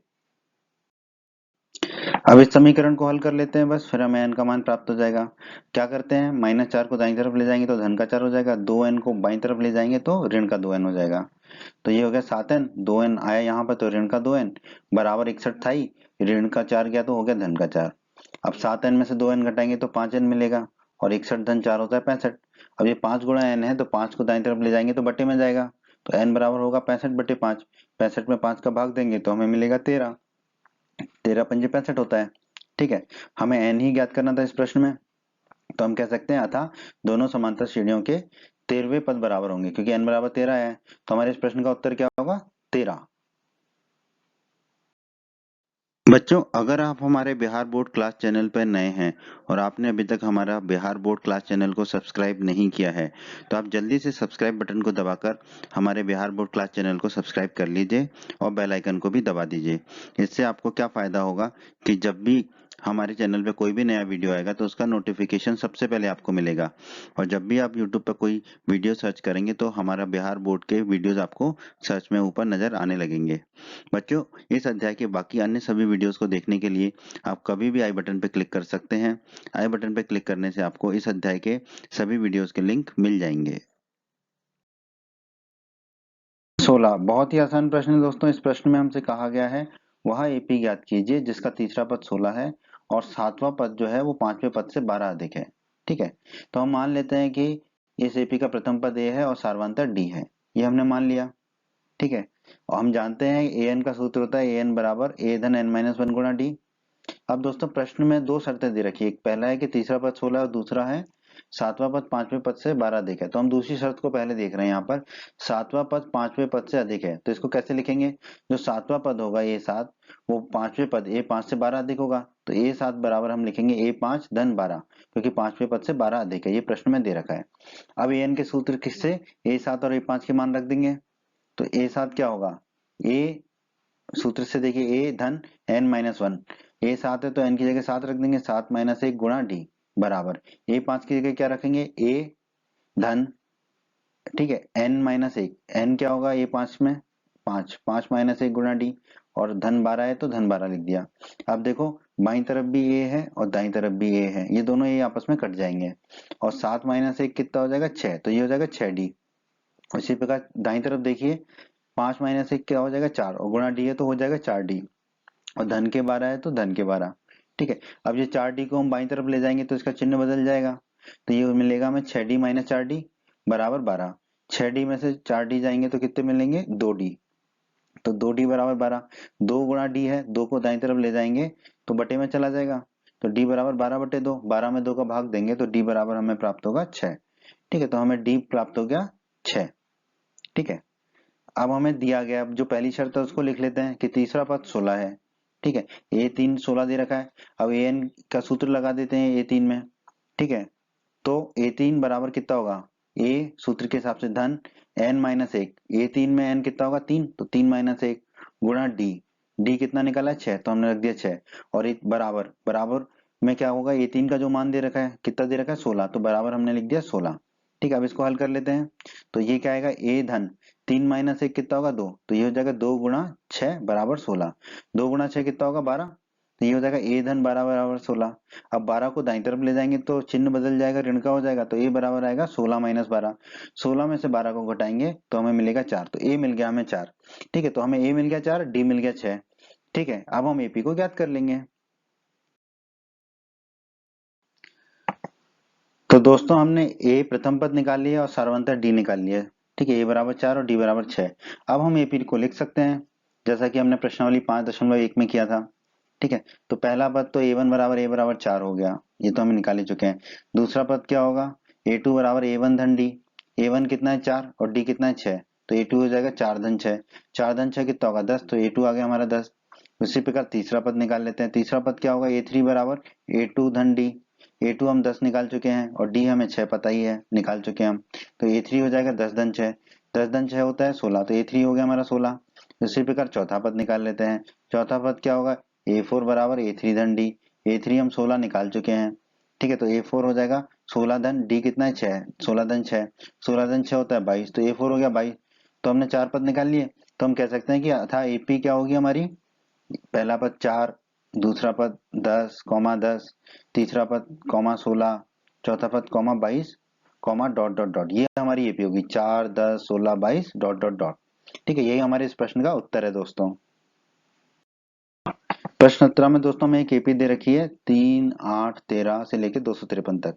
अब इस समीकरण को हल कर लेते हैं बस, फिर हमें n का मान प्राप्त हो जाएगा। क्या करते हैं, -4 को दाईं तरफ ले जाएंगे तो धन का 4 हो जाएगा, 2n को बाईं तरफ ले जाएंगे तो ऋण का 2n हो जाएगा। तो ये हो गया 7n, 2n आया यहाँ पर तो ऋण का 2n बराबर 61 था ही, ऋण का 4 गया तो हो गया धन का 4। अब 7n में से 2n घटाएंगे तो 5n मिलेगा, और 61 धन 4 होता है 65। अब ये 5 गुणा n है, तो 5 को दाईं तरफ ले जाएंगे तो बटे में जाएगा, तो n बराबर होगा 65/5। 65 में 5 का भाग देंगे तो हमें मिलेगा 13, 13 पंजे 65 होता है। ठीक है, हमें n ही ज्ञात करना था इस प्रश्न में, तो हम कह सकते हैं अतः दोनों समांतर श्रेणियों के 13वें पद बराबर होंगे, क्योंकि n बराबर 13 है, तो हमारे इस प्रश्न का उत्तर क्या होगा, 13। बच्चों, अगर आप हमारे बिहार बोर्ड क्लास चैनल पर नए हैं और आपने अभी तक हमारा बिहार बोर्ड क्लास चैनल को सब्सक्राइब नहीं किया है, तो आप जल्दी से सब्सक्राइब बटन को दबाकर हमारे बिहार बोर्ड क्लास चैनल को सब्सक्राइब कर लीजिए और बेल आइकन को भी दबा दीजिए। इससे आपको क्या फायदा होगा कि जब भी हमारे चैनल पे कोई भी नया वीडियो आएगा तो उसका नोटिफिकेशन सबसे पहले आपको मिलेगा, और जब भी आप यूट्यूब पर कोई वीडियो सर्च करेंगे तो हमारा बिहार बोर्ड के वीडियोस आपको सर्च में ऊपर नजर आने लगेंगे। बच्चों, इस अध्याय के बाकी अन्य सभी वीडियोस को देखने के लिए आप कभी भी आई बटन पर क्लिक कर सकते हैं। आई बटन पर क्लिक करने से आपको इस अध्याय के सभी वीडियोस के लिंक मिल जाएंगे। 16 बहुत ही आसान प्रश्न है दोस्तों। इस प्रश्न में हमसे कहा गया है वह एपी ज्ञात कीजिए जिसका तीसरा पद 16 है और सातवां पद जो है वो पांचवें पद से 12 अधिक है। ठीक है, तो हम मान लेते हैं कि इस एपी का प्रथम पद ए है और सारवांतर डी है, ये हमने मान लिया। ठीक है, और हम जानते हैं ए एन का सूत्र होता है ए एन बराबर ए धन एन माइनस वन गुणा डी। अब दोस्तों प्रश्न में दो शर्तें दे रखी है, एक पहला है कि तीसरा पद 16 और दूसरा है सातवां पद पांचवें पद से 12 अधिक है। तो हम दूसरी शर्त को पहले देख रहे हैं, यहाँ पर सातवां पद पांचवें पद से अधिक है, तो इसको कैसे लिखेंगे, जो सातवां पद होगा ए 7 वो पांचवें पद ए 5 से 12 अधिक होगा, तो ए 7 बराबर हम लिखेंगे ए 5 धन 12, क्योंकि पांचवें पद से 12 अधिक है, ये प्रश्न में दे रखा है। अब ए एन के सूत्र किससे, ए 7 और ए 5 के मान रख देंगे, तो ए 7 क्या होगा, ए सूत्र से देखिए ए धन एन माइनस वन, ए 7 है तो एन की जगह 7 रख देंगे, 7 माइनस 1 गुणा डी बराबर ए 5 की जगह क्या रखेंगे, ए धन, ठीक है, एन माइनस 1, एन क्या होगा ए 5 में 5, 5 माइनस 1 गुणा डी, और धन 12 है तो धन 12 लिख दिया। अब देखो बाईं तरफ भी ए है और दाईं तरफ भी ए है, ये दोनों ए आपस में कट जाएंगे, और 7 माइनस 1 कितना हो जाएगा 6, तो ये हो जाएगा 6 डी। इसी प्रकार दाईं तरफ देखिए 5 माइनस 1 क्या हो जाएगा 4, और गुणा डी है तो हो जाएगा 4 डी, और धन के 12 है तो धन के 12। ठीक है, अब ये 4 डी को हम बाईं तरफ ले जाएंगे तो इसका चिन्ह बदल जाएगा, तो ये मिलेगा हमें 6 डी माइनस 4 डी बराबर 12। 6 डी में से 4 डी जाएंगे तो कितने मिलेंगे 2 डी, तो 2 डी बराबर 12, 2 गुणा डी है, 2 को दाईं तरफ ले जाएंगे तो बटे में चला जाएगा, तो डी बराबर 12/2, 12 में 2 का भाग देंगे तो डी बराबर हमें प्राप्त होगा 6। ठीक है, तो हमें डी प्राप्त हो गया 6। ठीक है, अब हमें दिया गया, अब जो पहली शर्त है उसको लिख लेते हैं कि तीसरा पद 16 है। ठीक है, ए 3 16 दे रखा है, अब ए एन का सूत्र लगा देते हैं ए 3 में। ठीक है, तो ए 3 बराबर कितना होगा, ए सूत्र के हिसाब से धन एन माइनस 1, ए 3 में एन कितना होगा 3, तो 3 माइनस 1 गुणा डी, डी कितना निकाला है 6, तो हमने रख दिया 6, और एक बराबर, बराबर में क्या होगा ए 3 का जो मान दे रखा है कितना दे रखा है 16, तो बराबर हमने लिख दिया 16। ठीक है, अब इसको हल कर लेते हैं, तो ये क्या आएगा ए धन 3 माइनस 1 कितना होगा 2, तो ये हो जाएगा 2 गुणा 6 बराबर 16, 2 गुणा 6 कितना होगा 12, तो ये हो जाएगा ए धन 12 बराबर 16। अब 12 को दाईं तरफ ले जाएंगे तो चिन्ह बदल जाएगा, ऋण का हो जाएगा, तो ए बराबर आएगा 16 माइनस 12, 16 में से 12 को घटाएंगे तो हमें मिलेगा 4, तो ए मिल गया हमें 4। ठीक है, तो हमें ए मिल गया 4, डी मिल गया 6। ठीक है, अब हम एपी को ज्ञात कर लेंगे। तो दोस्तों हमने ए प्रथम पद निकाल लिया और सार्वंतर डी निकाल लिया। ठीक है, ए बराबर 4 और डी बराबर 6। अब हम एपी को लिख सकते हैं जैसा कि हमने प्रश्नावली 5.1 में किया था। ठीक है, तो पहला पद तो ए1 बराबर ए बराबर 4 हो गया, ये तो हम निकाल ही चुके हैं। दूसरा पद क्या होगा, ए2 बराबर ए1 धन डी। ए1 कितना है 4 और डी कितना है 6, तो ए2 हो जाएगा 4 धन 6। 4 धन 6 कितना होगा 10, तो ए2 आ गया हमारा 10। उसी प्रकार तीसरा पद निकाल लेते हैं। तीसरा पद क्या होगा, ए3 बराबर ए2 धन डी। ए2 हम 10 निकाल चुके हैं और डी हमें 6 पता ही है, निकाल चुके हैं हम। तो ए3 हो जाएगा 10 धन 6। 10 धन 6 होता है 16, तो ए3 हो गया हमारा 16। इसी प्रकार चौथा पद निकाल लेते हैं। चौथा पद क्या होगा, ए4 बराबर ए3 धन डी। ए3 हम 16 निकाल चुके हैं। ठीक है, तो ए4 हो जाएगा 16 धन डी कितना है 6, 16 धन 6। 16 धन 6 होता है 22, तो ए4 हो गया 22। तो हमने 4 पद निकाल लिए, तो हम कह सकते हैं कि अथा एपी क्या होगी हमारी, पहला पद 4, दूसरा पद 10, 10, तीसरा पद 16, चौथा पद 22, डॉट डॉट डॉट। ये हमारी एपी होगी 4, 10, 16, 22 डॉट डॉट डॉट। ठीक है, यही हमारे इस प्रश्न का उत्तर है दोस्तों। प्रश्न 17 में दोस्तों में एक एपी दे रखी है 3, 8, 13 से लेकर 253 तक,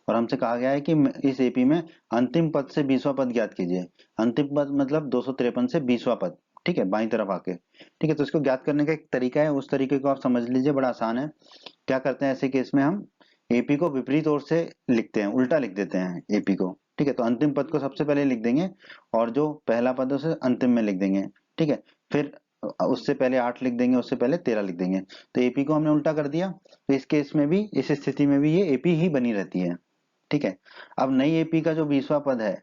और हमसे कहा गया है कि इस एपी में अंतिम पद से 20वां पद ज्ञात कीजिए। अंतिम पद मतलब 253 से 20वां पद। ठीक है, बाईं तरफ आके। ठीक है, तो इसको ज्ञात करने का एक तरीका है, उस तरीके को आप समझ लीजिए, बड़ा आसान है। क्या करते हैं ऐसे केस में, हम एपी को विपरीत ओर से लिखते हैं, उल्टा लिख देते हैं एपी को। ठीक है, तो अंतिम पद को सबसे पहले लिख देंगे और जो पहला पद है उसे अंतिम में लिख देंगे। ठीक है, फिर उससे पहले 8 लिख देंगे, उससे पहले 13 लिख देंगे। तो एपी को हमने उल्टा कर दिया, तो इस केस में भी, इस स्थिति में भी ये एपी ही बनी रहती है। ठीक है, अब नई एपी का जो 20वां पद है,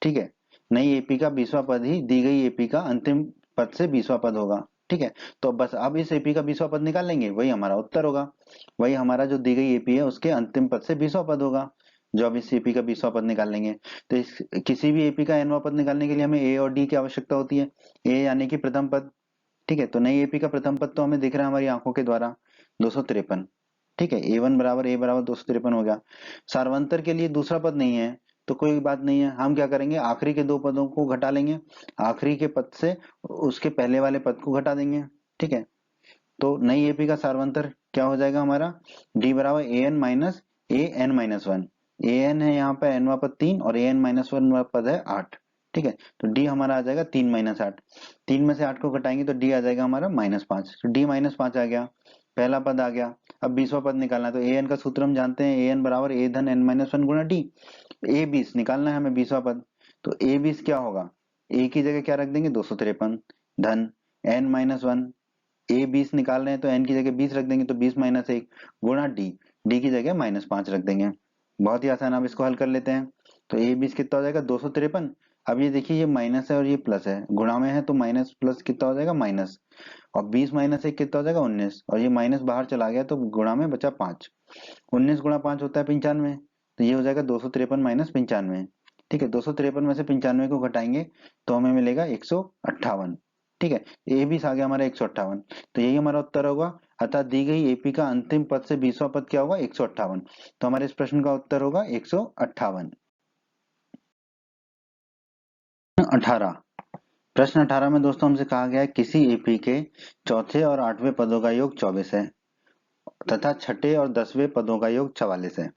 ठीक है, नई एपी का 20वां पद ही दी गई एपी का अंतिम पद से 20वां पद होगा। ठीक है, तो बस अब इस एपी का 20वां पद निकाल लेंगे, वही हमारा उत्तर होगा। वही हमारा जो दी गई एपी है उसके अंतिम पद से 20वां पद होगा, जो अब इस एपी का 20वां पद निकाल लेंगे। तो इस किसी भी एपी का nवां पद निकालने के लिए हमें ए और डी की आवश्यकता होती है। ए यानी कि प्रथम पद। ठीक है, तो नई एपी का प्रथम पद तो हमें दिख रहा है हमारी आंखों के द्वारा, 253। ठीक है, ए1 बराबर ए बराबर 253 हो गया। सार्वंतर के लिए दूसरा पद नहीं है, तो कोई बात नहीं है, हम क्या करेंगे, आखिरी के दो पदों को घटा लेंगे, आखिरी के पद से उसके पहले वाले पद को घटा देंगे। ठीक है, तो नई एपी का सार्वंतर क्या हो जाएगा हमारा, डी बराबर A N minus A N minus one. A N है यहाँ पे एनवा पद 3 और ए एन माइनस वन पद है 8। ठीक है, तो डी हमारा आ जाएगा 3 माइनस 8। 3 में से 8 को घटाएंगे तो डी आ जाएगा हमारा -5, तो डी -5 आ गया, पहला पद आ गया। अब 20वां पद निकालना है, तो ए एन का सूत्र हम जानते हैं, ए एन बराबर ए धन एन माइनस वन गुणा डी। ए 20 निकालना है हमें 20वां पद, तो ए 20 क्या होगा, ए की जगह क्या रख देंगे 253 धन एन माइनस वन। ए 20 निकाल रहे हैं तो एन की जगह 20 रख देंगे, तो 20 माइनस 1 गुणा डी, डी की जगह -5 रख देंगे। बहुत ही आसान, अब इसको हल कर लेते हैं। तो ए 20 कितना हो जाएगा 253। अब ये देखिए, ये माइनस है और ये प्लस है, गुणा में है तो माइनस प्लस कितना हो जाएगा माइनस, और 20 माइनस 1 कितना हो जाएगा 19, और ये माइनस बाहर चला गया तो गुणा में बचा 5। 19 गुणा 5 होता है 95, तो ये हो जाएगा 253 माइनस 95। ठीक है, 253 में से 95 को घटाएंगे तो हमें मिलेगा 158। ठीक है, ए 20 आ गया हमारा 158, तो यही हमारा उत्तर होगा। अतः दी गई एपी का अंतिम पद से 20वां पद क्या होगा 158, तो हमारे इस प्रश्न का उत्तर होगा 158। 18, प्रश्न 18 में दोस्तों हमसे कहा गया है किसी एपी के चौथे और 8वें पदों का योग 24 है तथा छठे और 10वें पदों का योग 44 है।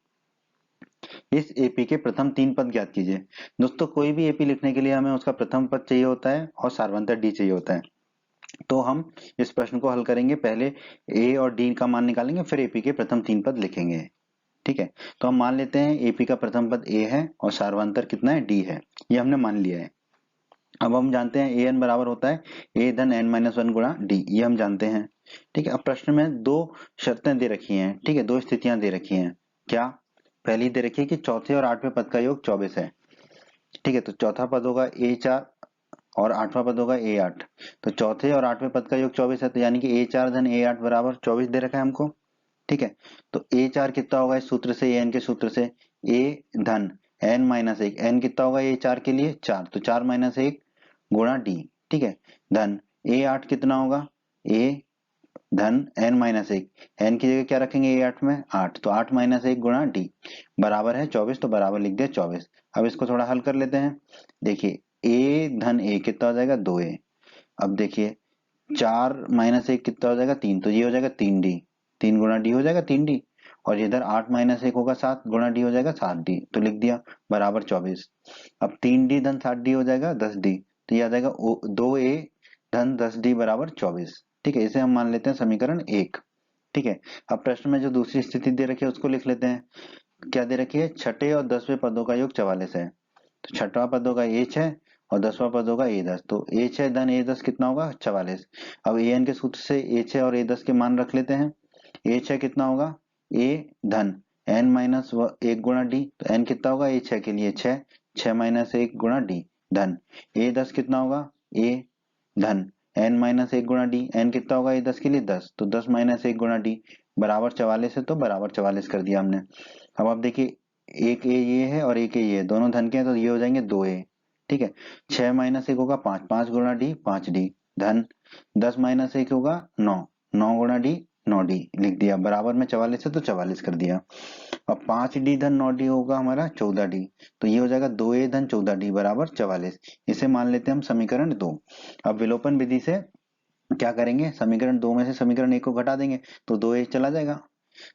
इस एपी के प्रथम 3 पद ज्ञात कीजिए। दोस्तों कोई भी एपी लिखने के लिए हमें उसका प्रथम पद चाहिए होता है और सार्वंतर डी चाहिए होता है। तो हम इस प्रश्न को हल करेंगे, पहले ए और डी का मान निकालेंगे, फिर एपी के प्रथम 3 पद लिखेंगे। ठीक है, तो हम मान लेते हैं एपी का प्रथम पद ए है और सार्वंतर कितना है डी है, ये हमने मान लिया है। अब हम जानते हैं ए एन बराबर होता है ए धन एन माइनस वन गुणा डी, ये हम जानते हैं। ठीक है, अब प्रश्न में दो शर्तें दे रखी हैं। ठीक है, दो स्थितियां दे रखी हैं। क्या, पहली दे रखी है कि चौथे और 8वें पद का योग 24 है। ठीक है, तो चौथा पद होगा ए4 और 8वां पद होगा ए8। तो चौथे और 8वें पद का योग 24 है, तो यानी कि ए4 धन ए8 बराबर 24 दे रखा है हमको। ठीक है, तो ए4 कितना होगा इस सूत्र से, एन के सूत्र से, ए धन एन माइनस 1, एन कितना होगा ए4 के लिए 4, तो 4 माइनस 1 गुणा डी। ठीक है, धन ए8 कितना होगा, ए धन एन माइनस 1, एन की जगह क्या रखेंगे ए8 में 8, तो 8 माइनस 1 गुणा डी बराबर है 24, तो बराबर लिख दिया 24। अब इसको थोड़ा हल कर लेते हैं। देखिए ए धन ए कितना हो जाएगा 2a। अब देखिए 4 माइनस 1 कितना हो जाएगा 3, तो ये हो जाएगा 3d, 3 गुणा डी हो जाएगा 3d, और इधर 8 माइनस 1 होगा 7 गुणा डी हो जाएगा 7d, तो लिख दिया बराबर 24। अब 3d धन 7d हो जाएगा 10d, तो ये आ जाएगा 2a धन 10d बराबर 24। ठीक है, इसे हम मान लेते हैं समीकरण 1। ठीक है, अब प्रश्न में जो दूसरी स्थिति दे रखी है उसको लिख लेते हैं। क्या दे रखी है, छठे और 10वें पदों का योग 44 है। तो छठवां पद होगा a6 और 10वां पद होगा a10, तो a6 धन a10 कितना होगा 44। अब an के सूत्र से a6 और a10 के मान रख लेते हैं। a6 कितना होगा a धन n माइनस 1 गुणा d, तो n कितना होगा a6 के लिए 6, 6 माइनस 1 गुणा d धन a10 कितना होगा a धन n माइनस 1 गुणा d, n कितना होगा a10 के लिए 10, तो 10 माइनस 1 गुणा d बराबर 44 है, तो बराबर 44 कर दिया हमने। अब आप देखिए एक ए ये है और एक ए ये है, दोनों धन के हैं तो ये हो जाएंगे 2a। ठीक है, 6 माइनस 1 होगा 5, 5 गुणा डी 5d धन 10 माइनस 1 होगा 9, 9 गुणा डी 9d, लिख दिया बराबर में 44 है तो 44 कर दिया। अब 5d धन 9d होगा हमारा 14d, तो ये हो जाएगा 2a धन 14d बराबर 44। इसे मान लेते हैं हम समीकरण 2। अब विलोपन विधि से क्या करेंगे, समीकरण 2 में से समीकरण 1 को घटा देंगे तो 2a चला जाएगा।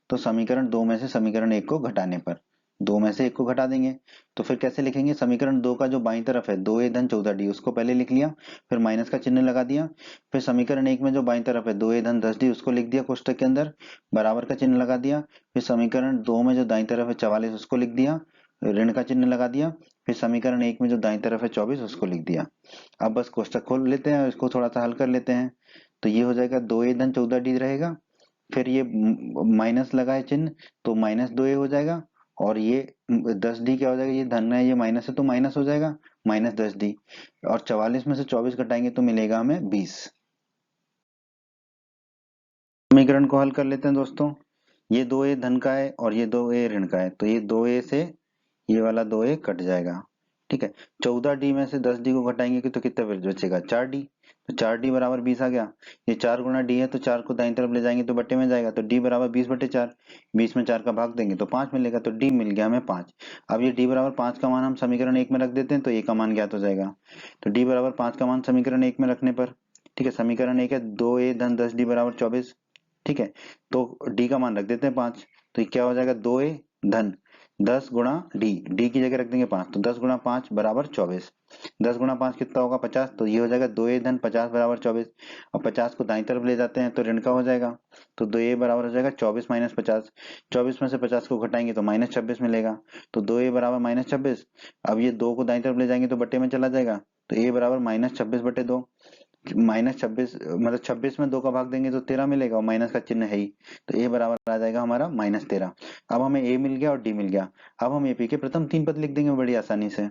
तो समीकरण 2 में से समीकरण 1 को घटाने पर 2 में से 1 को घटा देंगे, तो फिर कैसे लिखेंगे, समीकरण 2 का जो बाईं तरफ है 2a धन 14d उसको पहले लिख लिया, फिर माइनस का चिन्ह लगा दिया। फिर समीकरण 1 में जो बाईं तरफ है 2a धन 10d उसको लिख दिया कोष्टक के अंदर, बराबर का चिन्ह लगा दिया। फिर समीकरण 2 में जो दाईं तरफ है 44 उसको लिख दिया, ऋण का चिन्ह लगा दिया। फिर समीकरण 1 में जो दाईं तरफ है 24 उसको लिख दिया। अब बस कोष्टक खोल लेते हैं और इसको थोड़ा सा हल कर लेते हैं, तो ये हो जाएगा 2a धन 14d रहेगा, फिर ये माइनस लगा है चिन्ह तो माइनस 2a हो जाएगा, और ये 10d क्या हो जाएगा, ये धन है ये माइनस है तो माइनस हो जाएगा माइनस 10d, और 44 में से 24 घटाएंगे तो मिलेगा हमें 20। समीकरण को हल कर लेते हैं दोस्तों। ये 2a धन का है और ये 2a ऋण का है, तो ये 2a से ये वाला 2a कट जाएगा। ठीक है, 14d में से 10d को घटाएंगे तो कितना फिर बचेगा 4d, तो 4d बराबर 20 आ गया। ये 4 गुना d है तो 4 को दाईं तरफ ले जाएंगे तो बट्टे में जाएगा, तो d बराबर 20 बटे 4, 20 में 4 का भाग देंगे तो 5 मिलेगा, तो d मिल गया हमें 5। अब ये d बराबर 5 का मान हम समीकरण 1 में रख देते हैं तो a का मान ज्ञात हो जाएगा। तो d बराबर 5 का मान समीकरण 1 में रखने पर, ठीक है, समीकरण 1 है 2a धन 10d बराबर 24। ठीक है, तो d का मान रख देते हैं 5, तो ये क्या हो जाएगा 2a धन 10 गुणा d की जगह रख देंगे 5, तो 10 गुणा 5 बराबर 24। 10 गुणा 5 कितना होगा 50, तो ये हो जाएगा 2a धन 50 बराबर 24। अब 50 को दाईं तरफ ले जाते हैं तो ऋण का हो जाएगा, तो 2a बराबर हो जाएगा 24 माइनस 50, 24 में से 50 को घटाएंगे तो माइनस 26 मिलेगा, तो 2a बराबर माइनस 26। अब ये 2 को दाईं तरफ ले जाएंगे तो बट्टे में चला जाएगा, तो a बराबर माइनस 26 बटे 2, माइनस 26 मतलब 26 में 2 का भाग देंगे तो 13 मिलेगा और माइनस का चिन्ह है ही, तो a बराबर आ जाएगा हमारा माइनस 13। अब हमें a मिल गया और d मिल गया। अब हम AP के प्रथम 3 पद लिख देंगे बड़ी आसानी से,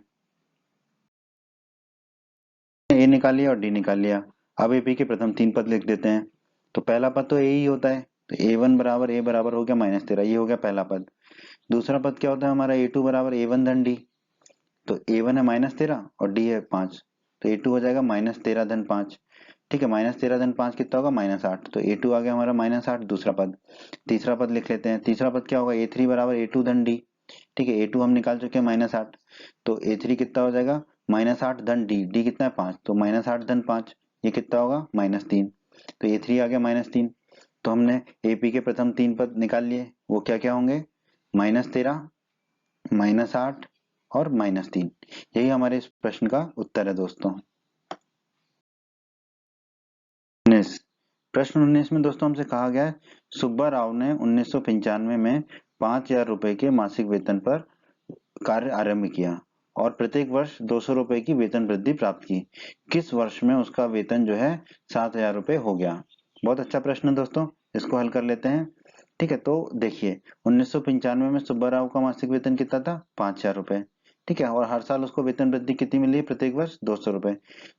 a निकाल लिया और d निकाल लिया। अब AP के प्रथम 3 पद लिख देते हैं, तो पहला पद तो a ही होता है, तो a1 बराबर a बराबर हो गया माइनस 13, ये हो गया पहला पद। दूसरा पद क्या होता है हमारा a2 बराबर a1 धन d, तो a1 है माइनस 13 और d है 5, तो a2 हो जाएगा माइनस 13 धन 5। ठीक है, माइनस 13 धन 5 कितना होगा माइनस 8, तो a2 आ गया हमारा माइनस 8 दूसरा पद। तीसरा पद लिख लेते हैं, तीसरा पद क्या होगा a3 बराबर a2 धन d। ठीक है, a2 हम निकाल चुके हैं माइनस 8, तो a3 कितना हो जाएगा माइनस 8 धन d कितना है 5, तो माइनस 8 धन 5 ये कितना होगा माइनस 3, तो a3 आ गया माइनस 3। तो हमने AP के प्रथम 3 पद निकाल लिए, वो क्या क्या होंगे माइनस 13 माइनस 8 और माइनस 3। यही हमारे इस प्रश्न का उत्तर है दोस्तों। 19 प्रश्न 19 में दोस्तों हमसे कहा गया है सुब्बा राव ने 1995 में 5,000 रुपए के मासिक वेतन पर कार्य आरंभ किया और प्रत्येक वर्ष 200 रुपए की वेतन वृद्धि प्राप्त की। किस वर्ष में उसका वेतन जो है 7,000 रुपए हो गया। बहुत अच्छा प्रश्न है दोस्तों, इसको हल कर लेते हैं। ठीक है, तो देखिए 1995 में सुब्बा राव का मासिक वेतन कितना था 5,000 रुपए। ठीक है, और हर साल उसको वेतन वृद्धि कितनी मिली है प्रत्येक वर्ष 200 रुपए।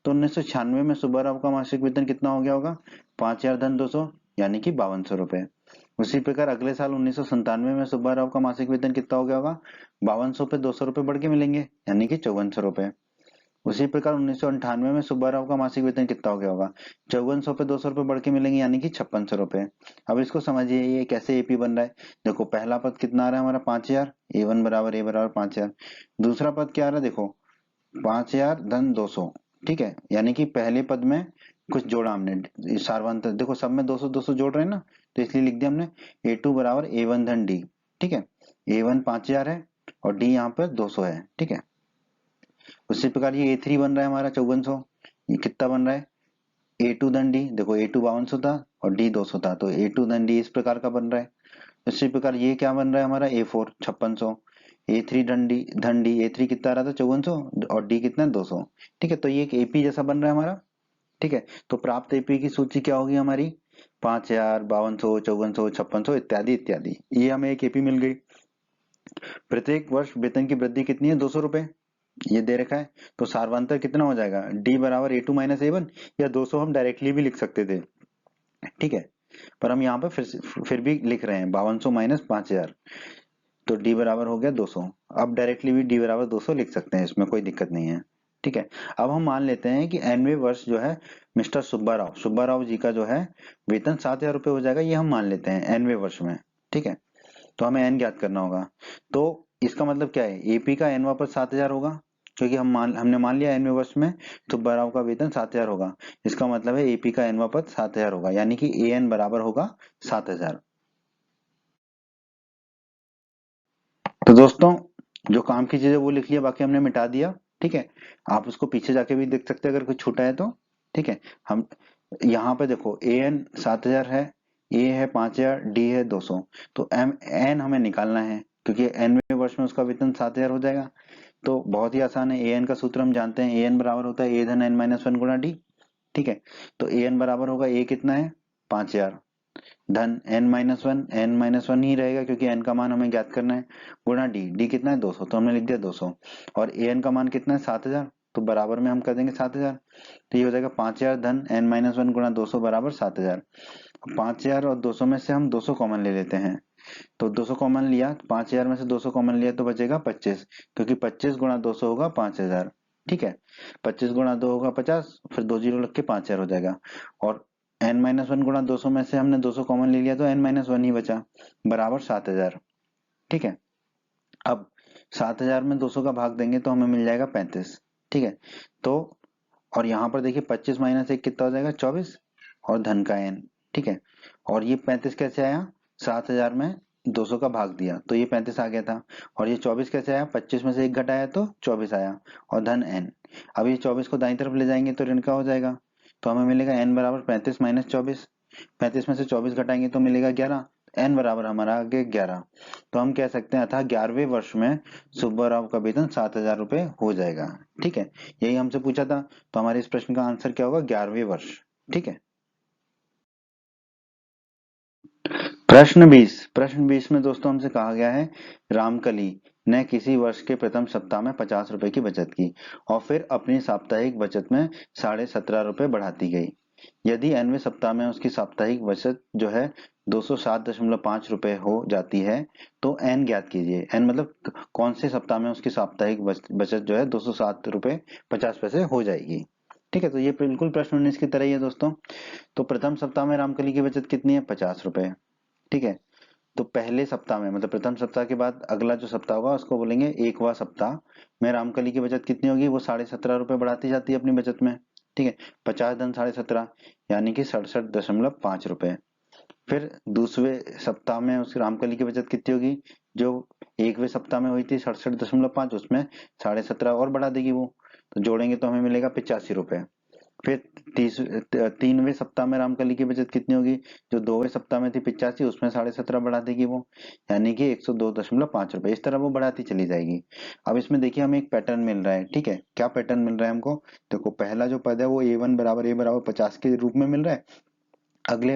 तो 1996 में सुब्बा राव का मासिक वेतन कितना हो गया होगा 5,000 धन 200 यानी कि 5200 रुपए। उसी प्रकार अगले साल 1997 में सुब्बा राव का मासिक वेतन कितना हो गया होगा 5200 पे 200 रुपए बढ़ के मिलेंगे यानी कि 5400 रुपए। उसी प्रकार 1998 में सुब्बा राव का मासिक वेतन कितना हो गया होगा 5400 पे 200 रुपए बढ़ के मिलेंगे यानी कि 5600 रुपए। अब इसको समझिए ये कैसे एपी बन रहा है। देखो पहला पद कितना आ रहा है हमारा 5000, a1 बराबर a बराबर 5000। दूसरा पद क्या आ रहा है देखो 5000 धन 200। ठीक है, यानी कि पहले पद में कुछ जोड़ा हमने सारवांतर, देखो सब में 200 200 जोड़ रहे हैं ना, तो इसलिए लिख दिया हमने a2 बराबर a1 धन d। ठीक है, A1 5000 है और D यहाँ पर 200 है। ठीक है, उसी प्रकार ये A3 बन रहा है हमारा 5400। ये कितना बन रहा है, A2 धन D, देखो A2 5200 था और D 200 था, तो A2 धन D इस प्रकार का बन रहा है। इसी प्रकार ये क्या बन रहा है हमारा A4 5600, A3 धन D A3 कितना आ रहा था 5400 और D कितना 200। ठीक है, तो ये एक AP जैसा बन रहा है हमारा। ठीक है, तो प्राप्त AP की सूची क्या होगी हमारी, 5000, 5200, 5400, 5600 इत्यादि इत्यादि। ये हमें एक AP मिल गई। प्रत्येक वर्ष वेतन की वृद्धि कितनी है, 200 रुपए, ये दे रखा है। तो सार्वंतर कितना हो जाएगा, D बराबर A2 माइनस A1, या 200 हम डायरेक्टली भी लिख सकते थे। ठीक है, पर हम यहाँ पे फिर भी लिख रहे हैं 5200 माइनस 5000, तो D बराबर हो गया 200। अब डायरेक्टली भी D बराबर 200 लिख सकते हैं, इसमें कोई दिक्कत नहीं है। ठीक है, अब हम मान लेते हैं कि nवें वर्ष जो है मिस्टर सुब्बा राव जी का जो है वेतन 7000 रुपये हो जाएगा, ये हम मान लेते हैं nवें वर्ष में। ठीक है, तो हमें n ज्ञात करना होगा। तो इसका मतलब क्या है, AP का nवां पद 7000 होगा, क्योंकि हमने मान लिया nवें वर्ष में सुब्बा राव का वेतन 7000 होगा। इसका मतलब है AP का nवां पद 7000 होगा, यानी कि AN बराबर होगा 7000। तो दोस्तों, जो काम की चीजें वो लिख लिया, बाकी हमने मिटा दिया। ठीक है, आप उसको पीछे जाके भी देख सकते हैं अगर कुछ छूटा है तो। ठीक है, हम यहाँ पे देखो AN 7000 है, A है 5000, D है 200, तो N हमें निकालना है, क्योंकि nवें वर्ष में उसका वेतन 7000 हो जाएगा। तो बहुत ही आसान है, AN का सूत्र हम जानते हैं, AN बराबर होता है A धन N माइनस 1 गुणा D। ठीक है, तो AN बराबर होगा A कितना है 5000 धन n-1 ही रहेगा, क्योंकि n का मान हमें ज्ञात करना है, गुणा d कितना है 200, तो हमने लिख दिया 200, और an का मान कितना है 7000, तो बराबर में हम कर देंगे 7000, तो ये हो जाएगा 5000 धन n-1 गुणा 200 बराबर 7000। 5000 और 200 में से हम 200 कॉमन ले लेते हैं, तो 200 कॉमन लिया, 5000 में से 200 कॉमन लिया तो बचेगा 25, क्योंकि 25 गुणा 200 होगा 5000। ठीक है, 25 गुणा 2 होगा 50, फिर 2 जीरो लग के 5000 हो जाएगा, और n-1 गुणा 200 में से हमने 200 कॉमन ले लिया तो n-1 ही बचा, बराबर 7000। ठीक है, अब 7000 में 200 का भाग देंगे तो हमें मिल जाएगा 35। ठीक है, तो और यहाँ पर देखिए 25 माइनस 1 कितना हो जाएगा 24, और धन का n। ठीक है, और ये 35 कैसे आया, 7000 में 200 का भाग दिया तो ये 35 आ गया था, और ये 24 कैसे आया, 25 में से 1 घटाया तो 24 आया, और धन n। अब ये 24 को दाईं तरफ ले जाएंगे तो ऋण का हो जाएगा, तो हमें मिलेगा n बराबर 35 माइनस 24, 35 में से 24 घटाएंगे तो मिलेगा 11, n बराबर हमारा आ गया 11। तो हम कह सकते हैं अतः 11वें वर्ष में सुब्बा राव का वेतन 7000 रुपये हो जाएगा। ठीक है, यही हमसे पूछा था, तो हमारे इस प्रश्न का आंसर क्या होगा, 11वें वर्ष। ठीक है, प्रश्न 20 में दोस्तों हमसे कहा गया है, रामकली ने किसी वर्ष के प्रथम सप्ताह में 50 रुपए की बचत की और फिर अपनी साप्ताहिक बचत में 17.5 रुपए बढ़ाती गई। यदि nवें सप्ताह में उसकी साप्ताहिक बचत जो है 207.5 रुपए हो जाती है तो n ज्ञात कीजिए। n मतलब कौन से सप्ताह में उसकी साप्ताहिक बचत जो है 207 रुपए 50 पैसे हो जाएगी। ठीक है, तो ये बिल्कुल प्रश्न 19 की तरह ही है दोस्तों। तो प्रथम सप्ताह में रामकली की बचत कितनी है, 50 रुपए। ठीक है, तो पहले सप्ताह में मतलब प्रथम सप्ताह के बाद अगला जो सप्ताह होगा उसको बोलेंगे एकवा सप्ताह में रामकली की बचत कितनी होगी, वो 17.5 रुपए बढ़ाती जाती है अपनी बचत में। ठीक है, 50 धन 17.5 यानी कि 67.5 रुपए। फिर दूसरे सप्ताह में उस रामकली की बचत कितनी होगी, जो एकवें सप्ताह में हुई थी 67.5, उसमें 17.5 और बढ़ा देगी वो, तो जोड़ेंगे तो हमें मिलेगा 85 रुपए। फिर तीनवें सप्ताह में रामकली की बचत कितनी होगी, जो 2वें सप्ताह में थी 85, उसमें 17.5 बढ़ा देगी वो, यानी कि 102.5 रुपए। इस तरह वो बढ़ाती चली जाएगी। अब इसमें देखिए हमें एक पैटर्न मिल रहा है। ठीक है, क्या पैटर्न मिल रहा है हमको, देखो पहला जो पद है वो A1 बराबर A बराबर 50 के रूप में मिल रहा है। अगले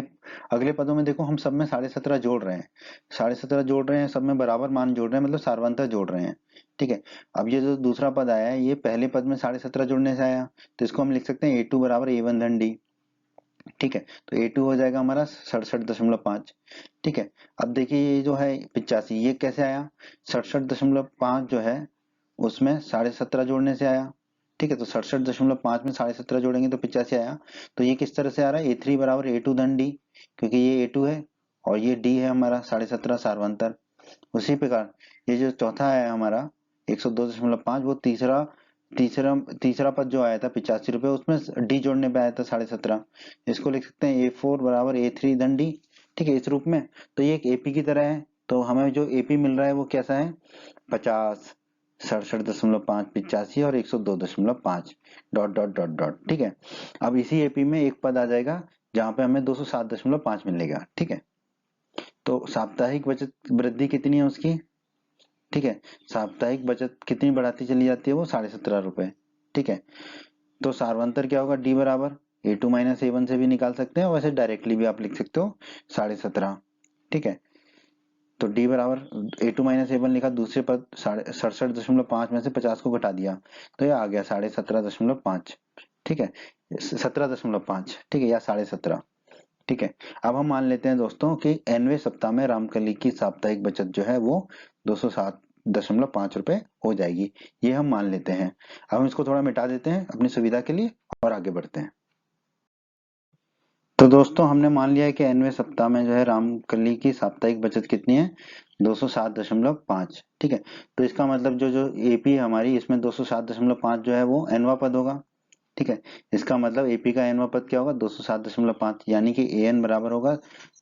अगले पदों में देखो हम सब में 17.5 जोड़ रहे हैं, 17.5 जोड़ रहे हैं, सब में बराबर मान जोड़ रहे हैं, मतलब सारवंतर जोड़ रहे हैं। ठीक है, अब ये जो दूसरा पद आया है ये पहले पद में 17.5 जोड़ने से आया, तो इसको हम लिख सकते हैं A2 बराबर A1 धन D। ठीक है, तो A2 हो जाएगा हमारा 67.5। ठीक है, अब देखिए ये जो है 85 ये कैसे आया, 67.5 जो है उसमें 17.5 जोड़ने से आया। ठीक है, तो 67.5 में 17.5 जोड़ेंगे तो 85 आया। तो ये किस तरह से आ रहा है, A3 बराबर A2 धन D, क्योंकि ये A2 है और ये D है हमारा 17.5 सारवंतर। उसी प्रकार ये जो चौथा है हमारा 102.5, वो तीसरा तीसरा तीसरा पद जो आया था 85 रुपए, उसमें डी जोड़ने पे आया था 17.5, इसको लिख सकते हैं A4 बराबर A3 धन डी। ठीक है, इस रूप में। तो ये एक एपी की तरह है, तो हमें जो एपी मिल रहा है वो कैसा है, 50, 67.5, 85 और 102.5 डॉट डॉट डॉट डॉट। ठीक है, अब इसी एपी में एक पद आ जाएगा जहां पे हमें 207.5 मिलेगा। ठीक है, तो साप्ताहिक बचत वृद्धि कितनी है उसकी, ठीक है, साप्ताहिक बचत कितनी बढ़ाती चली जाती है, वो 17.5 रुपए। ठीक है, तो सार्वंतर क्या होगा, डी बराबर A2 माइनस A1 से भी निकाल सकते हैं, वैसे डायरेक्टली भी आप लिख सकते हो 17.5। ठीक है, तो डी बराबर A2 माइनस A1 लिखा, दूसरे पद 67.5 में से 50 को घटा दिया तो ये आ गया 17.5। ठीक है, 17.5, ठीक है, या 17.5। ठीक है, अब हम मान लेते हैं दोस्तों कि nवें सप्ताह में रामकली की साप्ताहिक बचत जो है वो 207.5 रुपए हो जाएगी, ये हम मान लेते हैं। अब हम इसको थोड़ा मिटा देते हैं अपनी सुविधा के लिए और आगे बढ़ते हैं। तो दोस्तों हमने मान लिया है कि nवें सप्ताह में जो है रामकली की साप्ताहिक बचत कितनी है, 207.5। ठीक है, तो इसका मतलब जो जो एपी है हमारी, इसमें 207.5 जो है वो nवा पद होगा। ठीक है, इसका मतलब एपी का nवा पद क्या होगा, 207.5, यानी कि an बराबर होगा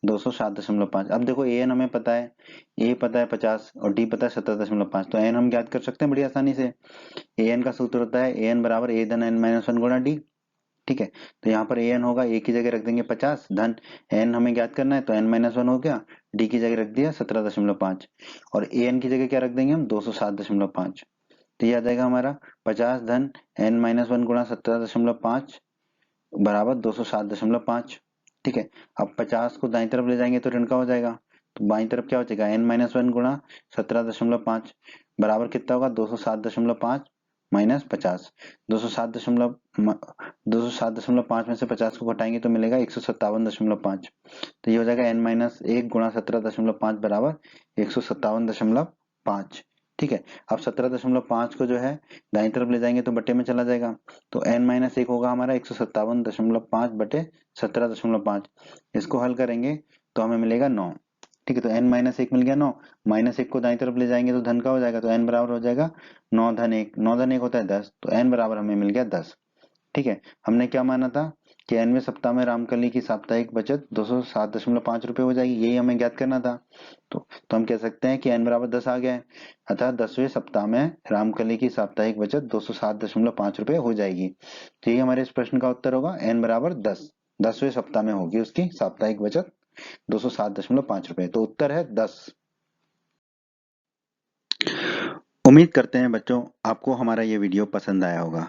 207.5। अब देखो an हमें पता है, a पता है 50 और d पता है 17.5, तो n हम ज्ञात कर सकते हैं बड़ी आसानी से। an का सूत्र होता है an बराबर a धन n माइनस 1 गुणा d। ठीक है, तो यहाँ पर an होगा, a की जगह रख देंगे 50 धन n हमें ज्ञात करना है तो n माइनस 1 हो गया, d की जगह रख दिया 17.5 और an की जगह क्या रख देंगे हम 207.5। तो ये आ जाएगा हमारा 50 धन n माइनस 1 गुणा 17.5 बराबर 207.5। ठीक है, अब 50 को दाईं तरफ ले जाएंगे तो ऋण का हो जाएगा, तो बाईं तरफ क्या हो जाएगा n माइनस 1 गुणा 17.5 बराबर कितना होगा 207.5 माइनस 50। 207.5 में से 50 को घटाएंगे तो मिलेगा 157.5। तो ये हो जाएगा n माइनस 1 गुणा 17.5 बराबर 157.5। ठीक है, अब 17.5 को जो है दाईं तरफ ले जाएंगे तो बटे में चला जाएगा, तो n माइनस 1 होगा हमारा 157.5 बटे 17.5। इसको हल करेंगे तो हमें मिलेगा 9। ठीक है, तो n माइनस 1 मिल गया 9, माइनस 1 को दाईं तरफ ले जाएंगे तो धन का हो जाएगा, तो n बराबर हो जाएगा 9 धन 1, 9 धन 1 होता है 10, तो n बराबर हमें मिल गया 10। ठीक है, हमने क्या माना था कि nवें सप्ताह में रामकली की साप्ताहिक बचत 207.5 रुपए हो जाएगी, यही हमें ज्ञात करना था। तो हम कह सकते हैं कि n बराबर 10 आ गया है, अतः 10वें सप्ताह में रामकली की साप्ताहिक बचत 207.5 रुपए हो जाएगी। तो यही हमारे इस प्रश्न का उत्तर होगा, n बराबर 10, 10वें सप्ताह में होगी उसकी साप्ताहिक बचत 207.5 रुपए, तो उत्तर है 10। उम्मीद करते हैं बच्चों आपको हमारा ये वीडियो पसंद आया होगा।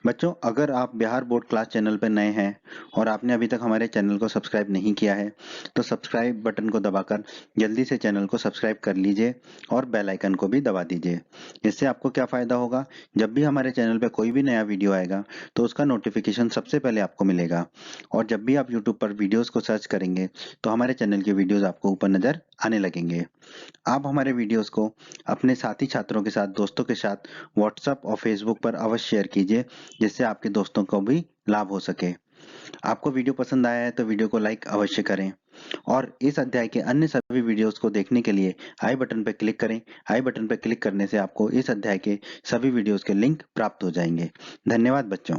बच्चों अगर आप बिहार बोर्ड क्लास चैनल पर नए हैं और आपने अभी तक हमारे चैनल को सब्सक्राइब नहीं किया है तो सब्सक्राइब बटन को दबाकर जल्दी से चैनल को सब्सक्राइब कर लीजिए और बेल आइकन को भी दबा दीजिए। इससे आपको क्या फ़ायदा होगा, जब भी हमारे चैनल पर कोई भी नया वीडियो आएगा तो उसका नोटिफिकेशन सबसे पहले आपको मिलेगा, और जब भी आप यूट्यूब पर वीडियोज़ को सर्च करेंगे तो हमारे चैनल के वीडियोज़ आपको ऊपर नज़र आने लगेंगे। आप हमारे वीडियोस को अपने साथी छात्रों के साथ, दोस्तों के साथ व्हाट्सएप और फेसबुक पर अवश्य शेयर कीजिए, जिससे आपके दोस्तों को भी लाभ हो सके। आपको वीडियो पसंद आया है तो वीडियो को लाइक अवश्य करें और इस अध्याय के अन्य सभी वीडियोस को देखने के लिए आई बटन पर क्लिक करें। आई बटन पर क्लिक करने से आपको इस अध्याय के सभी वीडियोस के लिंक प्राप्त हो जाएंगे। धन्यवाद बच्चों।